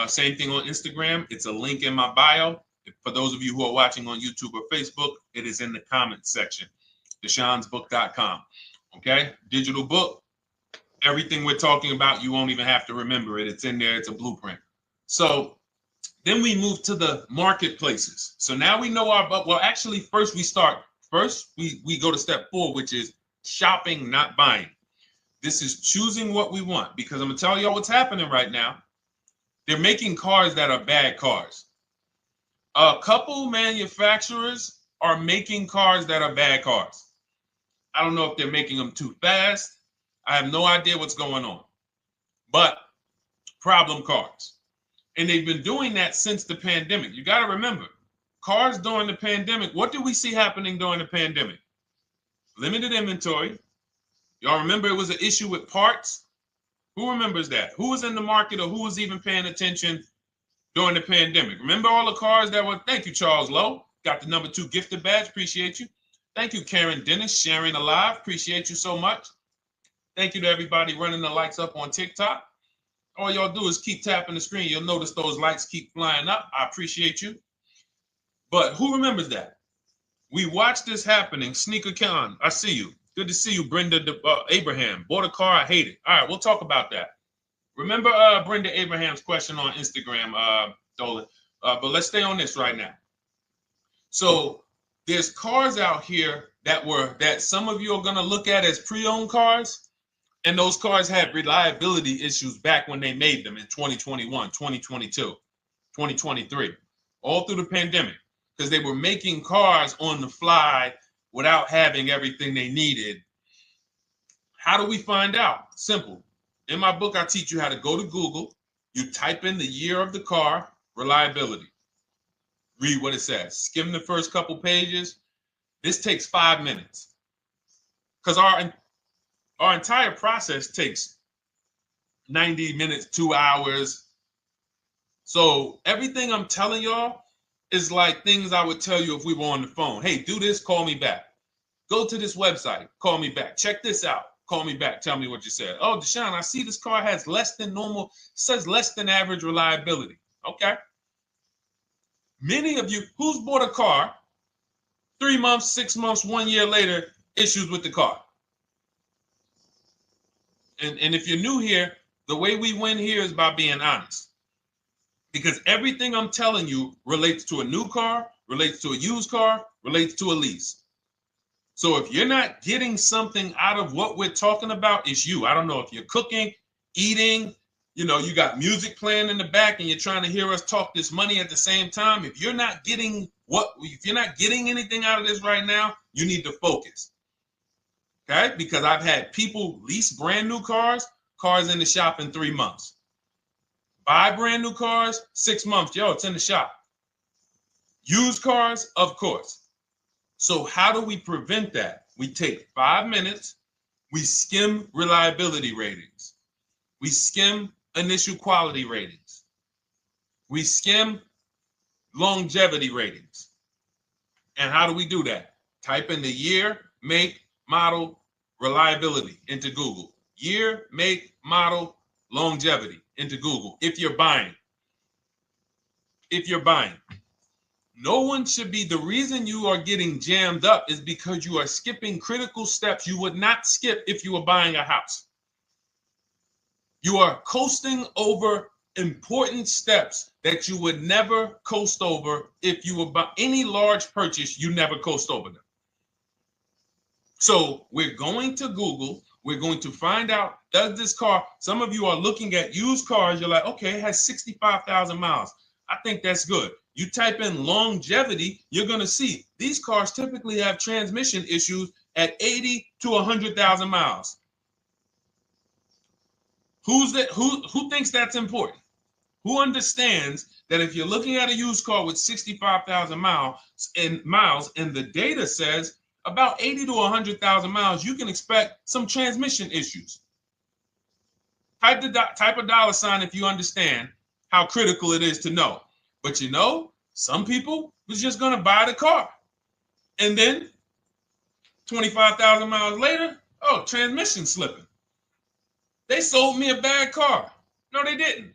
Same thing on Instagram. It's a link in my bio. For those of you who are watching on YouTube or Facebook, it is in the comments section. DeshonesBook.com. Okay? Digital book. Everything we're talking about, you won't even have to remember it. It's in there. It's a blueprint. So then we move to the marketplaces. So now we know our, well, actually, first we go to step 4, which is shopping, not buying. This is choosing what we want, because I'm gonna tell y'all what's happening right now. They're making cars that are bad cars. A couple manufacturers are making cars that are bad cars. I don't know if they're making them too fast. I have no idea what's going on, but problem cars. And they've been doing that since the pandemic. You got to remember, cars during the pandemic, what did we see happening during the pandemic? Limited inventory. Y'all remember it was an issue with parts? Who remembers that? Who was in the market, or who was even paying attention during the pandemic? Remember all the cars that were, thank you, Charles Lowe. Got the #2 gifted badge, appreciate you. Thank you, Karen Dennis, sharing alive, appreciate you so much. Thank you to everybody running the likes up on TikTok. All y'all do is keep tapping the screen. You'll notice those likes keep flying up. I appreciate you. But who remembers that? We watched this happening. Sneaker Con, I see you. Good to see you, Brenda Abraham. Bought a car, I hate it. All right, we'll talk about that. Remember Brenda Abraham's question on Instagram, Dolan. But let's stay on this right now. So there's cars out here that some of you are going to look at as pre-owned cars, and those cars had reliability issues back when they made them in 2021, 2022, 2023, all through the pandemic, because they were making cars on the fly without having everything they needed. How do we find out? Simple. In my book, I teach you how to go to Google. You type in the year of the car, reliability. Read what it says. Skim the first couple pages. This takes 5 minutes, because our entire process takes 90 minutes, 2 hours. So everything I'm telling y'all is like things I would tell you if we were on the phone. Hey, do this, call me back. Go to this website, call me back. Check this out, call me back. Tell me what you said. Oh, Deshone, I see this car has less than normal, says less than average reliability. Okay. Many of you, who's bought a car 3 months, 6 months, 1 year later, issues with the car? And if you're new here, the way we win here is by being honest. Because everything I'm telling you relates to a new car, relates to a used car, relates to a lease. So if you're not getting something out of what we're talking about, it's you. I don't know if you're cooking, eating, you got music playing in the back and you're trying to hear us talk this money at the same time. If you're not getting anything out of this right now, you need to focus. Okay? Because I've had people lease brand new cars in the shop in 3 months. Buy brand new cars, 6 months. Yo, it's in the shop. Used cars, of course. So how do we prevent that? We take 5 minutes. We skim reliability ratings. We skim initial quality ratings. We skim longevity ratings. And how do we do that? Type in the year, make, model, reliability into Google. Year, make, model, longevity into Google. If you're buying. No one should be, the reason you are getting jammed up is because you are skipping critical steps you would not skip if you were buying a house. You are coasting over important steps that you would never coast over if you were buying any large purchase. You never coast over them. So we're going to Google. We're going to find out, does this car, some of you are looking at used cars. You're like, okay, it has 65,000 miles. I think that's good. You type in longevity, you're going to see these cars typically have transmission issues at 80 to 100,000 miles. Who thinks that's important? Who understands that if you're looking at a used car with 65,000 miles and the data says about 80 to 100,000 miles, you can expect some transmission issues. Type a dollar sign if you understand how critical it is to know. But some people was just going to buy the car. And then 25,000 miles later, transmission slipping. They sold me a bad car. No, they didn't.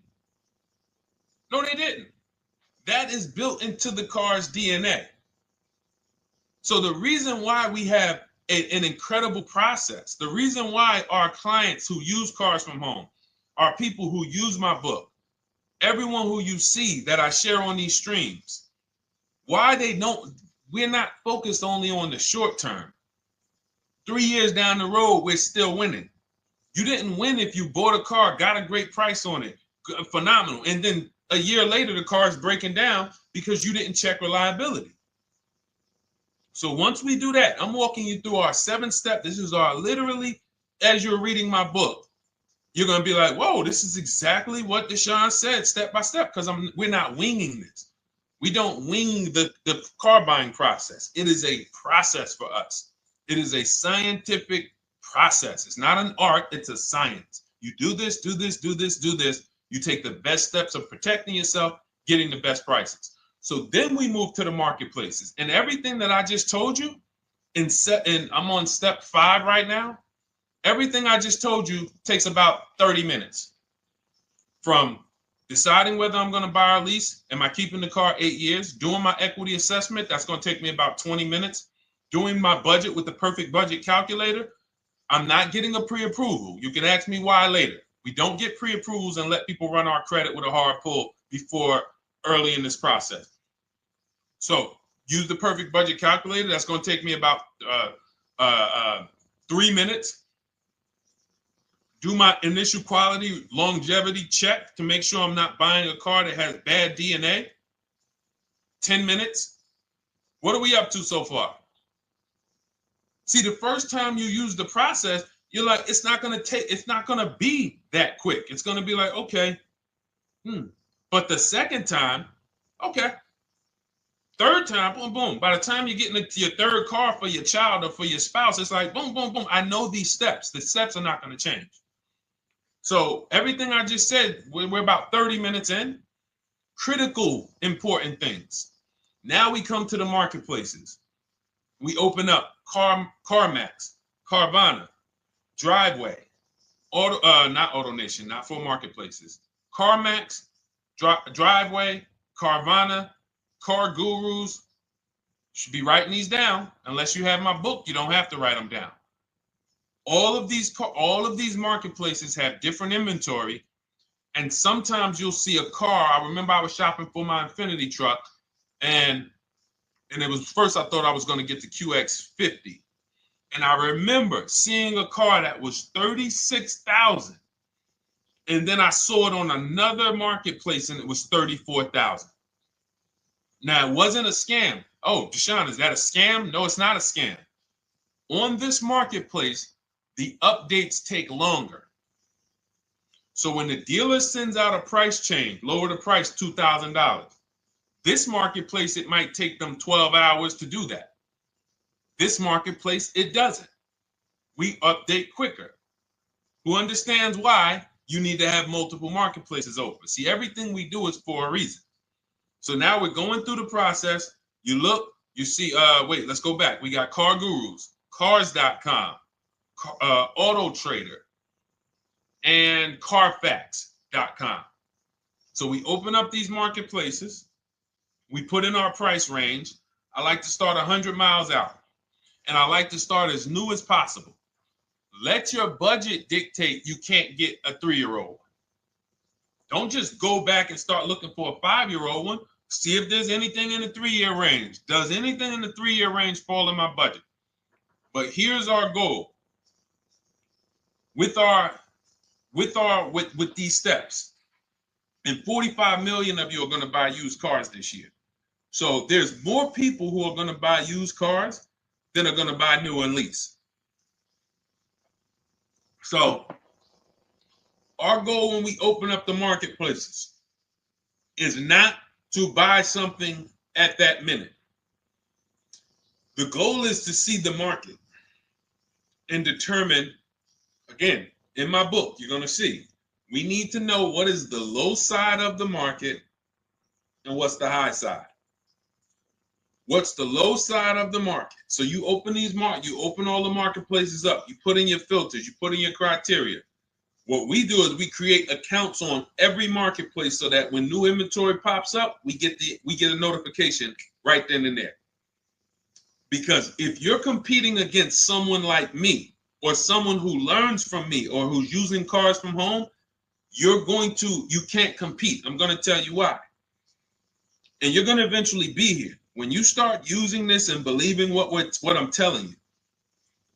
That is built into the car's DNA. So the reason why we have an incredible process, the reason why our clients who use cars from home are people who use my book, everyone who you see that I share on these streams, we're not focused only on the short term. 3 years down the road, we're still winning. You didn't win if you bought a car, got a great price on it, phenomenal, and then a year later the car is breaking down because you didn't check reliability. So once we do that, I'm walking you through our 7-step. This is our literally, as you're reading my book, you're going to be like, whoa, this is exactly what Deshone said, step by step, because we're not winging this. We don't wing the car buying process. It is a process for us. It is a scientific process. It's not an art, it's a science. You do this, do this, do this, do this. You take the best steps of protecting yourself, getting the best prices. So then we move to the marketplaces. And everything that I just told you, and I'm on step 5 right now, everything I just told you takes about 30 minutes. From deciding whether I'm going to buy or lease, am I keeping the car 8 years, doing my equity assessment, that's going to take me about 20 minutes, doing my budget with the perfect budget calculator. I'm not getting a pre-approval. You can ask me why later. We don't get pre-approvals and let people run our credit with a hard pull before early in this process. So use the perfect budget calculator. That's going to take me about 3 minutes. Do my initial quality longevity check to make sure I'm not buying a car that has bad DNA. 10 minutes. What are we up to so far? See, the first time you use the process, you're like, it's not going to be that quick. It's going to be like, okay. But the second time, okay. Third time, boom, boom. By the time you're getting into your third car for your child or for your spouse, it's like, boom, boom, boom. I know these steps. The steps are not going to change. So everything I just said, we're about 30 minutes in. Critical, important things. Now we come to the marketplaces. We open up CarMax, Carvana, Driveway, not AutoNation, not for marketplaces. CarMax, Driveway, Carvana, Car Gurus. Should be writing these down. Unless you have my book, you don't have to write them down. All of these marketplaces have different inventory, and sometimes you'll see a car. I remember I was shopping for my Infinity truck, and it was first I thought I was going to get the QX50. And I remember seeing a car that was $36,000. And then I saw it on another marketplace and it was $34,000. Now, it wasn't a scam. Oh, Deshone, is that a scam? No, it's not a scam. On this marketplace, the updates take longer. So when the dealer sends out a price change, lower the price $2,000. This marketplace, it might take them 12 hours to do that. This marketplace, it doesn't. We update quicker. Who understands why you need to have multiple marketplaces open? See, everything we do is for a reason. So now we're going through the process. You look, you see, wait, let's go back. We got Car Gurus, Cars.com, Auto Trader, and Carfax.com. So we open up these marketplaces. We put in our price range. I like to start 100 miles out. And I like to start as new as possible. Let your budget dictate you can't get a 3-year-old. Don't just go back and start looking for a 5-year-old one. See if there's anything in the 3-year range. Does anything in the 3-year range fall in my budget? But here's our goal. With these steps, and 45 million of you are going to buy used cars this year. So there's more people who are going to buy used cars than are going to buy new and lease. So our goal when we open up the marketplaces is not to buy something at that minute. The goal is to see the market and determine, again, in my book, you're going to see, we need to know what is the low side of the market and what's the high side. What's the low side of the market? So you open you open all the marketplaces up. You put in your filters. You put in your criteria. What we do is we create accounts on every marketplace so that when new inventory pops up, we get a notification right then and there. Because if you're competing against someone like me or someone who learns from me or who's using cars from home, you can't compete. I'm going to tell you why. And you're going to eventually be here. When you start using this and believing what I'm telling you,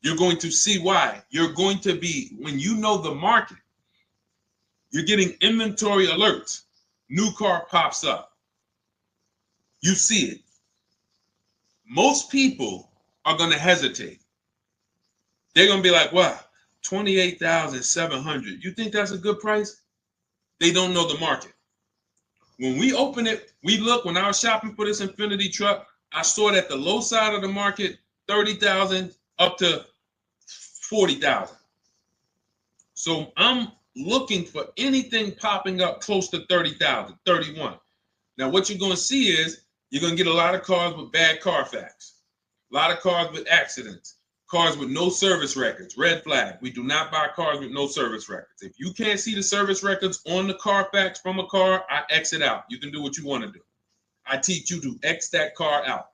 You're going to see why. You're going to be, when you know the market, you're getting inventory alerts. New car pops up. You see it. Most people are going to hesitate. They're going to be like, wow, 28,700. You think that's a good price? They don't know the market. When we open it, we look, when I was shopping for this Infiniti truck, I saw it at the low side of the market, 30,000 up to 40,000. So I'm looking for anything popping up close to 30,000, 31. Now, what you're going to see is you're going to get a lot of cars with bad Carfax, a lot of cars with accidents, cars with no service records, red flag. We do not buy cars with no service records. If you can't see the service records on the Carfax from a car, I exit out. You can do what you want to do. I teach you to X that car out.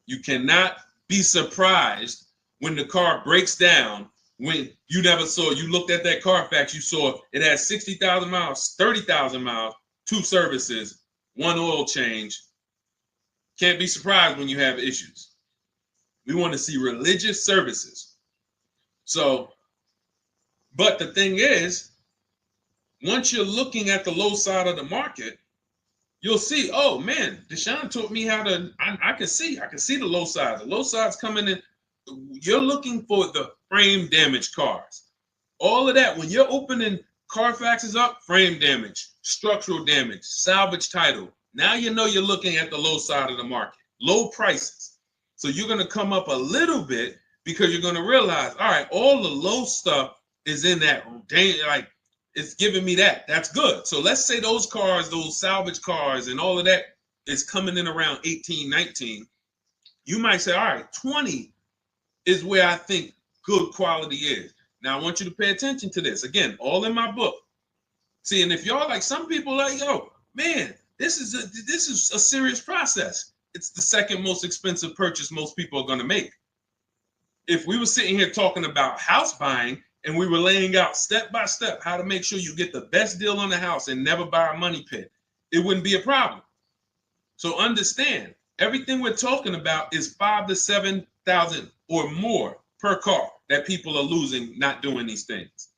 You cannot be surprised when the car breaks down, when you never saw, you looked at that Carfax, you saw it has 60,000 miles, 30,000 miles, 2 services, 1 oil change. Can't be surprised when you have issues. We want to see religious services. So, but the thing is, once you're looking at the low side of the market, you'll see, oh man, Deshone taught me how to, I can see the low side. The low side's coming in. You're looking for the frame damage cars. All of that, when you're opening Carfaxes up, frame damage, structural damage, salvage title. Now you know you're looking at the low side of the market, low prices. So you're going to come up a little bit because you're going to realize, all right, all the low stuff is in that, like, it's giving me that. That's good. So let's say those cars, those salvage cars and all of that is coming in around 18, 19. You might say, all right, 20 is where I think good quality is. Now, I want you to pay attention to this. Again, all in my book. See, and if y'all like, some people like, yo, man, this is a serious process. It's the second most expensive purchase most people are going to make. If we were sitting here talking about house buying and we were laying out step by step how to make sure you get the best deal on the house and never buy a money pit, it wouldn't be a problem. So understand, everything we're talking about is 5,000 to 7,000 or more per car that people are losing not doing these things.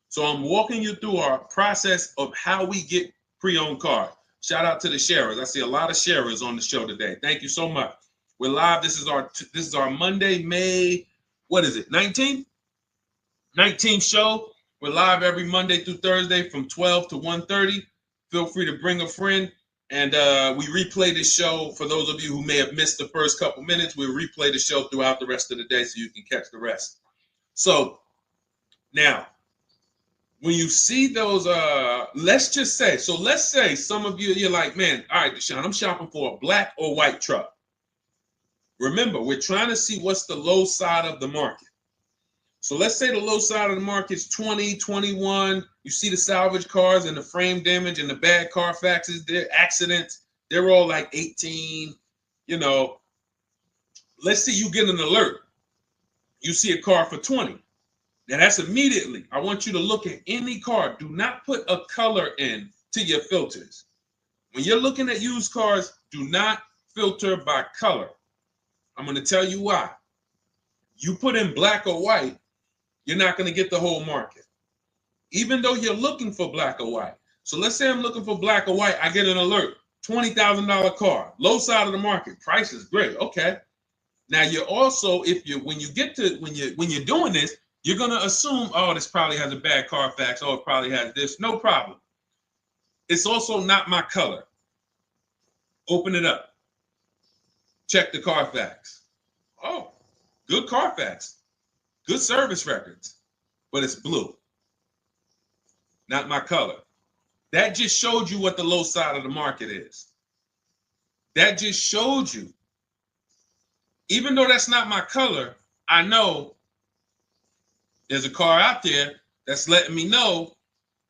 So I'm walking you through our process of how we get pre-owned cars. Shout out to the sharers. I see a lot of sharers on the show today. Thank you so much. We're live. This is our Monday, May, what is it, 19th? 19th show. We're live every Monday through Thursday from 12 to 1:30. Feel free to bring a friend. And we replay this show. For those of you who may have missed the first couple minutes, we'll replay the show throughout the rest of the day so you can catch the rest. So now, when you see those, let's say some of you, you're like, man, all right, Deshone, I'm shopping for a black or white truck. Remember, we're trying to see what's the low side of the market. So let's say the low side of the market is 20, 21. You see the salvage cars and the frame damage and the bad Carfaxes, their accidents, they're all like 18, you know. Let's say you get an alert. You see a car for 20. Now that's immediately, I want you to look at any car. Do not put a color in to your filters. When you're looking at used cars, do not filter by color. I'm going to tell you why. You put in black or white, you're not going to get the whole market, even though you're looking for black or white. So let's say I'm looking for black or white. I get an alert, $20,000 car, low side of the market. Price is great. Okay. Now you're also, when you're doing this, you're going to assume, oh, this probably has a bad Carfax. Oh, it probably has this. No problem. It's also not my color. Open it up. Check the Carfax. Oh, good Carfax. Good service records. But it's blue. Not my color. That just showed you what the low side of the market is. That just showed you. Even though that's not my color, I know there's a car out there that's letting me know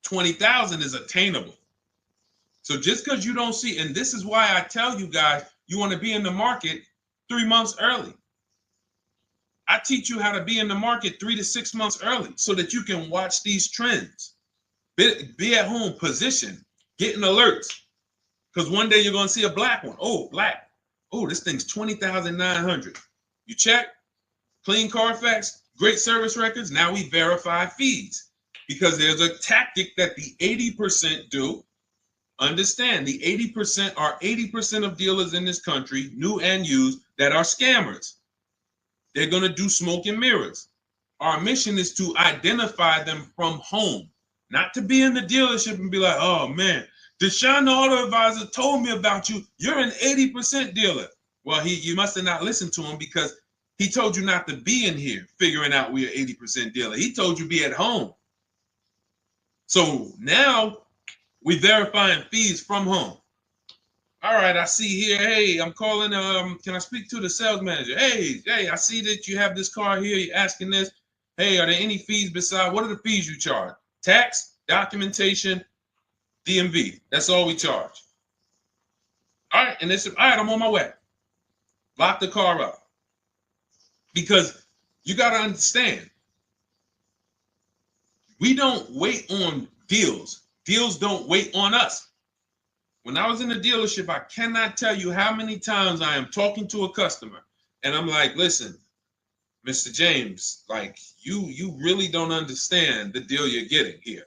20,000 is attainable. So just because you don't see, and this is why I tell you guys, you want to be in the market 3 months early. I teach you how to be in the market 3 to 6 months early so that you can watch these trends. Be at home, position, getting alerts. Because one day you're going to see a black one. Oh, black. Oh, this thing's 20,900. You check. clean Carfax, great service records. Now we verify fees because there's a tactic that the 80% do. Understand, the 80% are 80% of dealers in this country, new and used, that are scammers. They're going to do smoke and mirrors. Our mission is to identify them from home, not to be in the dealership and be like, oh man, Deshone the Auto Advisor told me about you. You're an 80% dealer. Well, you must have not listened to him because he told you not to be in here figuring out we're 80% dealer. He told you be at home. So now we verifying fees from home. All right, I see here. Hey, I'm calling. Can I speak to the sales manager? Hey, I see that you have this car here. You're asking this. Hey, are there any fees besides? What are the fees you charge? Tax, documentation, DMV. That's all we charge. All right, and they said, all right, I'm on my way. Lock the car up. Because you got to understand, we don't wait on deals. Deals don't wait on us. When I was in the dealership, I cannot tell you how many times I am talking to a customer and I'm like, listen, Mr. James, like you really don't understand the deal you're getting here.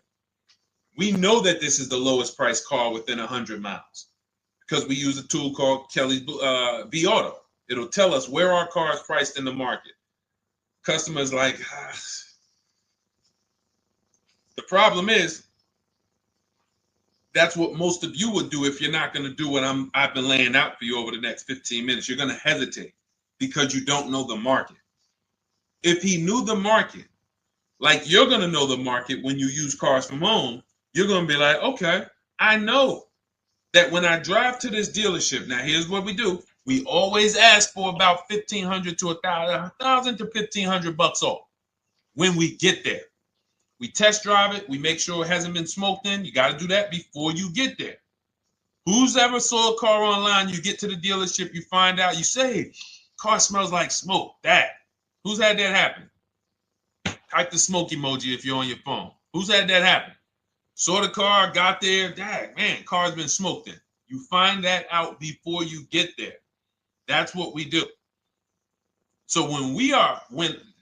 We know that this is the lowest price car within 100 miles because we use a tool called Kelly's V Auto. It'll tell us where our car is priced in the market. Customers like, the problem is, that's what most of you would do if you're not going to do what I've been laying out for you over the next 15 minutes. You're going to hesitate because you don't know the market. If he knew the market, like you're going to know the market when you use cars from home, you're going to be like, okay, I know that when I drive to this dealership, now here's what we do. We always ask for about $1,500 to $1,000 to $1,500 off when we get there. We test drive it. We make sure it hasn't been smoked in. You got to do that before you get there. Who's ever saw a car online? You get to the dealership, you find out, you say, car smells like smoke. That. Who's had that happen? Type the smoke emoji if you're on your phone. Who's had that happen? Saw the car, got there, dang, man, car's been smoked in. You find that out before you get there. That's what we do. So when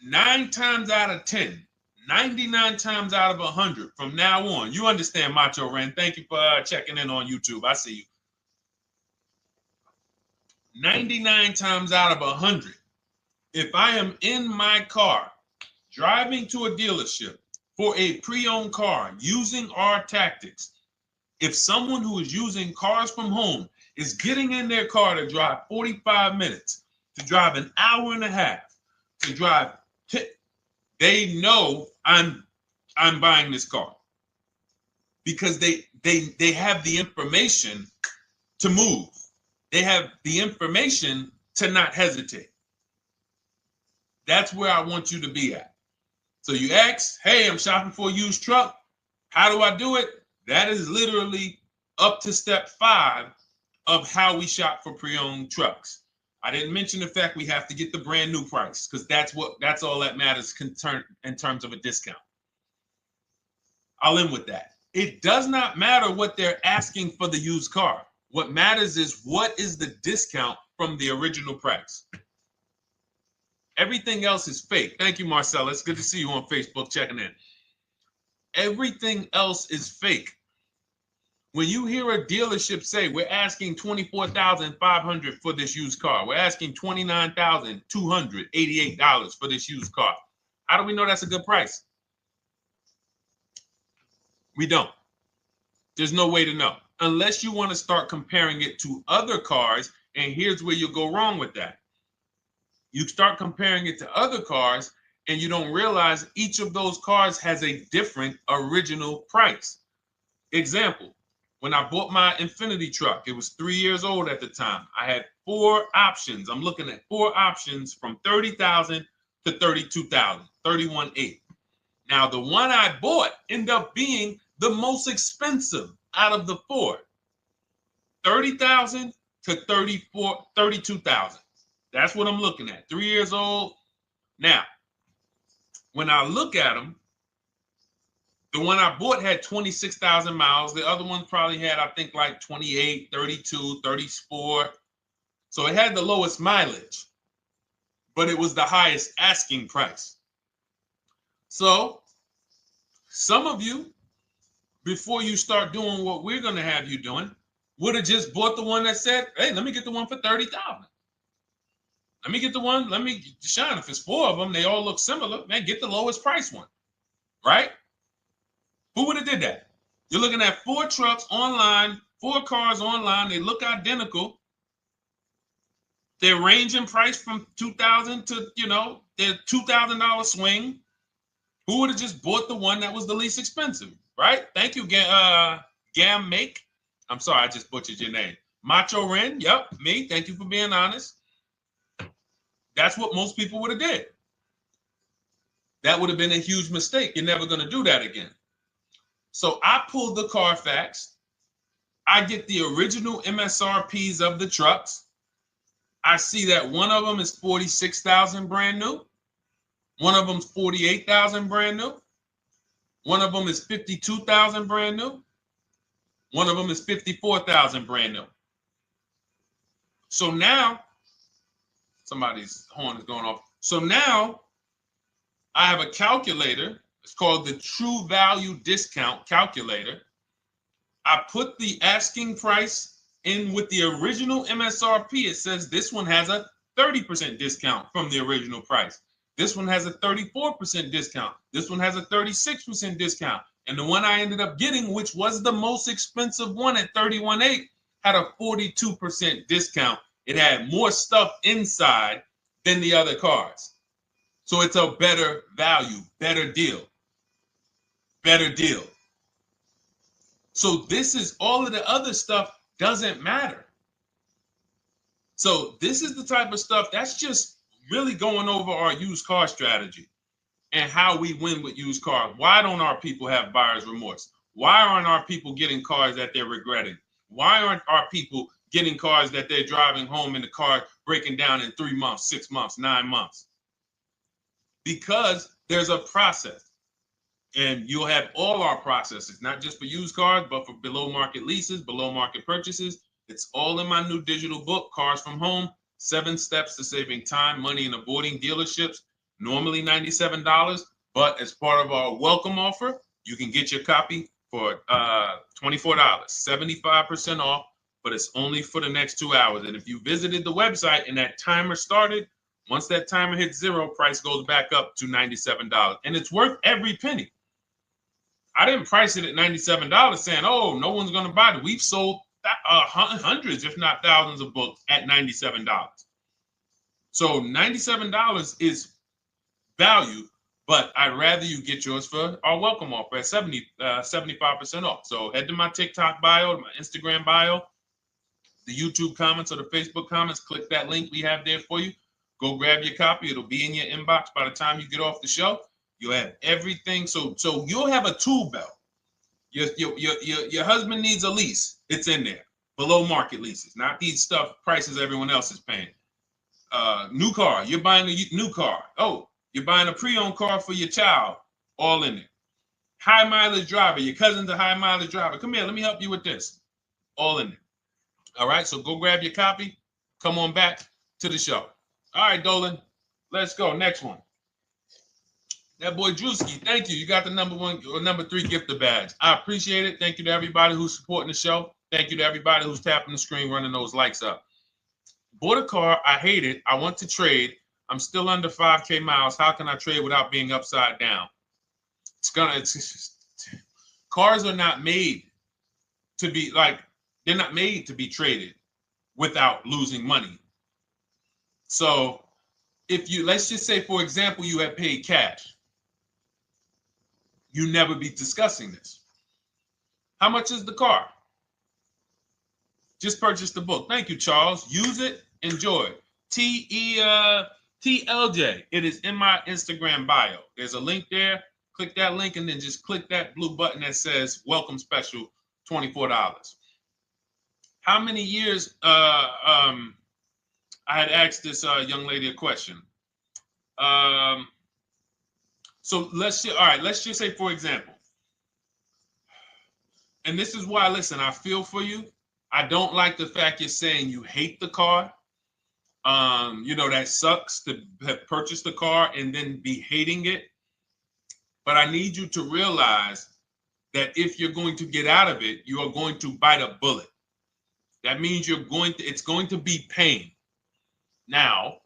9 times out of 10, 99 times out of 100 from now on, you understand, Macho Ren. Thank you for checking in on YouTube. I see you. 99 times out of 100, if I am in my car driving to a dealership for a pre-owned car using our tactics, if someone who is using cars from home is getting in their car to drive 45 minutes, to drive an hour and a half, to drive, they know I'm buying this car because they have the information to move. They have the information to not hesitate. That's where I want you to be at. So you ask, hey, I'm shopping for a used truck. How do I do it? That is literally up to step 5 of how we shop for pre-owned trucks. I didn't mention the fact we have to get the brand new price because that's all that matters in terms of a discount. I'll end with that. It does not matter what they're asking for the used car. What matters is what is the discount from the original price. Everything else is fake. Thank you, Marcella. It's good to see you on Facebook checking in. Everything else is fake. When you hear a dealership say, we're asking $24,500 for this used car, we're asking $29,288 for this used car, how do we know that's a good price? We don't. There's no way to know. Unless you want to start comparing it to other cars, and here's where you'll go wrong with that. You start comparing it to other cars, and you don't realize each of those cars has a different original price. Example. When I bought my Infinity truck, it was 3 years old at the time. I had 4 options. I'm looking at 4 options from $30,000 to $32,000, $31,800. Now, the one I bought ended up being the most expensive out of the 4. $30,000 to $32,000. That's what I'm looking at. 3 years old. Now, when I look at them, the one I bought had 26,000 miles. The other one probably had, I think, like 28, 32, 34. So it had the lowest mileage. but it was the highest asking price. So some of you, before you start doing what we're going to have you doing, would have just bought the one that said, hey, let me get the one for $30,000. Let me get the one, Deshone, if it's 4 of them, they all look similar, man, get the lowest price one, right? Who would have did that? You're looking at 4 trucks online, 4 cars online, they look identical. They're ranging price from $2,000 to, their $2,000 swing. Who would have just bought the one that was the least expensive, right? Thank you, Gam Make. I'm sorry, I just butchered your name. Macho Ren, yep, me. Thank you for being honest. That's what most people would have did. That would have been a huge mistake. You're never going to do that again. So I pulled the Carfax. I get the original MSRPs of the trucks. I see that one of them is $46,000 brand new. One of them's $48,000 brand new. One of them is $52,000 brand new. One of them is $54,000 brand new. So now, somebody's horn is going off. So now I have a calculator. It's called the True Value Discount Calculator. I put the asking price in with the original MSRP. It says this one has a 30% discount from the original price. This one has a 34% discount. This one has a 36% discount. And the one I ended up getting, which was the most expensive one at $31,800, had a 42% discount. It had more stuff inside than the other cars. So it's a better value, better deal. Better deal. So this is all of the other stuff doesn't matter. So this is the type of stuff that's just really going over our used car strategy and how we win with used cars. Why don't our people have buyer's remorse? Why aren't our people getting cars that they're regretting? Why aren't our people getting cars that they're driving home and the car breaking down in 3 months, 6 months, 9 months? Because there's a process. And you'll have all our processes, not just for used cars, but for below market leases, below market purchases. It's all in my new digital book, Cars from Home, 7 Steps to Saving Time, Money, and Avoiding Dealerships. Normally $97, but as part of our welcome offer, you can get your copy for $24, 75% off, but it's only for the next 2 hours. And if you visited the website and that timer started, once that timer hits 0, price goes back up to $97. And it's worth every penny. I didn't price it at $97 saying, oh, no one's going to buy it. We've sold hundreds, if not thousands of books at $97. So $97 is value, but I'd rather you get yours for our welcome offer at 75% off. So head to my TikTok bio, my Instagram bio, the YouTube comments or the Facebook comments, click that link we have there for you. Go grab your copy. It'll be in your inbox by the time you get off the show. You'll have everything. So you'll have a tool belt. Your husband needs a lease. It's in there. Below market leases, not these stuff prices everyone else is paying. New car. You're buying a new car. Oh, you're buying a pre-owned car for your child. All in there. High mileage driver. Your cousin's a high mileage driver. Come here. Let me help you with this. All in there. All right. So go grab your copy. Come on back to the show. All right, Dolan. Let's go. Next one. That boy Drewski, thank you. You got the number 1 or number 3 gifter badge. I appreciate it. Thank you to everybody who's supporting the show. Thank you to everybody who's tapping the screen, running those likes up. Bought a car. I hate it. I want to trade. I'm still under 5K miles. How can I trade without being upside down? Cars are not made to be they're not made to be traded without losing money. So if you, let's just say, for example, you have paid cash, you never be discussing this. How much is the car? Just purchase the book. Thank you, Charles. Use it, enjoy it. TLJ. It is in my Instagram bio. There's a link there. Click that link and then just click that blue button that says welcome special, $24. How many years I had asked this young lady a question. So let's just say, for example, and this is why, listen, I feel for you. I don't like the fact you're saying you hate the car. That sucks to have purchased a car and then be hating it. But I need you to realize that if you're going to get out of it, you are going to bite a bullet. That means it's going to be pain. Now,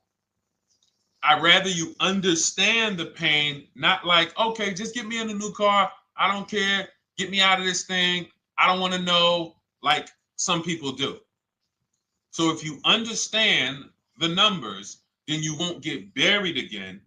I'd rather you understand the pain, not like, okay, just get me in a new car. I don't care. Get me out of this thing. I don't want to know, like some people do. So if you understand the numbers, then you won't get buried again.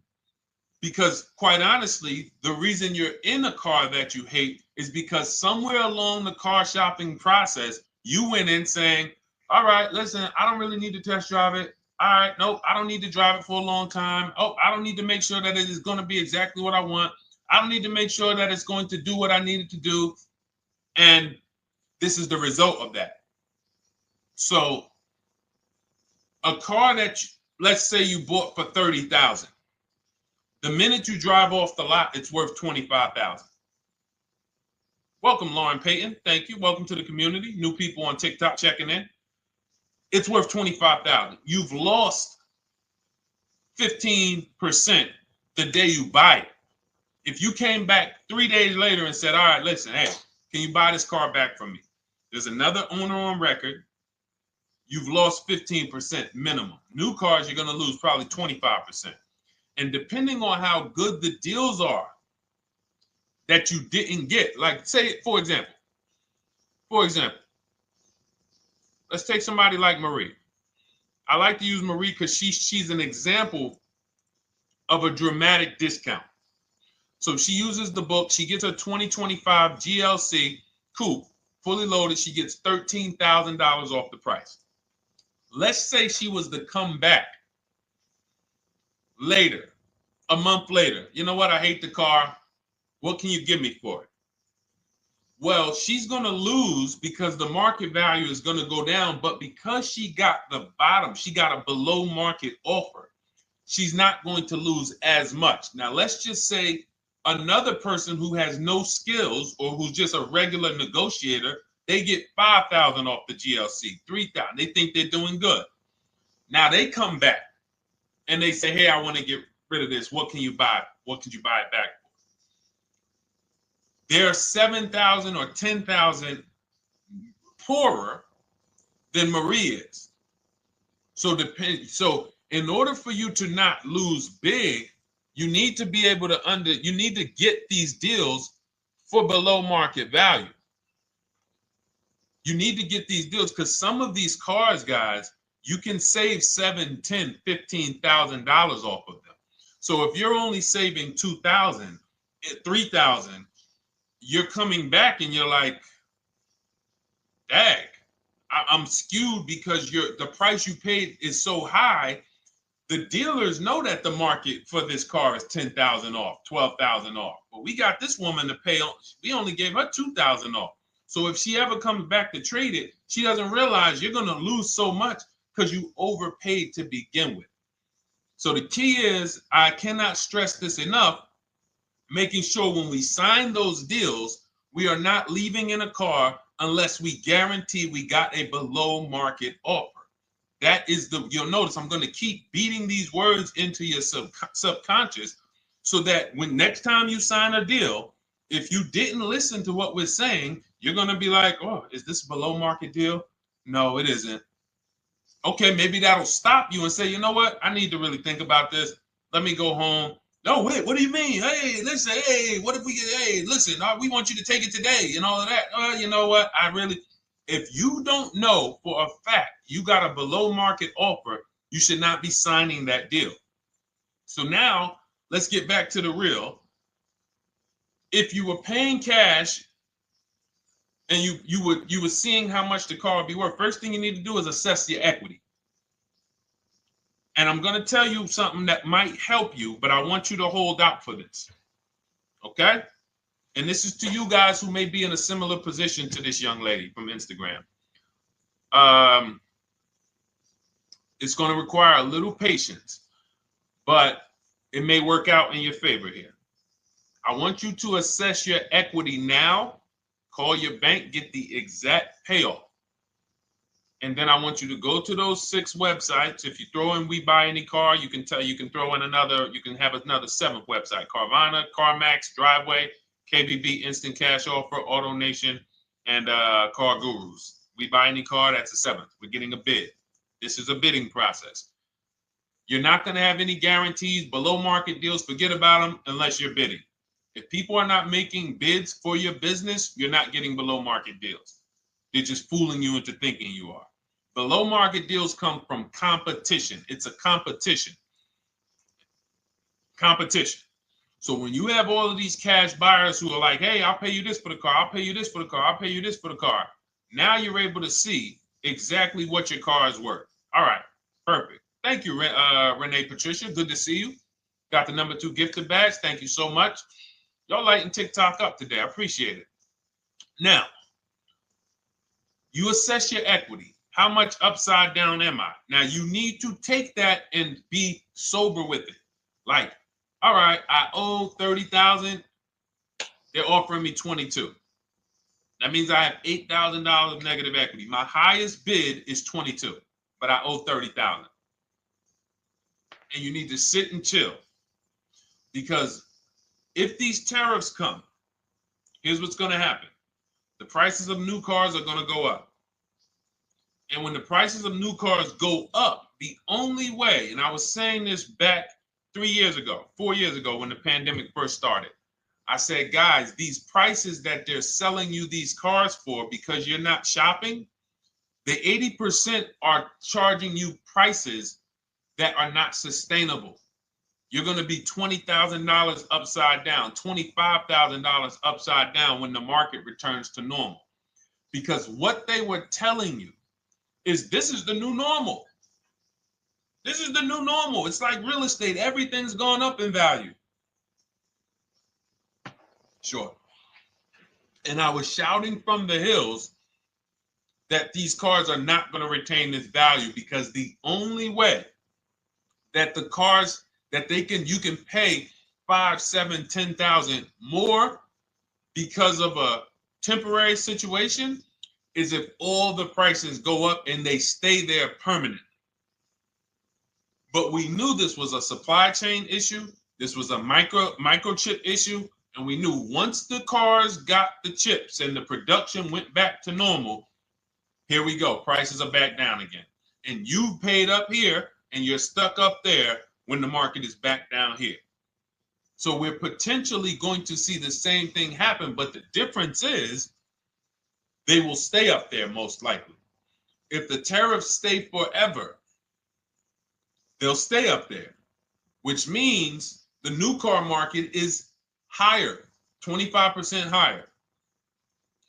Because quite honestly, the reason you're in a car that you hate is because somewhere along the car shopping process, you went in saying, all right, listen, I don't really need to test drive it. All right, nope, I don't need to drive it for a long time. Oh, I don't need to make sure that it is going to be exactly what I want. I don't need to make sure that it's going to do what I need it to do. And this is the result of that. So a car that, let's say you bought for $30,000. The minute you drive off the lot, it's worth $25,000. Welcome, Lauren Payton. Thank you. Welcome to the community. New people on TikTok checking in. It's worth $25,000. You've lost 15% the day you buy it. If you came back 3 days later and said, all right, listen, hey, can you buy this car back from me? There's another owner on record. You've lost 15% minimum. New cars, you're going to lose probably 25%. And depending on how good the deals are that you didn't get, like say, for example, let's take somebody like Marie. I like to use Marie because she's an example of a dramatic discount. So she uses the book. She gets her 2025 GLC coupe, fully loaded. She gets $13,000 off the price. Let's say she was to come back later, a month later. You know what? I hate the car. What can you give me for it? Well, she's going to lose because the market value is going to go down. But because she got the bottom, she got a below market offer, she's not going to lose as much. Now, let's just say another person who has no skills or who's just a regular negotiator, they get $5,000 off the GLC, $3,000. They think they're doing good. Now they come back and they say, hey, I want to get rid of this. What can you buy? What could you buy it back for? They're 7,000 or 10,000 poorer than Marie is. So in order for you to not lose big, you need to be able to you need to get these deals for below market value. You need to get these deals because some of these cars, guys, you can save $7,000, $10,000, $15,000 off of them. So if you're only saving $2,000, $3,000, you're coming back and you're like, dang, I'm skewed because the price you paid is so high. The dealers know that the market for this car is $10,000 off, $12,000 off. But we got this woman to pay. We only gave her $2,000 off. So if she ever comes back to trade it, she doesn't realize you're going to lose so much because you overpaid to begin with. So the key is, I cannot stress this enough, making sure when we sign those deals, we are not leaving in a car unless we guarantee we got a below market offer. That is you'll notice I'm going to keep beating these words into your subconscious so that when next time you sign a deal, if you didn't listen to what we're saying, you're going to be like, oh, is this a below market deal? No, it isn't. Okay, maybe that'll stop you and say, you know what? I need to really think about this. Let me go home. No, wait, what do you mean? Hey, listen, hey, what if we get, hey, listen, we want you to take it today and all of that. You know what? If you don't know for a fact you got a below market offer, you should not be signing that deal. So now let's get back to the real. If you were paying cash and you were seeing how much the car would be worth, first thing you need to do is assess your equity. And I'm going to tell you something that might help you, but I want you to hold out for this. Okay? And this is to you guys who may be in a similar position to this young lady from Instagram. It's going to require a little patience, but it may work out in your favor here. I want you to assess your equity now. Call your bank, get the exact payoff. And then I want you to go to those 6 websites. If you throw in We Buy Any Car, you can throw in another, you can have another 7th website: Carvana, CarMax, Driveway, KBB, Instant Cash Offer, AutoNation, and Car Gurus. We Buy Any Car, that's the 7th. We're getting a bid. This is a bidding process. You're not going to have any guarantees, below market deals. Forget about them unless you're bidding. If people are not making bids for your business, you're not getting below market deals. They're just fooling you into thinking you are. Below market deals come from competition. It's a competition. Competition. So when you have all of these cash buyers who are like, hey, I'll pay you this for the car, I'll pay you this for the car, I'll pay you this for the car. Now you're able to see exactly what your car is worth. All right, perfect. Thank you, Renee Patricia. Good to see you. Got the number 2 gifted badge. Thank you so much. Y'all lighting TikTok up today. I appreciate it. Now, you assess your equity. How much upside down am I? Now, you need to take that and be sober with it. Like, all right, I owe $30,000. They're offering me 22. That means I have $8,000 of negative equity. My highest bid is 22, but I owe 30,000. And you need to sit and chill, because if these tariffs come, here's what's going to happen. The prices of new cars are going to go up. And when the prices of new cars go up, the only way, and I was saying this back 4 years ago, when the pandemic first started, I said, guys, these prices that they're selling you these cars for, because you're not shopping, the 80% are charging you prices that are not sustainable. You're going to be $20,000 upside down, $25,000 upside down when the market returns to normal. Because what they were telling you is this is the new normal. This is the new normal. It's like real estate. Everything's gone up in value. Sure. And I was shouting from the hills that these cars are not going to retain this value, because the only way that the cars that you can pay 5, 7, 10,000 more because of a temporary situation is if all the prices go up and they stay there permanently. But we knew this was a supply chain issue. This was a microchip issue. And we knew once the cars got the chips and the production went back to normal, here we go. Prices are back down again. And you paid up here and you're stuck up there when the market is back down here. So we're potentially going to see the same thing happen, but the difference is they will stay up there most likely. If the tariffs stay forever, they'll stay up there, which means the new car market is higher, 25% higher.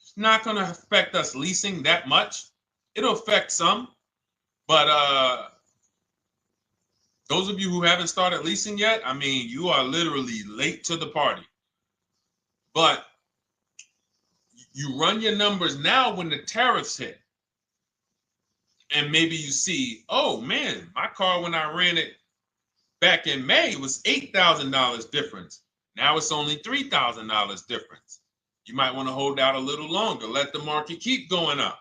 It's not going to affect us leasing that much. It'll affect some, but those of you who haven't started leasing yet, I mean, you are literally late to the party. But you run your numbers now when the tariffs hit. And maybe you see, oh man, my car when I ran it back in May was $8,000 difference. Now it's only $3,000 difference. You might want to hold out a little longer. Let the market keep going up.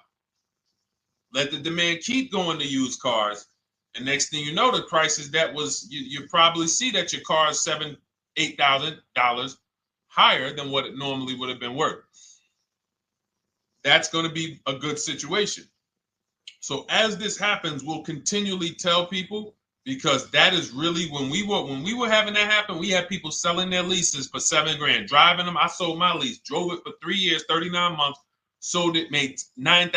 Let the demand keep going to used cars. And next thing you know, the prices that was, you probably see that your car is $7,000, $8,000 higher than what it normally would have been worth. That's going to be a good situation. So as this happens, we'll continually tell people, because that is really when we were having that happen, we had people selling their leases for $7,000, driving them. I sold my lease, drove it for 3 years, 39 months, sold it, made $9,000,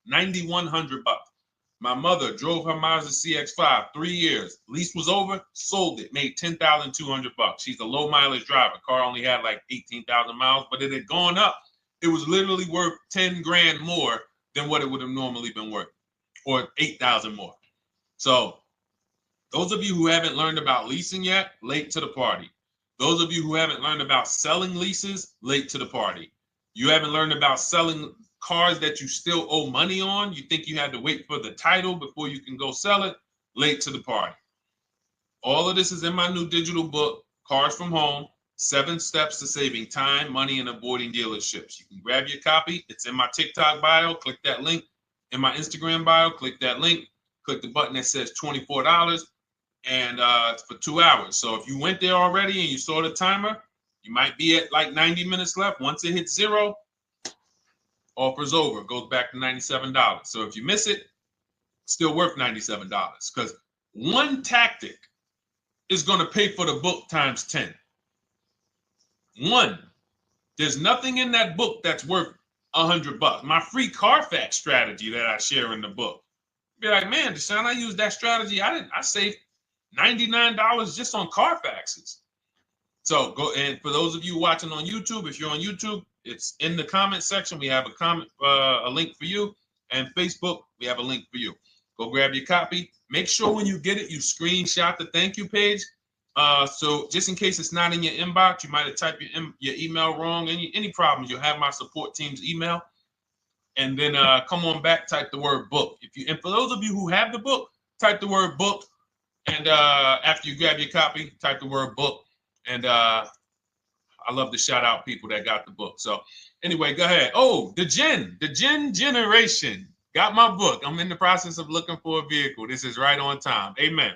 $9,100. My mother drove her Mazda CX-5, 3 years. Lease was over, sold it, made $10,200. She's a low mileage driver. Car only had like 18,000 miles, but it had gone up. It was literally worth $10,000 more than what it would have normally been worth, or 8,000 more. So those of you who haven't learned about leasing yet, late to the party. Those of you who haven't learned about selling leases, late to the party. You haven't learned about selling cars that you still owe money on. You think you had to wait for the title before you can go sell it, late to the party. All of this is in my new digital book, Cars from Home, 7 Steps to Saving Time, Money, and Avoiding Dealerships. You can grab your copy. It's in my TikTok bio. Click that link in my Instagram bio. Click that link. Click the button that says $24, and it's for 2 hours. So if you went there already and you saw the timer, you might be at like 90 minutes left. Once it hits 0, offer's over. It goes back to $97. So if you miss it, still worth $97, because one tactic is going to pay for the book times 10. One. There's nothing in that book that's worth $100. My free Carfax strategy that I share in the book. Be like, man, Deshone, I used that strategy. I saved $99 just on Carfaxes. So go, and for those of you watching on YouTube, if you're on YouTube, it's in the comment section. We have a link for you, and Facebook, we have a link for you. Go grab your copy. Make sure when you get it, you screenshot the thank you page. So just in case it's not in your inbox, you might have typed your email wrong. Any problems, you'll have my support team's email. And then come on back, type the word book. And for those of you who have the book, type the word book. And after you grab your copy, type the word book. And I love to shout out people that got the book. So anyway, go ahead. Oh, the Gen Generation got my book. I'm in the process of looking for a vehicle. This is right on time. Amen.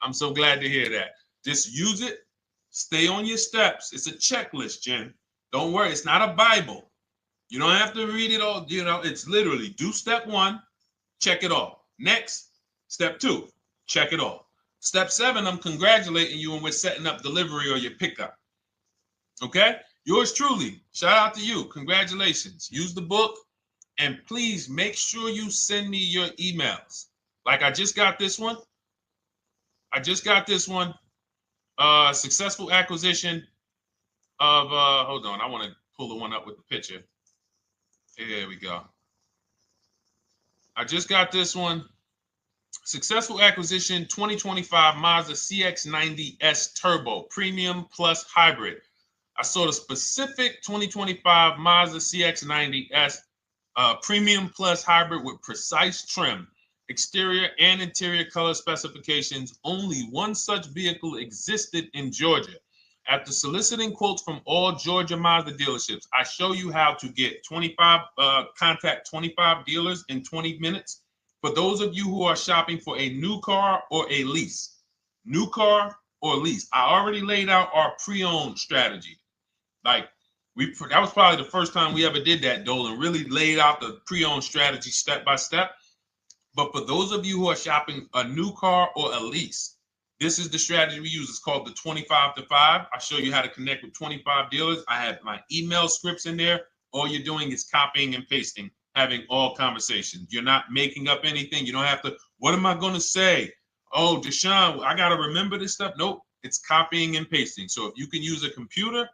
I'm so glad to hear that. Just use it. Stay on your steps. It's a checklist, Jen. Don't worry. It's not a Bible. You don't have to read it all. You know, it's literally do step 1, check it off. Next, step 2, check it off. Step 7, I'm congratulating you and we're setting up delivery or your pickup. Okay? Yours truly. Shout out to you. Congratulations. Use the book, and please make sure you send me your emails. Like I just got this one. Successful acquisition of, hold on, I want to pull the one up with the picture. There we go. I just got this one. Successful acquisition 2025 Mazda CX-90S Turbo Premium Plus Hybrid. I saw the specific 2025 Mazda CX-90S Premium Plus Hybrid with precise trim, exterior and interior color specifications. Only one such vehicle existed in Georgia. After soliciting quotes from all Georgia Mazda dealerships, I show you how to get contact 25 dealers in 20 minutes. For those of you who are shopping for a new car or a lease, new car or lease, I already laid out our pre-owned strategy. Like that was probably the first time we ever did that, Dolan, really laid out the pre-owned strategy step by step. But for those of you who are shopping a new car or a lease, this is the strategy we use. It's called the 25 to 5. I show you how to connect with 25 dealers. I have my email scripts in there. All you're doing is copying and pasting, having all conversations. You're not making up anything. You don't have to, what am I going to say? Oh, Deshone, I got to remember this stuff. Nope, it's copying and pasting. So if you can use a computer,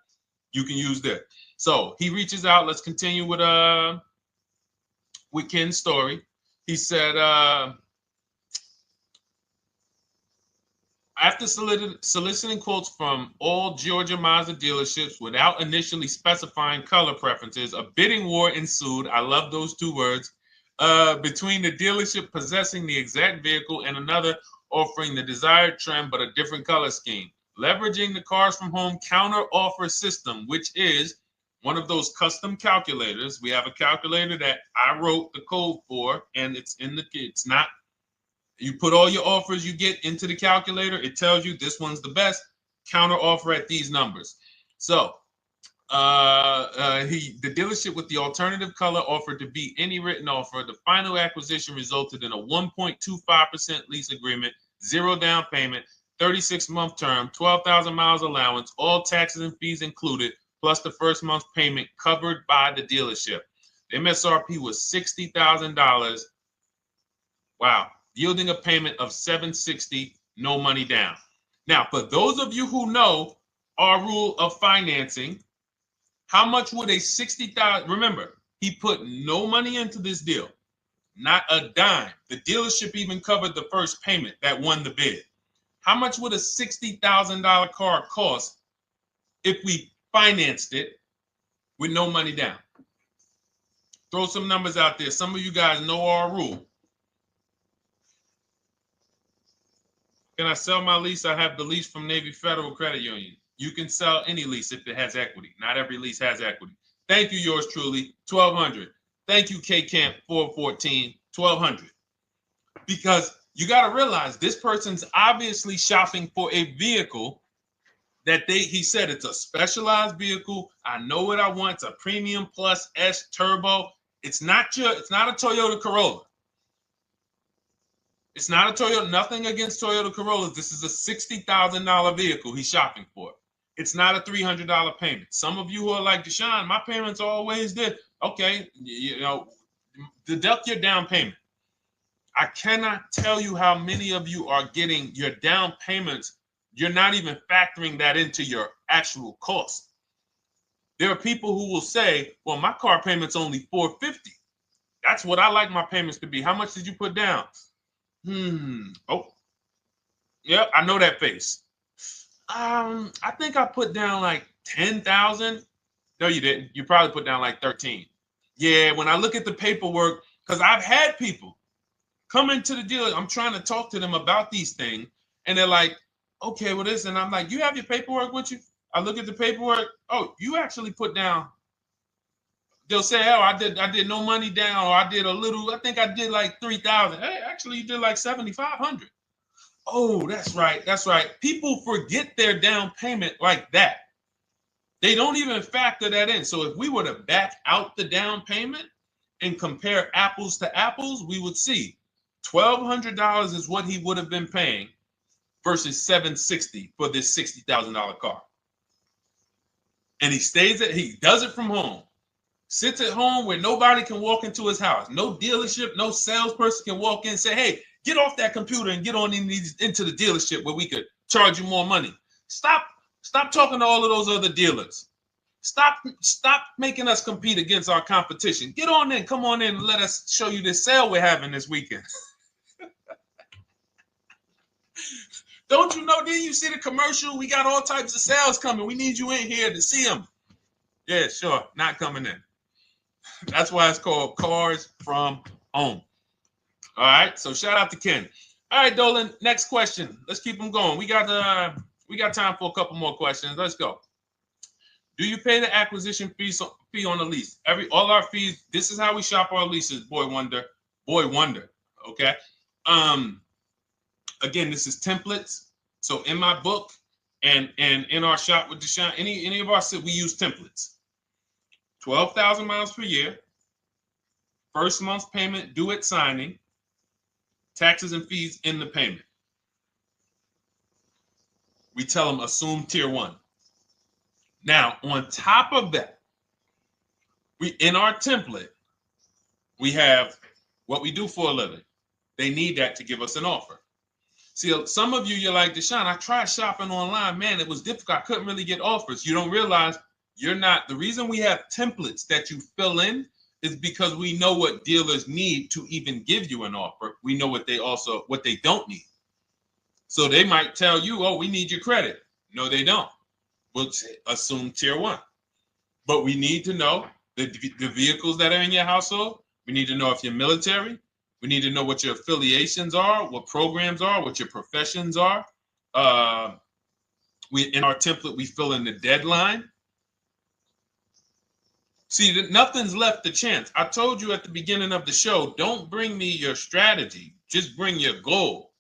you can use that. So he reaches out. Let's continue with Ken's story. He said, after soliciting quotes from all Georgia Mazda dealerships without initially specifying color preferences, a bidding war ensued. I love those two words. Between the dealership possessing the exact vehicle and another offering the desired trim but a different color scheme. Leveraging the Cars from Home counter offer system, which is one of those custom calculators. We have a calculator that I wrote the code for, and it's not. You put all your offers you get into the calculator. It tells you this one's the best. Counter offer at these numbers. So the dealership with the alternative color offered to beat any written offer. The final acquisition resulted in a 1.25% lease agreement, 0 down payment, 36-month term, 12,000 miles allowance, all taxes and fees included, plus the first month's payment covered by the dealership. The MSRP was $60,000. Wow. Yielding a payment of $760, no money down. Now, for those of you who know our rule of financing, how much would a $60,000, remember, he put no money into this deal, not a dime. The dealership even covered the first payment that won the bid. How much would a $60,000 car cost if we financed it with no money down? Throw some numbers out there. Some of you guys know our rule. Can I sell my lease? I have the lease from Navy Federal Credit Union. You can sell any lease if it has equity. Not every lease has equity. Thank you, yours truly, 1200. Thank you, K Camp 414. $1,200. Because you got to realize this person's obviously shopping for a vehicle that he said it's a specialized vehicle. I know what I want. It's a premium plus S turbo. It's not a Toyota Corolla. It's not a Toyota, nothing against Toyota Corollas. This is a $60,000 vehicle he's shopping for. It's not a $300 payment. Some of you who are like, Deshone, my payments are always there. Okay, deduct your down payment. I cannot tell you how many of you are getting your down payments. You're not even factoring that into your actual cost. There are people who will say, well, my car payment's only $450. That's what I like my payments to be. How much did you put down? Oh, yeah, I know that face. I think I put down like 10,000. No, you didn't. You probably put down like 13. Yeah, when I look at the paperwork, because I've had people come into the dealer, I'm trying to talk to them about these things, and they're like, okay, well, this, and I'm like, you have your paperwork with you? I look at the paperwork. Oh, you actually put down. They'll say, oh, I did no money down, or I did a little. I think I did like 3,000. Hey, actually, you did like 7,500. Oh, that's right. That's right. People forget their down payment like that. They don't even factor that in. So if we were to back out the down payment and compare apples to apples, we would see $1,200 is what he would have been paying versus $760 for this $60,000 car. And he does it from home. Sits at home where nobody can walk into his house. No dealership, no salesperson can walk in and say, hey, get off that computer and get on into the dealership where we could charge you more money. Stop talking to all of those other dealers. Stop making us compete against our competition. Get on in, come on in and let us show you this sale we're having this weekend. Don't you know, didn't you see the commercial? We got all types of sales coming. We need you in here to see them. Yeah, sure, not coming in. That's why it's called Cars from Home. All right, so shout out to Ken. All right, Dolan, next question. Let's keep them going. We got time for a couple more questions. Let's go. Do you pay the acquisition fee on the lease? All our fees, this is how we shop our leases, Boy Wonder. Okay. Again, this is templates. So in my book and in our shop with Deshone, any of our, we use templates. 12,000 miles per year, first month's payment due at signing, taxes and fees in the payment. We tell them assume tier 1. Now, on top of that, in our template, we have what we do for a living. They need that to give us an offer. See, some of you, you're like, Deshone, I tried shopping online. Man, it was difficult. I couldn't really get offers. You don't realize you're not. The reason we have templates that you fill in is because we know what dealers need to even give you an offer. We know what they don't need. So they might tell you, oh, we need your credit. No, they don't. We'll assume tier 1. But we need to know the vehicles that are in your household. We need to know if you're military. We need to know what your affiliations are, what programs are, what your professions are. In our template, we fill in the deadline. See, nothing's left to chance. I told you at the beginning of the show, don't bring me your strategy. Just bring your goal.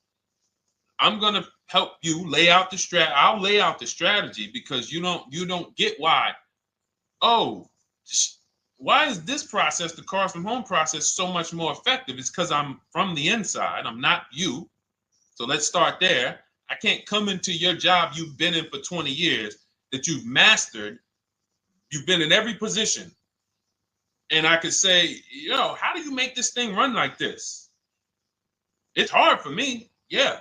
I'm going to help you lay out the strat. I'll lay out the strategy because you don't get why. Oh, why is this process, the Cars from Home process, so much more effective? It's because I'm from the inside. I'm not you. So let's start there. I can't come into your job you've been in for 20 years that you've mastered. You've been in every position. And I could say, how do you make this thing run like this? It's hard for me. Yeah.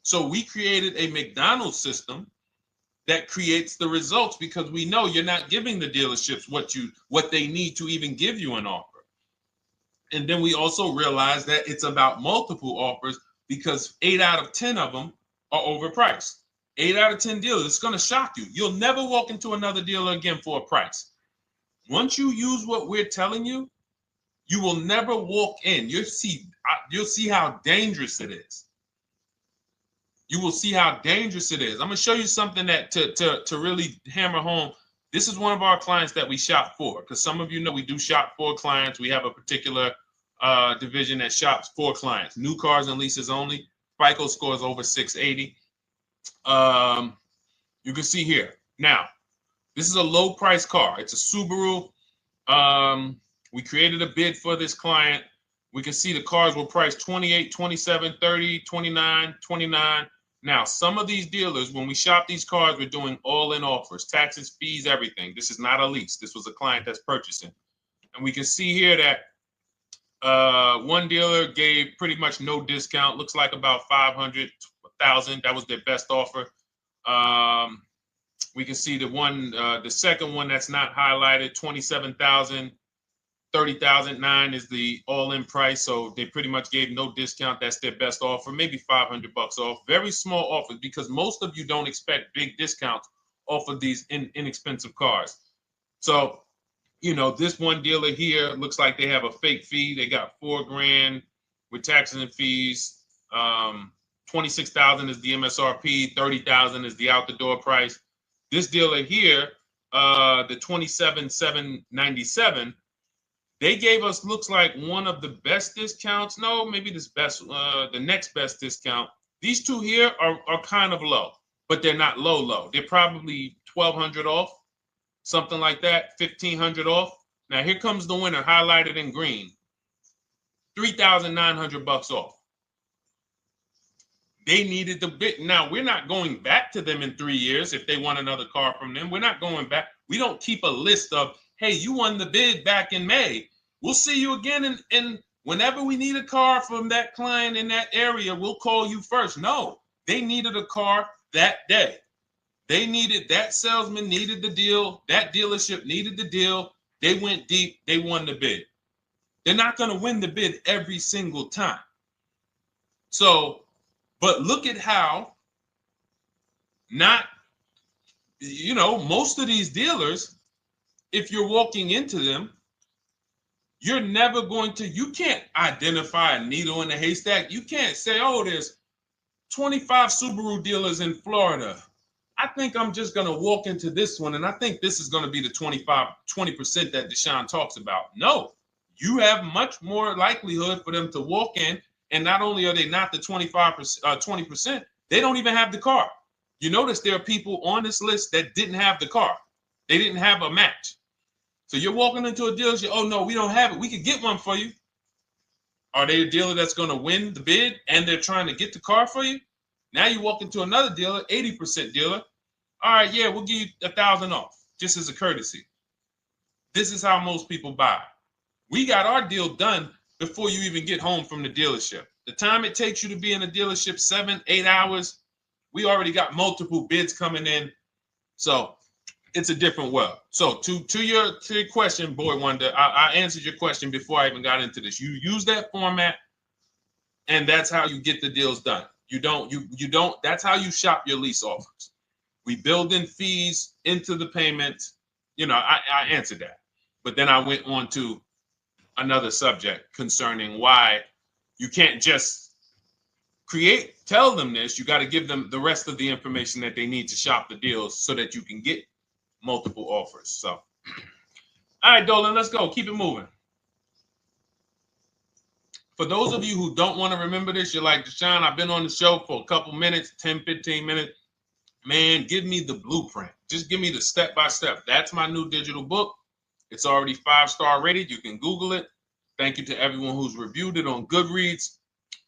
So we created a McDonald's system that creates the results because we know you're not giving the dealerships what they need to even give you an offer. And then we also realize that it's about multiple offers because 8 out of 10 of them are overpriced. 8 out of 10 dealers, it's going to shock you. You'll never walk into another dealer again for a price. Once you use what we're telling you, you will never walk in. You'll see how dangerous it is. You will see how dangerous it is. I'm going to show you something that to really hammer home. This is one of our clients that we shop for, because some of you know we do shop for clients. We have a particular division that shops for clients. New cars and leases only. FICO scores over 680. You can see here. Now, this is a low price car. It's a Subaru. We created a bid for this client. We can see the cars were priced 28, 27, 30, 29, 29. Now, some of these dealers, when we shop these cars, we're doing all-in offers, taxes, fees, everything. This is not a lease. This was a client that's purchasing. And we can see here that one dealer gave pretty much no discount. Looks like about 500,000. That was their best offer. We can see the second one that's not highlighted, 27,000. 30,009 is the all-in price, so they pretty much gave no discount. That's their best offer, maybe $500 off. Very small offers, because most of you don't expect big discounts off of these inexpensive cars. So, you know, this one dealer here looks like they have a fake fee. They got $4,000 with taxes and fees. 26,000 is the MSRP. 30,000 is the out the door price. This dealer here, the 27,797. They gave us, looks like, one of the best discounts. No, maybe the next best discount. These two here are kind of low, but they're not low. They're probably 1,200 off, something like that, 1,500 off. Now here comes the winner, highlighted in green, 3,900 bucks off. They needed the bid. Now we're not going back to them in 3 years if they want another car from them. We're not going back. We don't keep a list of, hey, you won the bid back in May. We'll see you again. And whenever we need a car from that client in that area, we'll call you first. No, they needed a car that day. They needed, that salesman needed the deal. That dealership needed the deal. They went deep. They won the bid. They're not going to win the bid every single time. So, but look at how most of these dealers, if you're walking into them, you're never going to, you can't identify a needle in a haystack. You can't say, oh, there's 25 Subaru dealers in Florida. I think I'm just going to walk into this one, and I think this is going to be the 20% that Deshone talks about. No, you have much more likelihood for them to walk in, and not only are they not the 20%, they don't even have the car. You notice there are people on this list that didn't have the car. They didn't have a match. So you're walking into a dealership, oh no, we don't have it. We could get one for you. Are they a dealer that's going to win the bid and they're trying to get the car for you? Now you walk into another dealer, 80% dealer. All right, yeah, we'll give you 1,000 off, just as a courtesy. This is how most people buy. We got our deal done before you even get home from the dealership. The time it takes you to be in a dealership, 7-8 hours, we already got multiple bids coming in. So it's a different world. So to your question, Boy Wonder, I answered your question before I even got into this. You use that format, and that's how you get the deals done. You don't, that's how you shop your lease offers. We build in fees into the payments. I answered that. But then I went on to another subject concerning why you can't just tell them this. You got to give them the rest of the information that they need to shop the deals so that you can get multiple offers. So, all right, Dolan, let's go. Keep it moving. For those of you who don't want to remember this, you're like, Deshone, I've been on the show for a couple minutes, 10, 15 minutes. Man, give me the blueprint. Just give me the step-by-step. That's my new digital book. It's already 5-star rated. You can Google it. Thank you to everyone who's reviewed it on Goodreads.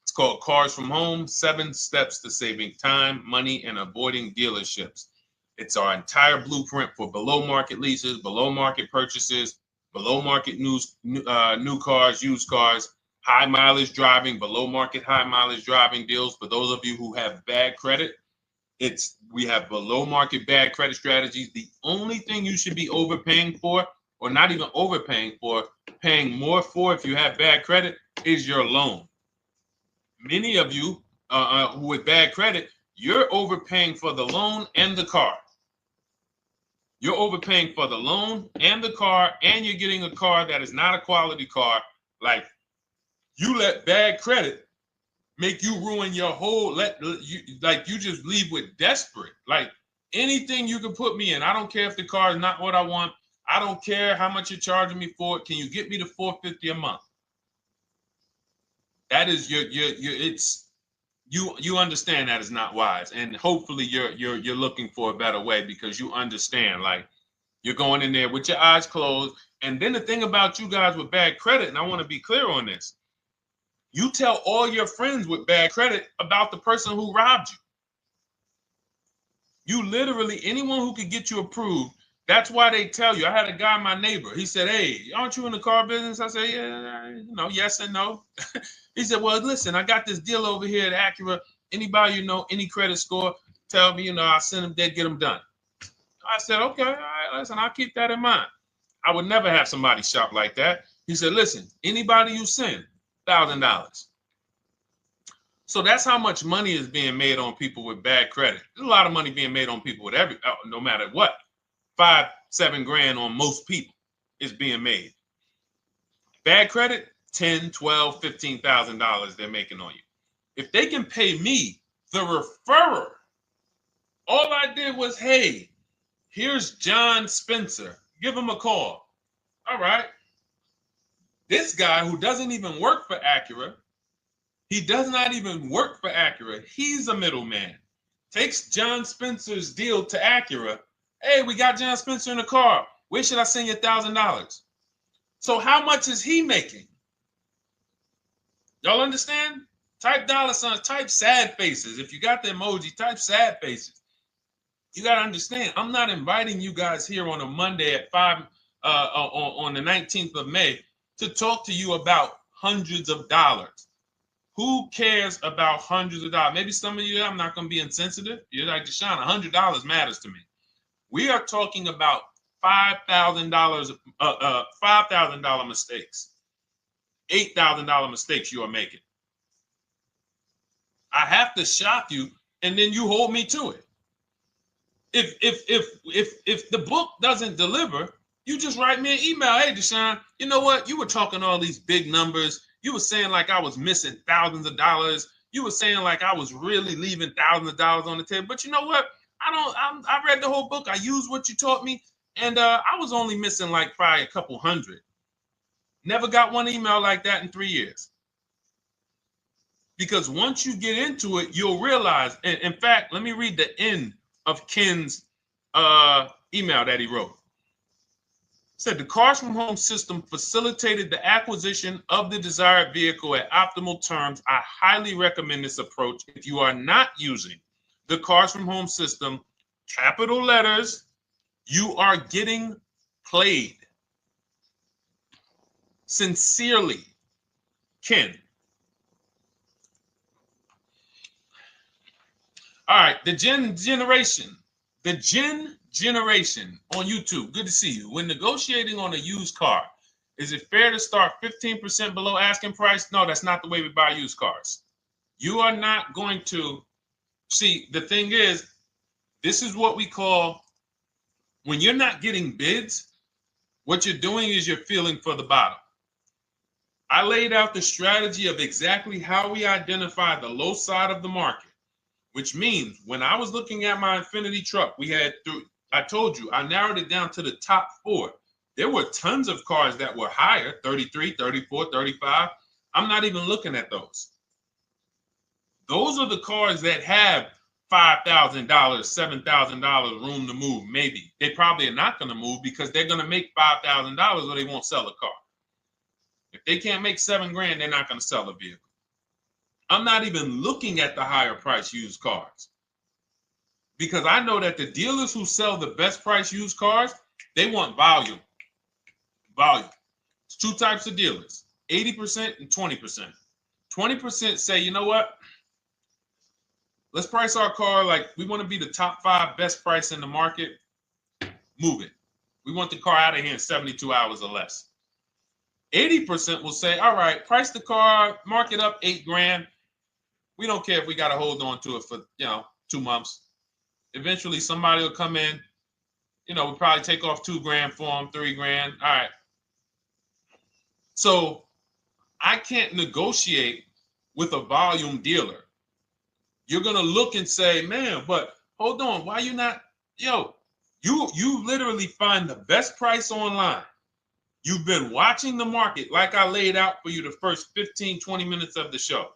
It's called Cars from Home, 7 Steps to Saving Time, Money, and Avoiding Dealerships. It's our entire blueprint for below market leases, below market purchases, below market new cars, used cars, high mileage driving, below market high mileage driving deals. For those of you who have bad credit, we have below market bad credit strategies. The only thing you should be overpaying for, or not even overpaying for, paying more for if you have bad credit, is your loan. Many of you with bad credit, you're overpaying for the loan and the car. You're overpaying for the loan and the car, and you're getting a car that is not a quality car. Like, you let bad credit make you ruin your whole, you just leave with desperate. Like, anything you can put me in. I don't care if the car is not what I want. I don't care how much you're charging me for it. Can you get me to $450 a month? That is you understand that is not wise, and hopefully you're looking for a better way, because you understand, like, you're going in there with your eyes closed. And then the thing about you guys with bad credit, and I want to be clear on this, you tell all your friends with bad credit about the person who robbed you. You literally, anyone who could get you approved, that's why they tell you. I had a guy, my neighbor, he said, "Hey, aren't you in the car business?" I said, "Yeah, yes and no." He said, "Well, listen, I got this deal over here at Acura. Anybody any credit score, tell me, I'll send them there, get them done." I said, "Okay, all right, listen, I'll keep that in mind." I would never have somebody shop like that. He said, "Listen, anybody you send, $1,000. So that's how much money is being made on people with bad credit. There's a lot of money being made on people with no matter what. 5, 7 grand on most people is being made. Bad credit, $10, $12, $15,000 they're making on you. If they can pay me, the referrer, all I did was, hey, here's John Spencer. Give him a call. All right. This guy who doesn't even work for Acura, he does not even work for Acura. He's a middleman. Takes John Spencer's deal to Acura. Hey, we got John Spencer in the car. Where should I send you $1,000? So how much is he making? Y'all understand? Type dollar signs, type sad faces. If you got the emoji, type sad faces. You got to understand, I'm not inviting you guys here on a Monday at 5 on the 19th of May to talk to you about hundreds of dollars. Who cares about hundreds of dollars? Maybe some of you, I'm not going to be insensitive. You're like, Deshone, $100 matters to me. We are talking about $5,000, $5,000 mistakes, $8,000 mistakes you are making. I have to shock you, and then you hold me to it. If the book doesn't deliver, you just write me an email. Hey, Deshone, you know what? You were talking all these big numbers. You were saying like I was missing thousands of dollars. You were saying like I was really leaving thousands of dollars on the table. But you know what? I read the whole book. I used what you taught me. And I was only missing like probably a couple hundred. Never got one email like that in 3 years. Because once you get into it, you'll realize. And in fact, let me read the end of Ken's email that he wrote. Said the Cars from Home system facilitated the acquisition of the desired vehicle at optimal terms. I highly recommend this approach. If you are not using the Cars from Home system, capital letters, you are getting played. Sincerely, Ken. All right, the Gen Generation on YouTube. Good to see you. When negotiating on a used car, is it fair to start 15% below asking price? No, that's not the way we buy used cars. You are not going to see. The thing is, this is what we call, when you're not getting bids, what you're doing is you're feeling for the bottom. I laid out the strategy of exactly how we identify the low side of the market, which means when I was looking at my Infiniti truck, I told you, I narrowed it down to the top 4. There were tons of cars that were higher, 33, 34, 35. I'm not even looking at those. Those are the cars that have $5,000, $7,000 room to move, maybe. They probably are not going to move because they're going to make $5,000 or they won't sell a car. If they can't make $7 grand, they're not going to sell a vehicle. I'm not even looking at the higher price used cars because I know that the dealers who sell the best price used cars, they want volume. Volume. It's 2 types of dealers, 80% and 20%. 20% say, you know what? Let's price our car like we want to be the top 5 best price in the market. Move it. We want the car out of here in 72 hours or less. 80% will say, all right, price the car, mark it up $8 grand. We don't care if we got to hold on to it for, 2 months. Eventually, somebody will come in. We'll probably take off $2 grand for them, $3 grand. All right. So I can't negotiate with a volume dealer. You're going to look and say, man, but hold on. Why you not? You literally find the best price online. You've been watching the market like I laid out for you the first 15, 20 minutes of the show.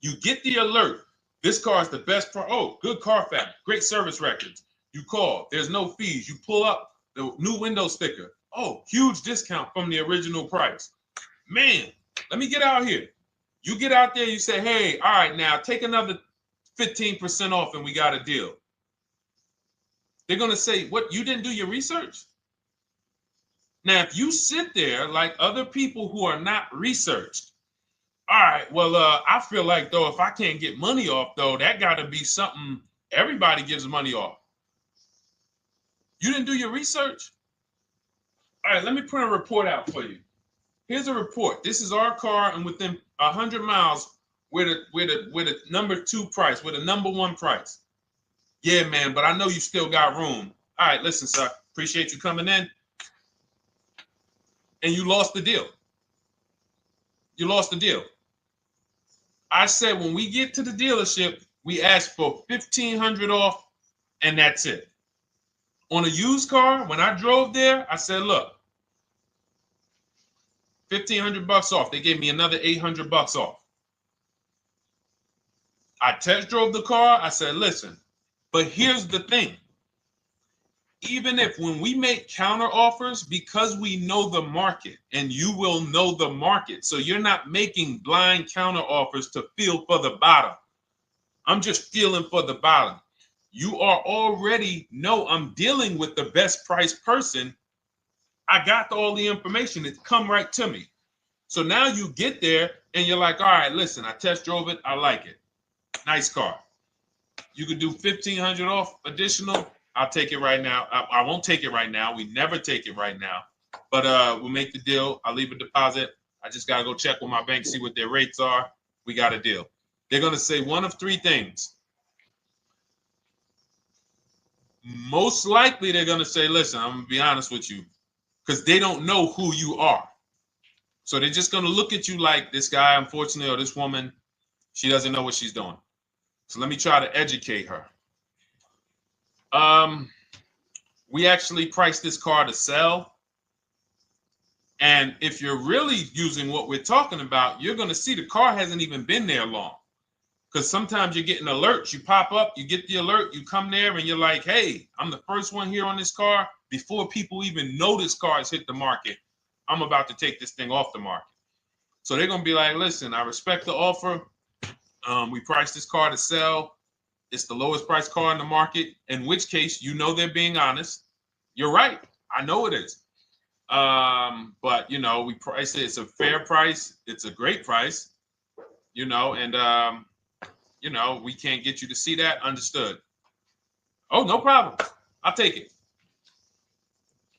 You get the alert. This car is the best. Oh, good Carfax, great service records. You call. There's no fees. You pull up the new window sticker. Oh, huge discount from the original price. Man, let me get out here. You get out there. You say, hey, all right, now take another 15% off and we got a deal. They're going to say, what, you didn't do your research? Now, if you sit there like other people who are not researched, all right, well, I feel like, though, if I can't get money off, though, that got to be something everybody gives money off. You didn't do your research? All right, let me print a report out for you. Here's a report. This is our car, and within 100 miles, we're the number 2 price, we're the number 1 price. Yeah, man, but I know you still got room. All right, listen, sir, appreciate you coming in. And you lost the deal. You lost the deal. I said when we get to the dealership, we ask for $1,500 off, and that's it. On a used car, when I drove there, I said, look, $1,500 off. They gave me another $800 off. I test drove the car. I said, listen, but here's the thing. Even if when we make counter offers, because we know the market, and you will know the market, so you're not making blind counter offers to feel for the bottom. I'm just feeling for the bottom. You are already know I'm dealing with the best price person. I got all the information. It come right to me. So now you get there and you're like, all right, listen, I test drove it. I like it. Nice car. You could do $1,500 off additional. I'll take it right now. I won't take it right now. We never take it right now. But we'll make the deal. I'll leave a deposit. I just got to go check with my bank, see what their rates are. We got a deal. They're going to say one of 3 things. Most likely they're going to say, listen, I'm going to be honest with you, because they don't know who you are. So they're just going to look at you like this guy, unfortunately, or this woman, she doesn't know what she's doing. So let me try to educate her. We actually priced this car to sell. And if you're really using what we're talking about, you're going to see the car hasn't even been there long. Because sometimes you're getting alerts. You pop up, you get the alert, you come there, and you're like, hey, I'm the first one here on this car. Before people even know this car has hit the market, I'm about to take this thing off the market. So they're going to be like, listen, I respect the offer. We priced this car to sell. It's the lowest price car in the market, in which case, you know, they're being honest. You're right. I know it is. But, you know, we price it. It's a fair price. It's a great price, you know, and, you know, we can't get you to see that. Understood. Oh, no problem. I'll take it.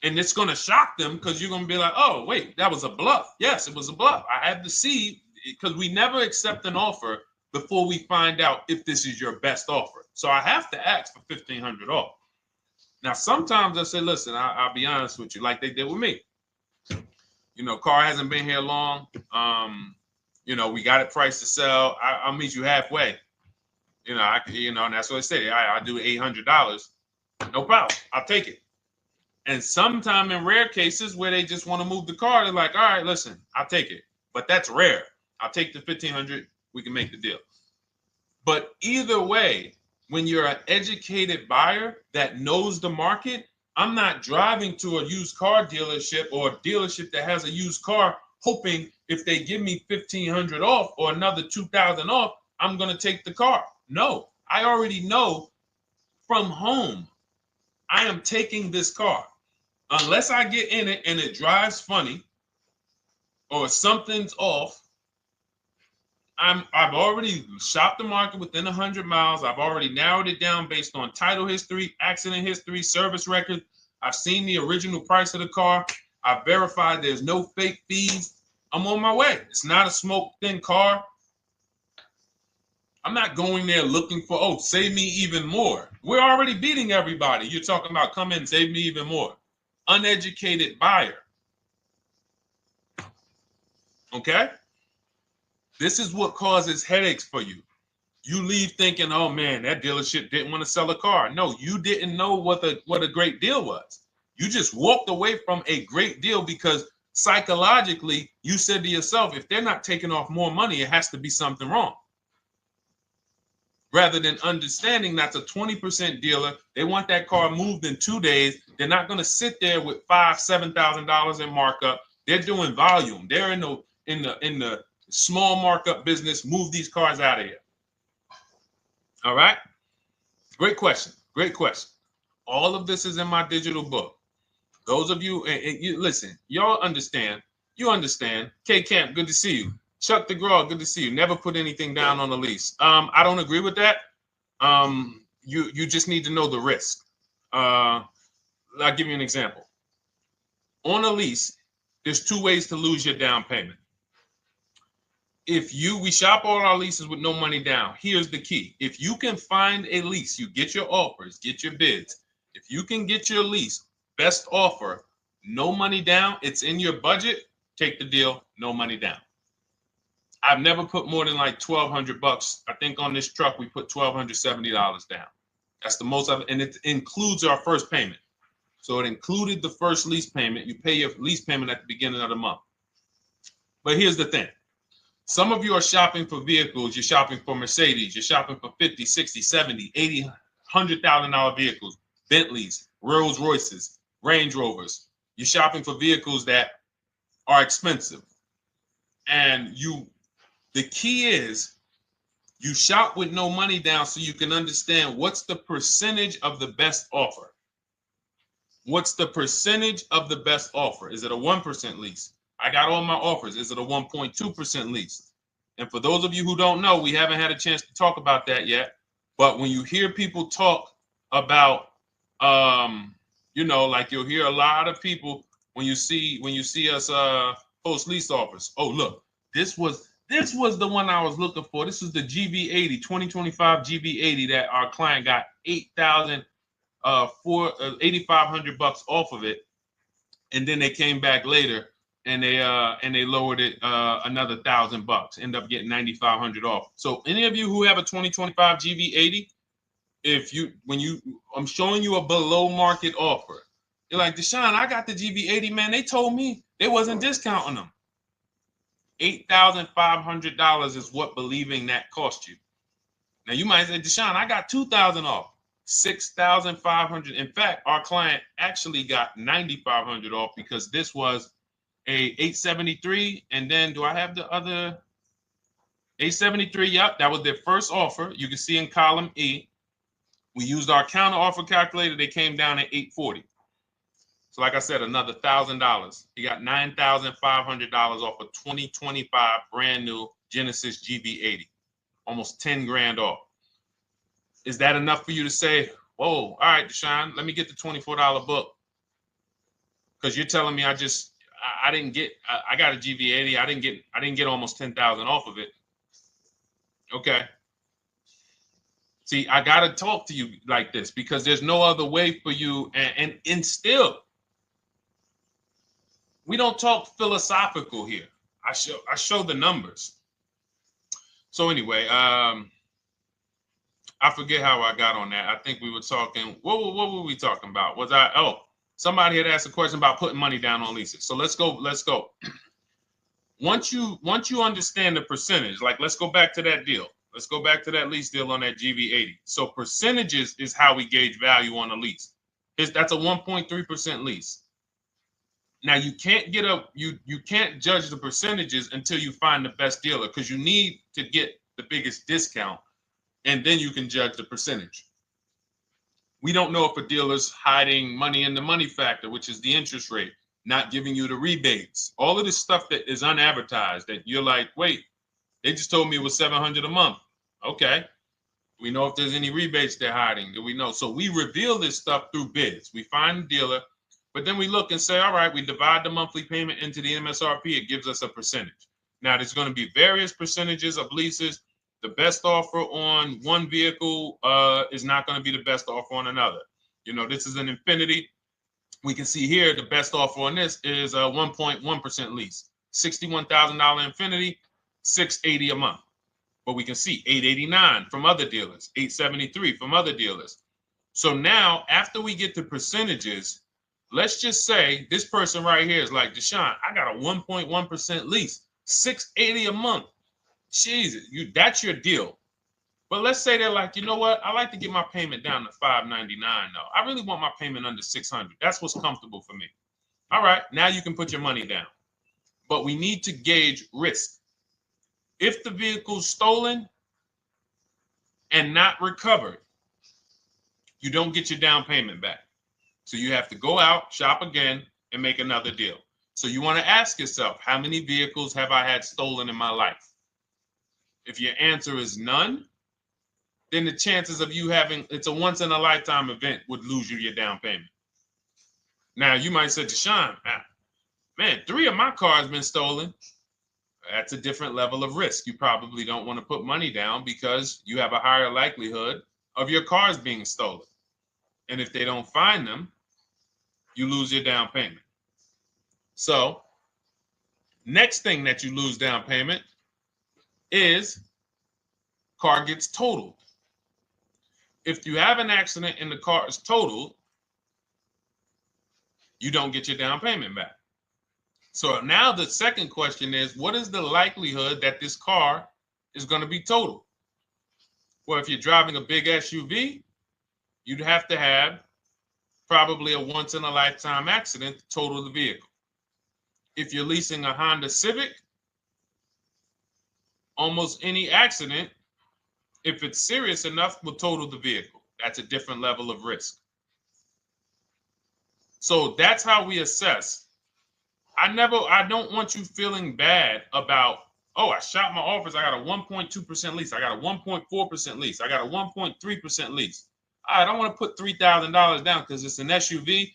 And it's going to shock them because you're going to be like, oh, wait, that was a bluff. Yes, it was a bluff. I had to see, because we never accept an offer before we find out if this is your best offer. So I have to ask for $1,500 off. Now, sometimes I say, listen, I'll be honest with you, like they did with me. You know, car hasn't been here long. You know, we got it priced to sell. I'll meet you halfway. You know, and that's what I say. I do $800. No problem. I'll take it. And sometime in rare cases where they just want to move the car, they're like, all right, listen, I'll take it. But that's rare. I'll take the $1,500. We can make the deal. But either way, when you're an educated buyer that knows the market, I'm not driving to a used car dealership or a dealership that has a used car hoping if they give me $1,500 off or another $2,000 off, I'm going to take the car. No, I already know from home I am taking this car. Unless I get in it and it drives funny or something's off, I've already shopped the market within 100 miles. I've already narrowed it down based on title history, accident history, service record. I've seen the original price of the car. I've verified there's no fake fees. I'm on my way. It's not a smoke thin car. I'm not going there looking for, oh, save me even more. We're already beating everybody. You're talking about come in, save me even more. Uneducated buyer. Okay? This is what causes headaches for you. You leave thinking, oh man, that dealership didn't want to sell a car. No, you didn't know what a great deal was. You just walked away from a great deal because psychologically you said to yourself, if they're not taking off more money, it has to be something wrong. Rather than understanding that's a 20% dealer, they want that car moved in 2 days. They're not going to sit there with $5,000-$7,000 in markup. They're doing volume. They're in the small markup business. Move these cars out of here. All right. Great question. Great question. All of this is in my digital book. Those of you, and you listen, y'all understand. You understand. K Camp, good to see you. Chuck DeGraw, good to see you. Never put anything down on a lease. I don't agree with that. You just need to know the risk. I'll give you an example. On a lease, there's 2 ways to lose your down payment. We shop all our leases with no money down. Here's the key. If you can find a lease, you get your offers, get your bids. If you can get your lease, best offer, no money down, it's in your budget, take the deal, no money down. I've never put more than like $1,200. I think on this truck, we put $1,270 down. That's the most of it. And it includes our first payment. So it included the first lease payment. You pay your lease payment at the beginning of the month. But here's the thing. Some of you are shopping for vehicles. You're shopping for Mercedes. You're shopping for 50, 60, 70, 80, $100,000 vehicles, Bentleys, Rolls Royces, Range Rovers. You're shopping for vehicles that are expensive. And the key is you shop with no money down so you can understand what's the percentage of the best offer. What's the percentage of the best offer? Is it a 1% lease? I got all my offers. Is it a 1.2% lease? And for those of you who don't know, we haven't had a chance to talk about that yet. But when you hear people talk about, like you'll hear a lot of people when you see us post lease offers. Oh, look, this was the one I was looking for. This is the GV80, 2025 GV80 that our client got $8,500 off of it, and then they came back later and they lowered it another $1,000. End up getting $9,500 off. So any of you who have a 2025 GV80, I'm showing you a below market offer. You're like, Deshone, I got the GV80, man. They told me they wasn't discounting them. $8,500 is what believing that cost you. Now you might say, Deshone, I got $2,000 off. $6,500. In fact, our client actually got $9,500 off because this was a 873. And then do I have the other 873? Yep, that was their first offer. You can see in column E. We used our counter offer calculator. They came down at 840. So like I said, another $1,000. He got $9,500 off a 2025 brand new Genesis GV80, almost 10 grand off. Is that enough for you to say, whoa, all right, Deshone, let me get the $24 book? Because you're telling me I got a GV80. I didn't get almost 10,000 off of it. Okay. See, I got to talk to you like this because there's no other way for you. And still, we don't talk philosophical here. I show the numbers. So anyway, I forget how I got on that. I think we were talking. What were we talking about? Somebody had asked a question about putting money down on leases. So let's go. Once you understand the percentage, like let's go back to that deal. Let's go back to that lease deal on that GV80. So percentages is how we gauge value on a lease. That's a 1.3% lease. Now you can't you can't judge the percentages until you find the best dealer because you need to get the biggest discount, and then you can judge the percentage. We don't know if a dealer's hiding money in the money factor, which is the interest rate, not giving you the rebates, all of this stuff that is unadvertised that you're like, wait, they just told me it was $700 a month. Okay. We know if there's any rebates they're hiding. Do we know? So we reveal this stuff through bids. We find the dealer, but then we look and say, all right, we divide the monthly payment into the MSRP. It gives us a percentage. Now, there's going to be various percentages of leases. The best offer on one vehicle is not going to be the best offer on another. This is an Infinity. We can see here the best offer on this is a 1.1% lease. $61,000 Infinity, $680 a month. But we can see $889 from other dealers, $873 from other dealers. So now, after we get the percentages, let's just say this person right here is like, Deshone, I got a 1.1% lease, $680 a month. Jesus, that's your deal. But let's say they're like, you know what? I like to get my payment down to $599 though. I really want my payment under $600. That's what's comfortable for me. All right, now you can put your money down. But we need to gauge risk. If the vehicle's stolen and not recovered, you don't get your down payment back. So you have to go out, shop again, and make another deal. So you want to ask yourself, how many vehicles have I had stolen in my life? If your answer is none, then the chances of you having, it's a once in a lifetime event, would lose you your down payment. Now you might say, Deshone, man, 3 of my cars been stolen. That's a different level of risk. You probably don't want to put money down because you have a higher likelihood of your cars being stolen. And if they don't find them, you lose your down payment. So next thing that you lose down payment is car gets totaled. If you have an accident and the car is totaled, you don't get your down payment back. So now the second question is, what is the likelihood that this car is going to be totaled? Well, if you're driving a big SUV, you'd have to have probably a once in a lifetime accident to total the vehicle. If you're leasing a Honda Civic, almost any accident, if it's serious enough, will total the vehicle. That's a different level of risk. So that's how we assess. I don't want you feeling bad about, oh, I shot my office, I got a 1.2% lease, I got a 1.4% lease, I got a 1.3% lease. I don't want to put $3,000 down because it's an SUV.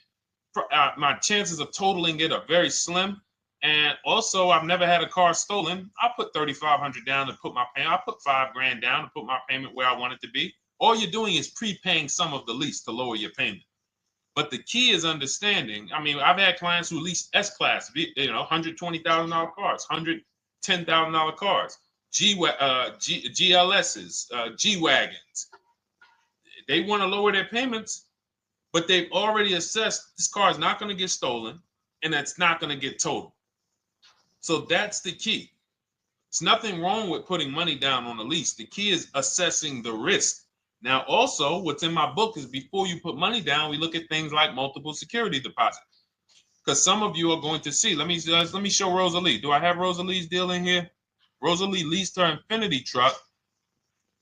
My chances of totaling it are very slim. And also, I've never had a car stolen. I put $3,500 down to put my payment. I put $5,000 down to put my payment where I want it to be. All you're doing is prepaying some of the lease to lower your payment. But the key is understanding. I mean, I've had clients who lease S-Class, $120,000 cars, $110,000 cars, GLSs, G-Wagons. They want to lower their payments, but they've already assessed this car is not going to get stolen and it's not going to get totaled. So that's the key. There's nothing wrong with putting money down on a lease. The key is assessing the risk. Now, also, what's in my book is before you put money down, we look at things like multiple security deposits. Because some of you are going to see, let me show Rosalie. Do I have Rosalie's deal in here? Rosalie leased her Infinity truck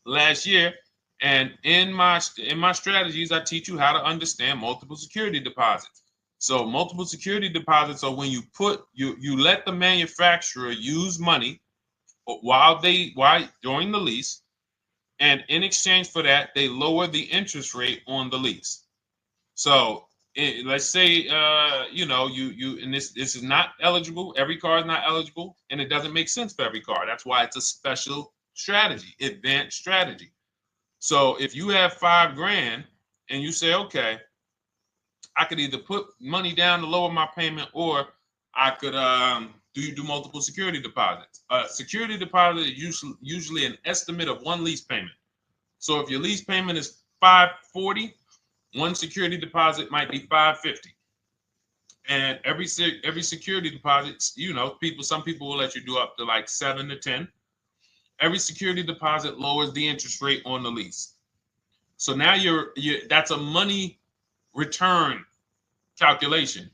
last year. And in my strategies, I teach you how to understand multiple security deposits. So multiple security deposits are when you let the manufacturer use money during the lease, and in exchange for that, they lower the interest rate on the lease. So let's say and this is not eligible. Every car is not eligible, and it doesn't make sense for every car. That's why it's a special strategy, advanced strategy. So if you have $5,000 and you say, okay, I could either put money down to lower my payment, or I could do multiple security deposits. Security deposit is usually an estimate of one lease payment. So if your lease payment is $540, one security deposit might be $550. And every security deposit, some people will let you do up to like 7 to 10. Every security deposit lowers the interest rate on the lease. So now that's a money return calculation.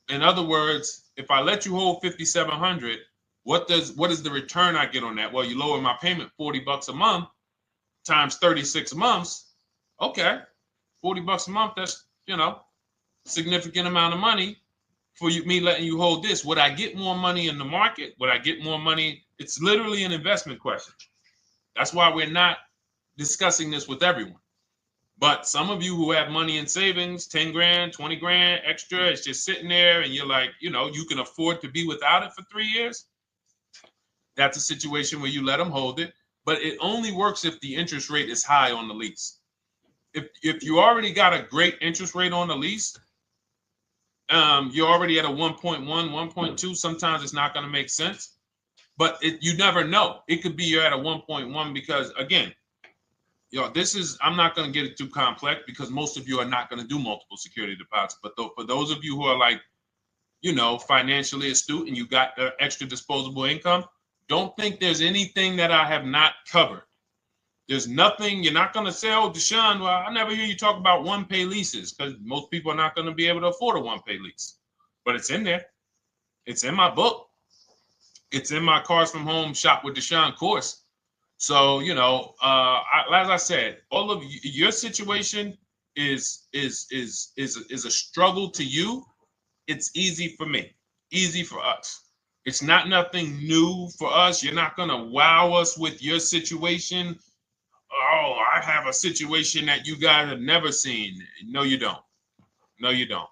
In other words, if I let you hold $5,700, what is the return I get on that? Well, you lower my payment $40 a month times 36 months. Okay, $40 a month. That's significant amount of money for me letting you hold this. Would I get more money in the market? Would I get more money? It's literally an investment question. That's why we're not discussing this with everyone. But some of you who have money in savings, 10 grand, 20 grand extra, it's just sitting there and you're like, you can afford to be without it for 3 years. That's a situation where you let them hold it, but it only works if the interest rate is high on the lease. If you already got a great interest rate on the lease, you're already at a 1.1, 1.2. Sometimes it's not going to make sense, but you never know. It could be you're at a 1.1 because, again, this is, I'm not going to get it too complex because most of you are not going to do multiple security deposits. But for those of you who are like, financially astute and you got the extra disposable income, don't think there's anything that I have not covered. There's nothing. You're not going to say, oh, Deshone, well, I never hear you talk about one-pay leases, because most people are not going to be able to afford a one-pay lease. But it's in there. It's in my book. It's in my Cars from Home Shop with Deshone course. So, as I said, all of your situation is a struggle to you. It's easy for me, easy for us. It's not nothing new for us. You're not going to wow us with your situation. Oh, I have a situation that you guys have never seen. No, you don't. No, you don't.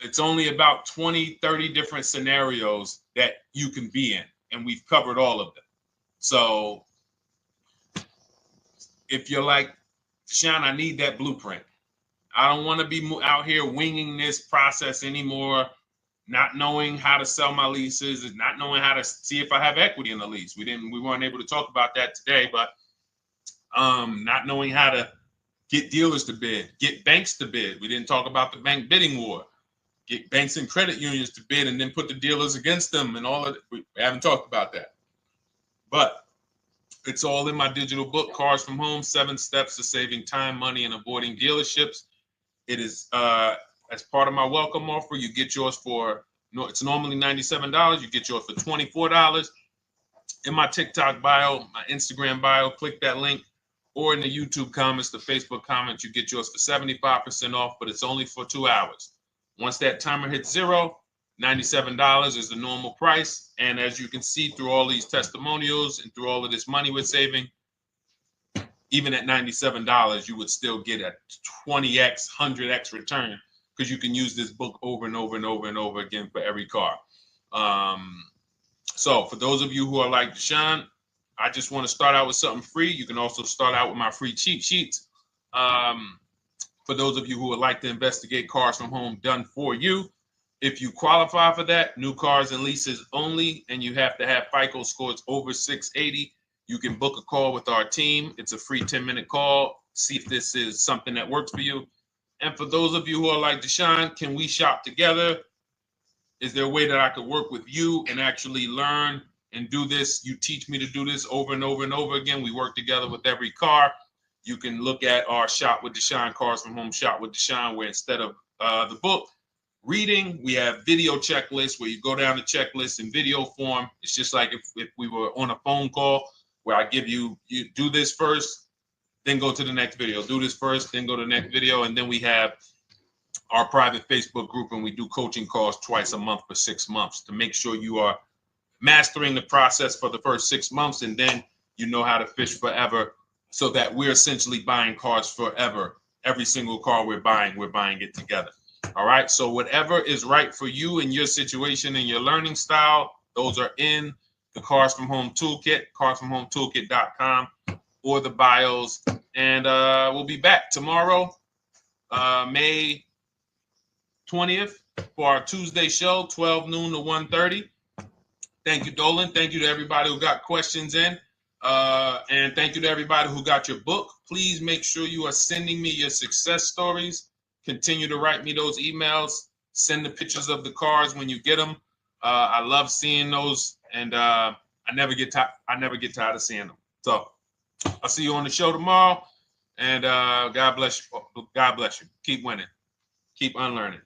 It's only about 20, 30 different scenarios that you can be in, and we've covered all of them. So if you're like, Deshone, I need that blueprint. I don't want to be out here winging this process anymore, not knowing how to sell my leases and not knowing how to see if I have equity in the lease. We weren't able to talk about that today, but not knowing how to get dealers to bid, get banks to bid. We didn't talk about the bank bidding war. Get banks and credit unions to bid and then put the dealers against them and all of it. We haven't talked about that. But it's all in my digital book, Cars from Home, 7 Steps to Saving Time, Money, and Avoiding Dealerships. It is, as part of my welcome offer, you get yours for, it's normally $97. You get yours for $24. In my TikTok bio, my Instagram bio, click that link, or in the YouTube comments, the Facebook comments, you get yours for 75% off, but it's only for 2 hours. Once that timer hits 0, $97 is the normal price. And as you can see through all these testimonials and through all of this money we're saving, even at $97, you would still get a 20x, 100x return, because you can use this book over and over and over and over again for every car. So for those of you who are like, Deshone, I just want to start out with something free, you can also start out with my free cheat sheets. For those of you who would like to investigate Cars from Home done for you, if you qualify for that, new cars and leases only, and you have to have FICO scores over 680, you can book a call with our team. It's a free 10-minute call. See if this is something that works for you. And for those of you who are like, Deshone, can we shop together? Is there a way that I could work with you and actually learn and do this? You teach me to do this over and over and over again. We work together with every car. You can look at our Shop with Deshone, Cars from Home Shop with Deshone, where instead of the book reading, we have video checklists where you go down the checklist in video form. It's just like if we were on a phone call, where I give you do this first, then go to the next video. Do this first, then go to the next video. And then we have our private Facebook group, and we do coaching calls twice a month for 6 months to make sure you are mastering the process for the first 6 months, and then you know how to fish forever, so that we're essentially buying cars forever. Every single car we're buying it together. All right. So whatever is right for you and your situation and your learning style, those are in the Cars from Home Toolkit, carsfromhometoolkit.com, or the bios. And we'll be back tomorrow, May 20th, for our Tuesday show, 12 noon to 1:30. Thank you, Dolan. Thank you to everybody who got questions in. And thank you to everybody who got your book. Please make sure you are sending me your success stories. Continue to write me those emails. Send the pictures of the cars when you get them. I love seeing those, and I never get tired of seeing them. So I'll see you on the show tomorrow, and God bless you. God bless you. Keep winning. Keep unlearning.